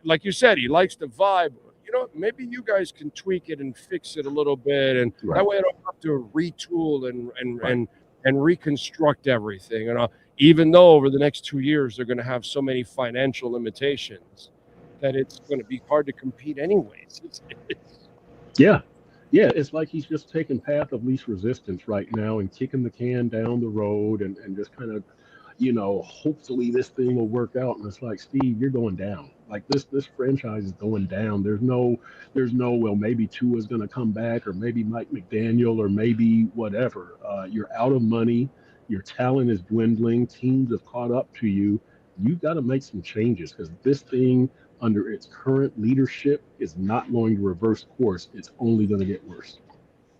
like you said, he likes the vibe. Maybe you guys can tweak it and fix it a little bit. And that way I don't have to retool and reconstruct everything. Even though over the next 2 years they're going to have so many financial limitations that it's going to be hard to compete anyways. Yeah, it's like he's just taking path of least resistance right now and kicking the can down the road and just kind of, hopefully this thing will work out. And it's like, Steve, you're going down. Like this franchise is going down. There's no, well, maybe Tua's going to come back or maybe Mike McDaniel or maybe whatever. You're out of money. Your talent is dwindling. Teams have caught up to you. You've got to make some changes because this thing under its current leadership is not going to reverse course. It's only going to get worse.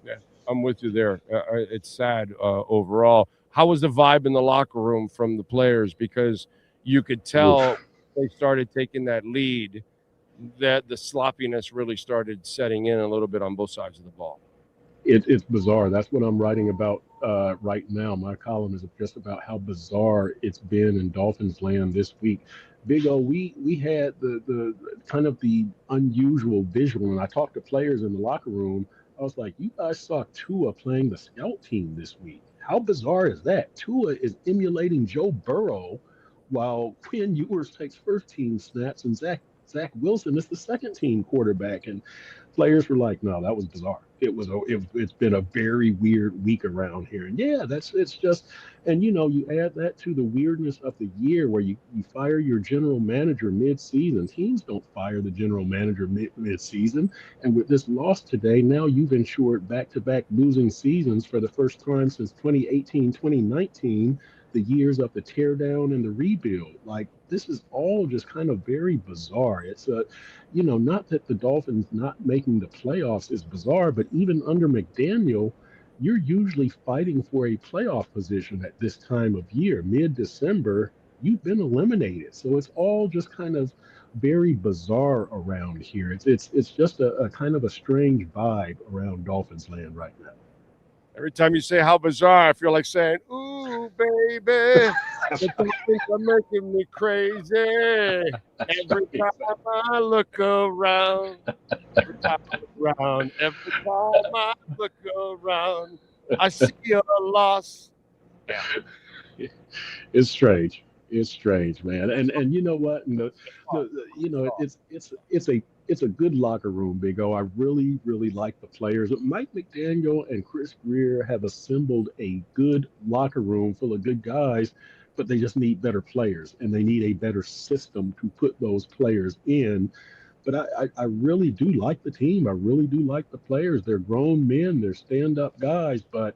Yeah, I'm with you there. It's sad overall. How was the vibe in the locker room from the players? Because you could tell they started taking that lead, that the sloppiness really started setting in a little bit on both sides of the ball. It's bizarre. That's what I'm writing about right now. My column is just about how bizarre it's been in Dolphins land this week. Big O, we had the kind of the unusual visual, and I talked to players in the locker room. I was like, you guys saw Tua playing the scout team this week. How bizarre is that? Tua is emulating Joe Burrow while Quinn Ewers takes first team snaps and Zach Wilson is the second team quarterback. And players were like, no, that was bizarre. It's been a very weird week around here. And it's just, and you add that to the weirdness of the year where you fire your general manager mid-season. Teams don't fire the general manager mid-season. And with this loss today, now you've ensured back-to-back losing seasons for the first time since 2018, 2019. the years of the teardown and the rebuild. Like, this is all just kind of very bizarre. It's not that the Dolphins not making the playoffs is bizarre, but even under McDaniel, you're usually fighting for a playoff position at this time of year. Mid-December, you've been eliminated. So it's all just kind of very bizarre around here. It's just a kind of a strange vibe around Dolphins land right now. Every time you say how bizarre, I feel like saying, ooh, baby, the things are making me crazy. Every time I look around, every time I look around, I see a loss. Yeah. It's strange. It's strange, man. And you know what? And it's a good locker room, Big O. I really, really like the players. Mike McDaniel and Chris Greer have assembled a good locker room full of good guys, but they just need better players, and they need a better system to put those players in. But I really do like the team. I really do like the players. They're grown men. They're stand-up guys, but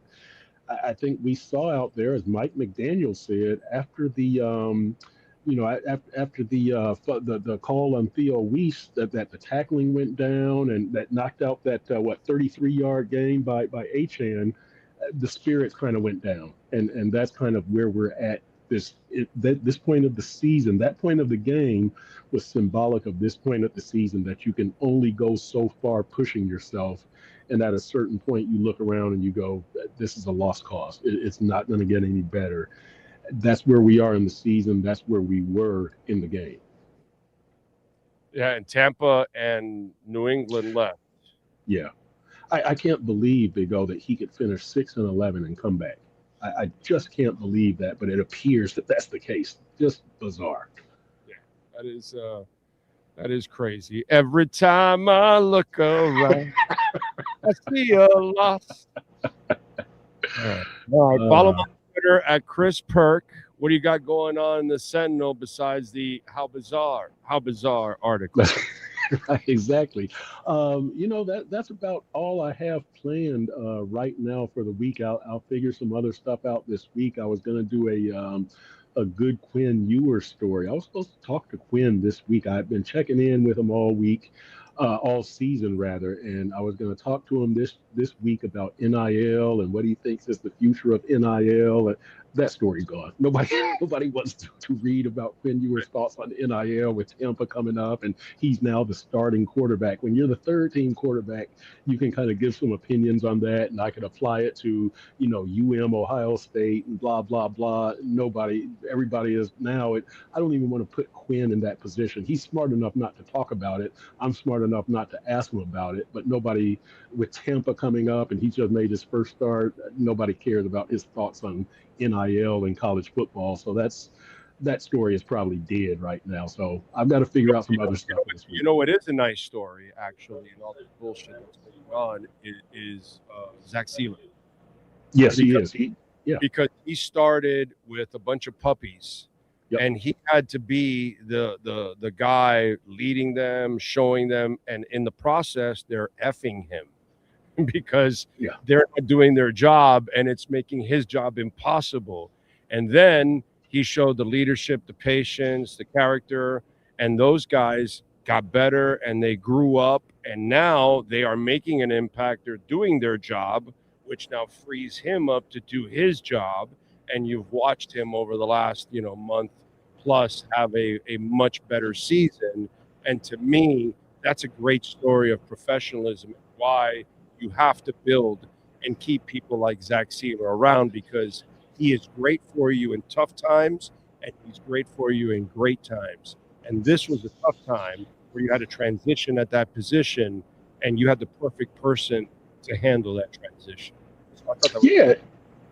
I think we saw out there, as Mike McDaniel said, after the after the call on Theo Weiss that the tackling went down and that knocked out that 33-yard game by Achane, the spirits kind of went down, and that's kind of where we're at. This point of the season, that point of the game was symbolic of this point of the season, that you can only go so far pushing yourself. And at a certain point, you look around and you go, this is a lost cause. It's not going to get any better. That's where we are in the season. That's where we were in the game. Yeah, and Tampa and New England left. Yeah. I can't believe, Big O, that he could finish 6-11 and come back. I just can't believe that, but it appears that that's the case. Just bizarre. Yeah, that is crazy. Every time I look around, I see a loss. All right. Follow my Twitter at Chris Perk. What do you got going on in the Sentinel besides the how bizarre article? Exactly. That's about all I have planned right now for the week. I'll figure some other stuff out this week. I was going to do a good Quinn Ewers story. I was supposed to talk to Quinn this week. I've been checking in with him all week, all season rather, and I was going to talk to him this week about NIL and what he thinks is the future of NIL. And that story's gone. Nobody wants to read about Quinn Ewers' thoughts on NIL with Tampa coming up, and he's now the starting quarterback. When you're the third team quarterback, you can kind of give some opinions on that, and I could apply it to, Ohio State and blah, blah, blah. Everybody is now. I don't even want to put Quinn in that position. He's smart enough not to talk about it. I'm smart enough not to ask him about it, but nobody, with Tampa coming up and he just made his first start, nobody cares about his thoughts on NIL and college football. So that story is probably dead right now. So I've got to figure out some other stuff this week. It is a nice story, actually, and all this bullshit that's going on is Zach Sealer. Yes, he is. Because he started with a bunch of puppies. Yep. And he had to be the guy leading them, showing them, and in the process, they're effing him because they're not doing their job, and it's making his job impossible. And then he showed the leadership, the patience, the character, and those guys got better, and they grew up, and now they are making an impact. They're doing their job, which now frees him up to do his job. And you've watched him over the last, month plus have a much better season. And to me, that's a great story of professionalism, why you have to build and keep people like Zach Sealer around, because he is great for you in tough times and he's great for you in great times. And this was a tough time where you had to transition at that position, and you had the perfect person to handle that transition. So I thought that was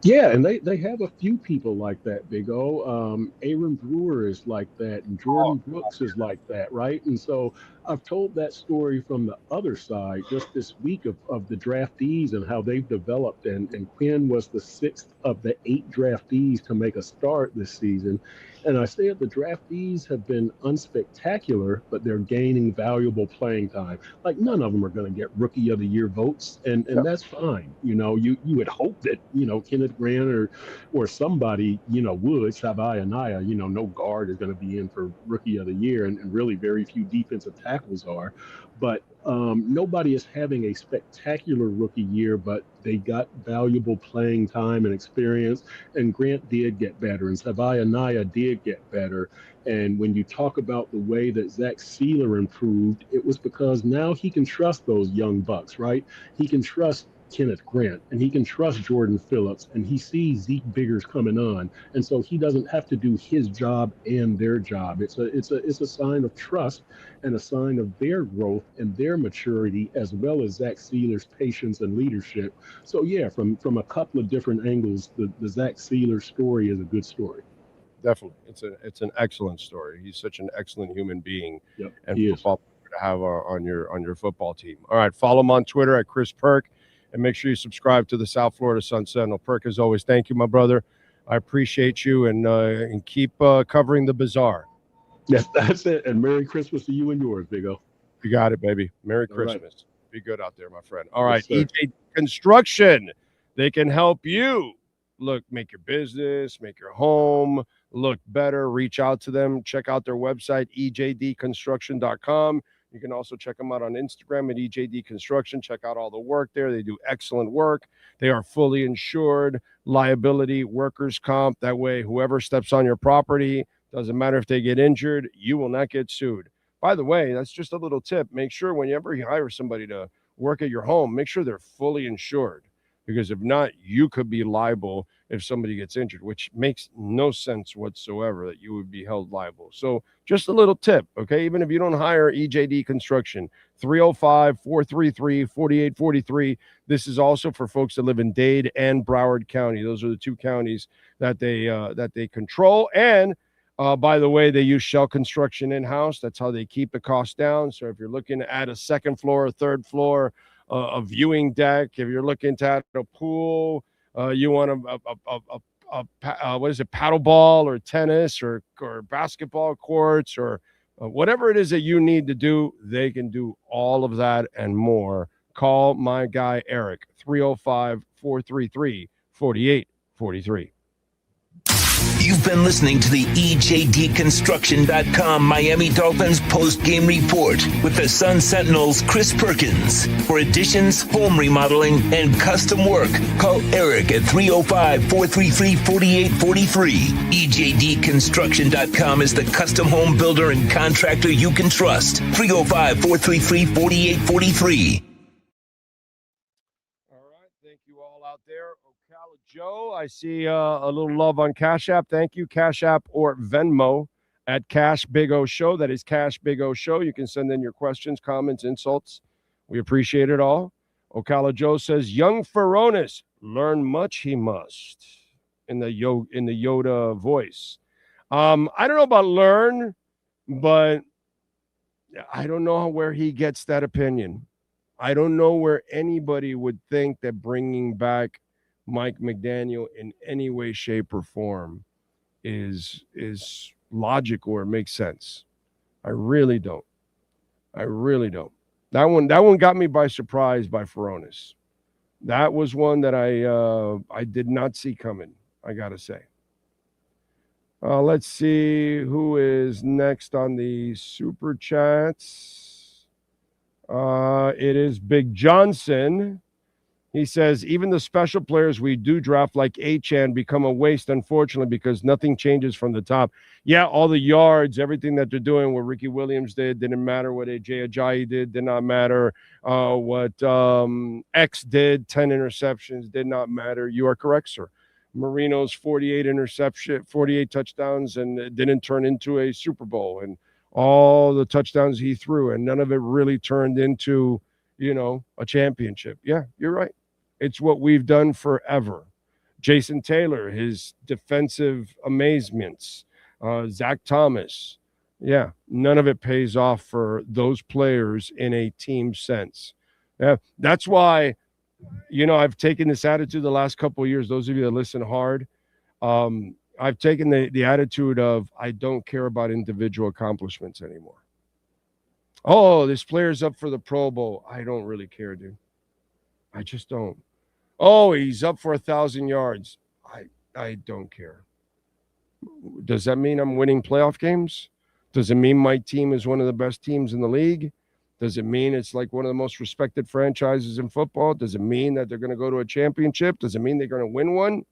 Yeah, and they have a few people like that, Big O. Aaron Brewer is like that, and Jordan Brooks is like that, right? And so I've told that story from the other side just this week of the draftees and how they've developed. And Quinn was the 6th of the 8 draftees to make a start this season. And I said the draftees have been unspectacular, but they're gaining valuable playing time. Like, none of them are going to get Rookie of the Year votes, and that's fine. You would hope that, Kenneth Grant or somebody, would. Savai Anaya, no guard is going to be in for Rookie of the Year, and really very few defensive tackles are. But nobody is having a spectacular rookie year, but they got valuable playing time and experience. And Grant did get better, and Savai Anaya did get better. And when you talk about the way that Zach Sealer improved, it was because now he can trust those young bucks, right? He can trust Kenneth Grant, and he can trust Jordan Phillips, and he sees Zeke Biggers coming on, and so he doesn't have to do his job and their job. It's a sign of trust and a sign of their growth and their maturity, as well as Zach Sealer's patience and leadership. So yeah, from a couple of different angles, the Zach Sealer story is a good story. Definitely, it's an excellent story. He's such an excellent human being, and he football player to have on your football team. All right, follow him on Twitter at Chris Perk. And make sure you subscribe to the South Florida Sun Sentinel. Perk, as always, thank you, my brother. I appreciate you, and keep covering the bizarre. Yes, that's it. And Merry Christmas to you and yours, Big O. You got it, baby. Merry Christmas. Right. Be good out there, my friend. All right, EJ Construction. They can help you. Make your business, make your home look better. Reach out to them. Check out their website, ejdconstruction.com. You can also check them out on Instagram at EJD Construction. Check out all the work there. They do excellent work. They are fully insured, liability, workers' comp. That way, whoever steps on your property, doesn't matter if they get injured, you will not get sued. By the way, that's just a little tip. Make sure whenever you hire somebody to work at your home, make sure they're fully insured. Because if not, you could be liable if somebody gets injured, which makes no sense whatsoever that you would be held liable. So just a little tip, okay? Even if you don't hire EJD Construction, 305-433-4843. This is also for folks that live in Dade and Broward County. Those are the 2 counties that they control. And by the way, they use shell construction in-house. That's how they keep the cost down. So if you're looking to add a second floor, a third floor, a viewing deck, if you're looking to add a pool, you want paddle ball or tennis or basketball courts or whatever it is that you need to do, they can do all of that and more. Call my guy Eric, 305-433-4843. You've been listening to the EJDconstruction.com Miami Dolphins post-game report with the Sun Sentinel's Chris Perkins. For additions, home remodeling, and custom work, call Eric at 305-433-4843. EJDconstruction.com is the custom home builder and contractor you can trust. 305-433-4843. Joe, I see a little love on Cash App. Thank you, Cash App or Venmo at Cash Big O Show. That is Cash Big O Show. You can send in your questions, comments, insults. We appreciate it all. Ocala Joe says, young Ferronis, learn much he must, in the Yoda voice. I don't know about learn, but I don't know where he gets that opinion. I don't know where anybody would think that bringing back Mike McDaniel in any way, shape, or form is logical or makes sense. I really don't. That one got me by surprise by Ferronis. That was one that I did not see coming, I gotta say. Let's see who is next on the super chats. It is Big Johnson. He says, even the special players we do draft like Achane become a waste, unfortunately, because nothing changes from the top. Yeah, all the yards, everything that they're doing, what Ricky Williams didn't matter. What AJ Ajayi did not matter. What X did, 10 interceptions, did not matter. You are correct, sir. Marino's 48 touchdowns and didn't turn into a Super Bowl. And all the touchdowns he threw, and none of it really turned into, a championship. Yeah, you're right. It's what we've done forever. Jason Taylor, his defensive amazements. Zach Thomas, Yeah, none of it pays off for those players in a team sense. Yeah, that's why, I've taken this attitude the last couple of years. Those of you that listen hard, I've taken the attitude of I don't care about individual accomplishments anymore. Oh, this player's up for the Pro Bowl. I don't really care, dude. I just don't. Oh, he's up for 1,000 yards. I don't care. Does that mean I'm winning playoff games? Does it mean my team is one of the best teams in the league? Does it mean it's like one of the most respected franchises in football? Does it mean that they're going to go to a championship? Does it mean they're going to win one?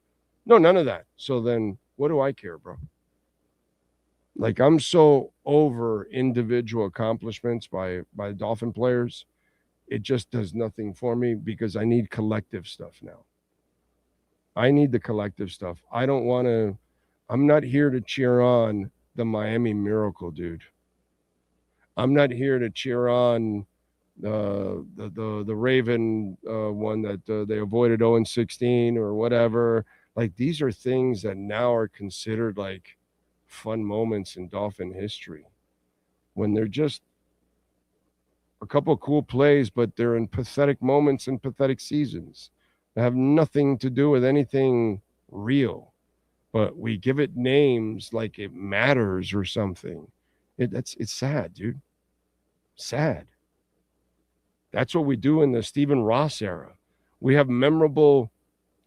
No, none of that. So then what do I care, bro? Like, I'm so over individual accomplishments by Dolphin players. It just does nothing for me because I need collective stuff now. I need the collective stuff. I'm not here to cheer on the Miami Miracle, dude. I'm not here to cheer on the Raven one that they avoided 0-16 or whatever. Like, these are things that now are considered like fun moments in Dolphin history when they're just a couple of cool plays, but they're in pathetic moments and pathetic seasons that have nothing to do with anything real. But we give it names like it matters or something. It's sad, dude. Sad. That's what we do in the Stephen Ross era. We have memorable,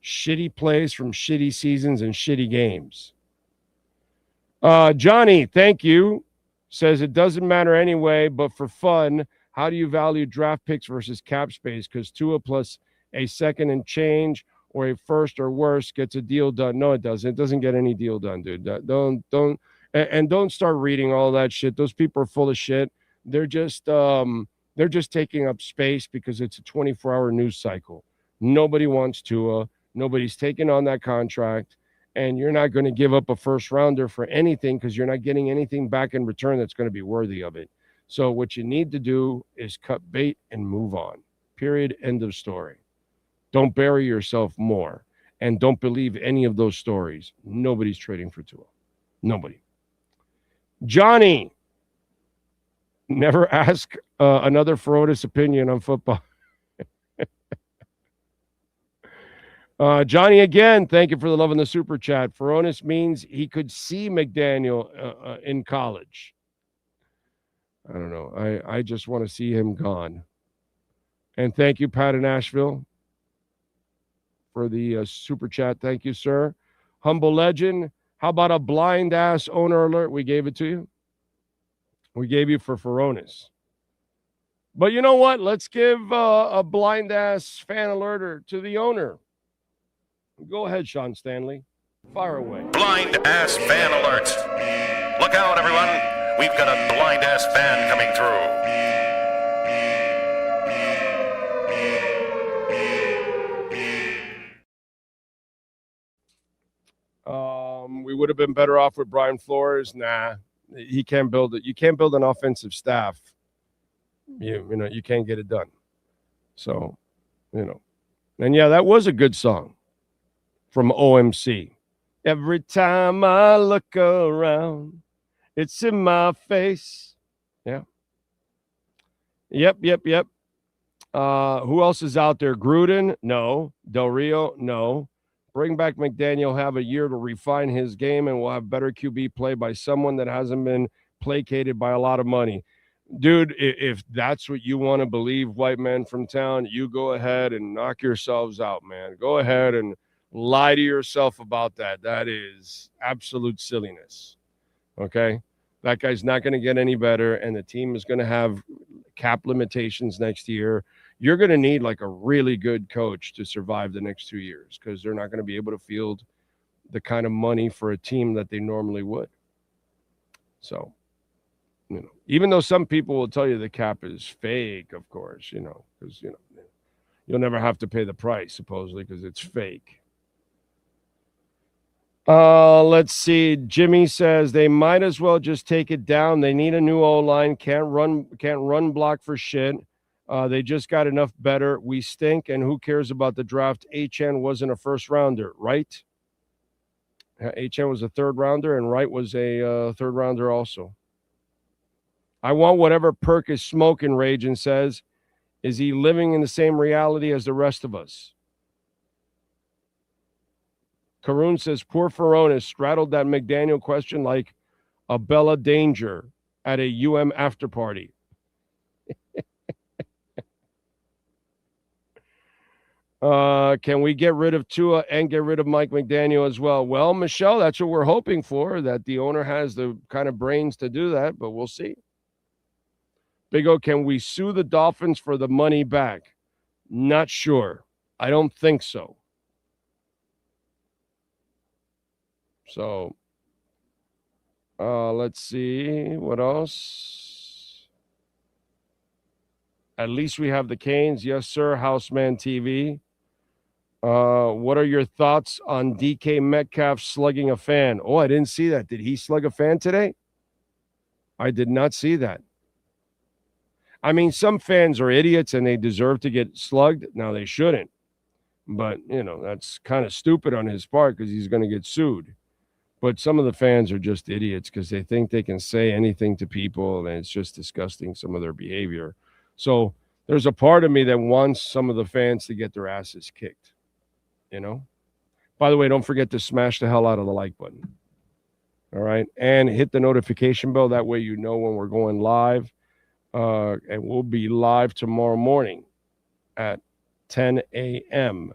shitty plays from shitty seasons and shitty games. Johnny, thank you. Says it doesn't matter anyway, but for fun, how do you value draft picks versus cap space? Because Tua plus a second and change or a first or worse gets a deal done. No, it doesn't. It doesn't get any deal done, dude. Don't start reading all that shit. Those people are full of shit. They're just taking up space because it's a 24-hour news cycle. Nobody wants Tua. Nobody's taking on that contract. And you're not going to give up a first rounder for anything because you're not getting anything back in return that's going to be worthy of it. So what you need to do is cut bait and move on. Period. End of story. Don't bury yourself more. And don't believe any of those stories. Nobody's trading for Tua. Nobody. Johnny, never ask another Ferronis opinion on football. Johnny, again, thank you for the love in the super chat. Ferronis means he could see McDaniel in college. I don't know. I just want to see him gone. And thank you, Pat in Nashville, for the super chat. Thank you, sir. Humble legend. How about a blind-ass owner alert? We gave it to you. We gave you for Ferronis. But you know what? Let's give a blind-ass fan alert to the owner. Go ahead, Sean Stanley. Fire away. Blind ass fan alert. Look out, everyone. We've got a blind ass fan coming through. We would have been better off with Brian Flores. Nah, he can't build it. You can't build an offensive staff. You can't get it done. So, and yeah, that was a good song. From OMC. Every time I look around, it's in my face. Yeah. Yep. Who else is out there? Gruden? No. Del Rio? No. Bring back McDaniel, have a year to refine his game, and we'll have better QB play by someone that hasn't been placated by a lot of money. Dude, if that's what you want to believe, white men from town, you go ahead and knock yourselves out, man. Go ahead and lie to yourself about that. That is absolute silliness. Okay? That guy's not going to get any better, and the team is going to have cap limitations next year. You're going to need like a really good coach to survive the next 2 years because they're not going to be able to field the kind of money for a team that they normally would. So, even though some people will tell you the cap is fake, of course, because, you'll never have to pay the price, supposedly, because it's fake. Let's see. Jimmy says they might as well just take it down. They need a new O-line. Can't run block for shit. They just got enough better. We stink, and who cares about the draft? HN wasn't a first rounder, right? HN was a third rounder, and Wright was a third rounder also. I want whatever Perk is smoking, Ragin says. Is he living in the same reality as the rest of us? Karun says, poor Ferronis straddled that McDaniel question like a Bella Danger at a UM after party. Can we get rid of Tua and get rid of Mike McDaniel as well? Well, Michelle, that's what we're hoping for, that the owner has the kind of brains to do that, but we'll see. Big O, can we sue the Dolphins for the money back? Not sure. I don't think so. So, let's see. What else? At least we have the Canes. Yes, sir. Houseman TV. What are your thoughts on DK Metcalf slugging a fan? Oh, I didn't see that. Did he slug a fan today? I did not see that. I mean, some fans are idiots and they deserve to get slugged. Now, they shouldn't. But, you know, that's kind of stupid on his part because he's going to get sued. But some of the fans are just idiots because they think they can say anything to people, and it's just disgusting, some of their behavior. So there's a part of me that wants some of the fans to get their asses kicked, you know? By the way, don't forget to smash the hell out of the like button. All right? And hit the notification bell. That way you know when we're going live. And we'll be live tomorrow morning at 10 a.m.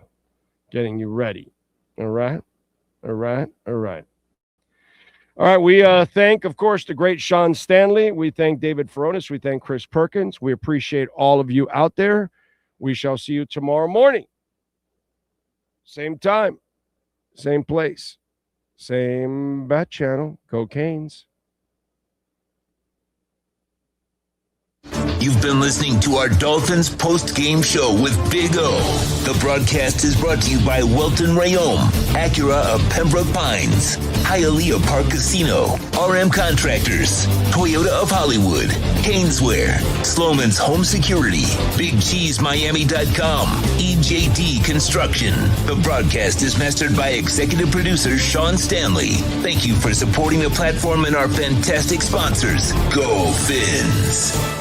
getting you ready. All right? All right? All right. All right, we thank, of course, the great Sean Stanley. We thank David Ferronis. We thank Chris Perkins. We appreciate all of you out there. We shall see you tomorrow morning. Same time, same place, same bat channel. Go Canes. You've been listening to our Dolphins post-game show with Big O. The broadcast is brought to you by Welton Rayom, Acura of Pembroke Pines, Hialeah Park Casino, RM Contractors, Toyota of Hollywood, Haineswear, Sloman's Home Security, BigCheeseMiami.com, EJD Construction. The broadcast is mastered by executive producer Sean Stanley. Thank you for supporting the platform and our fantastic sponsors. Go Fins!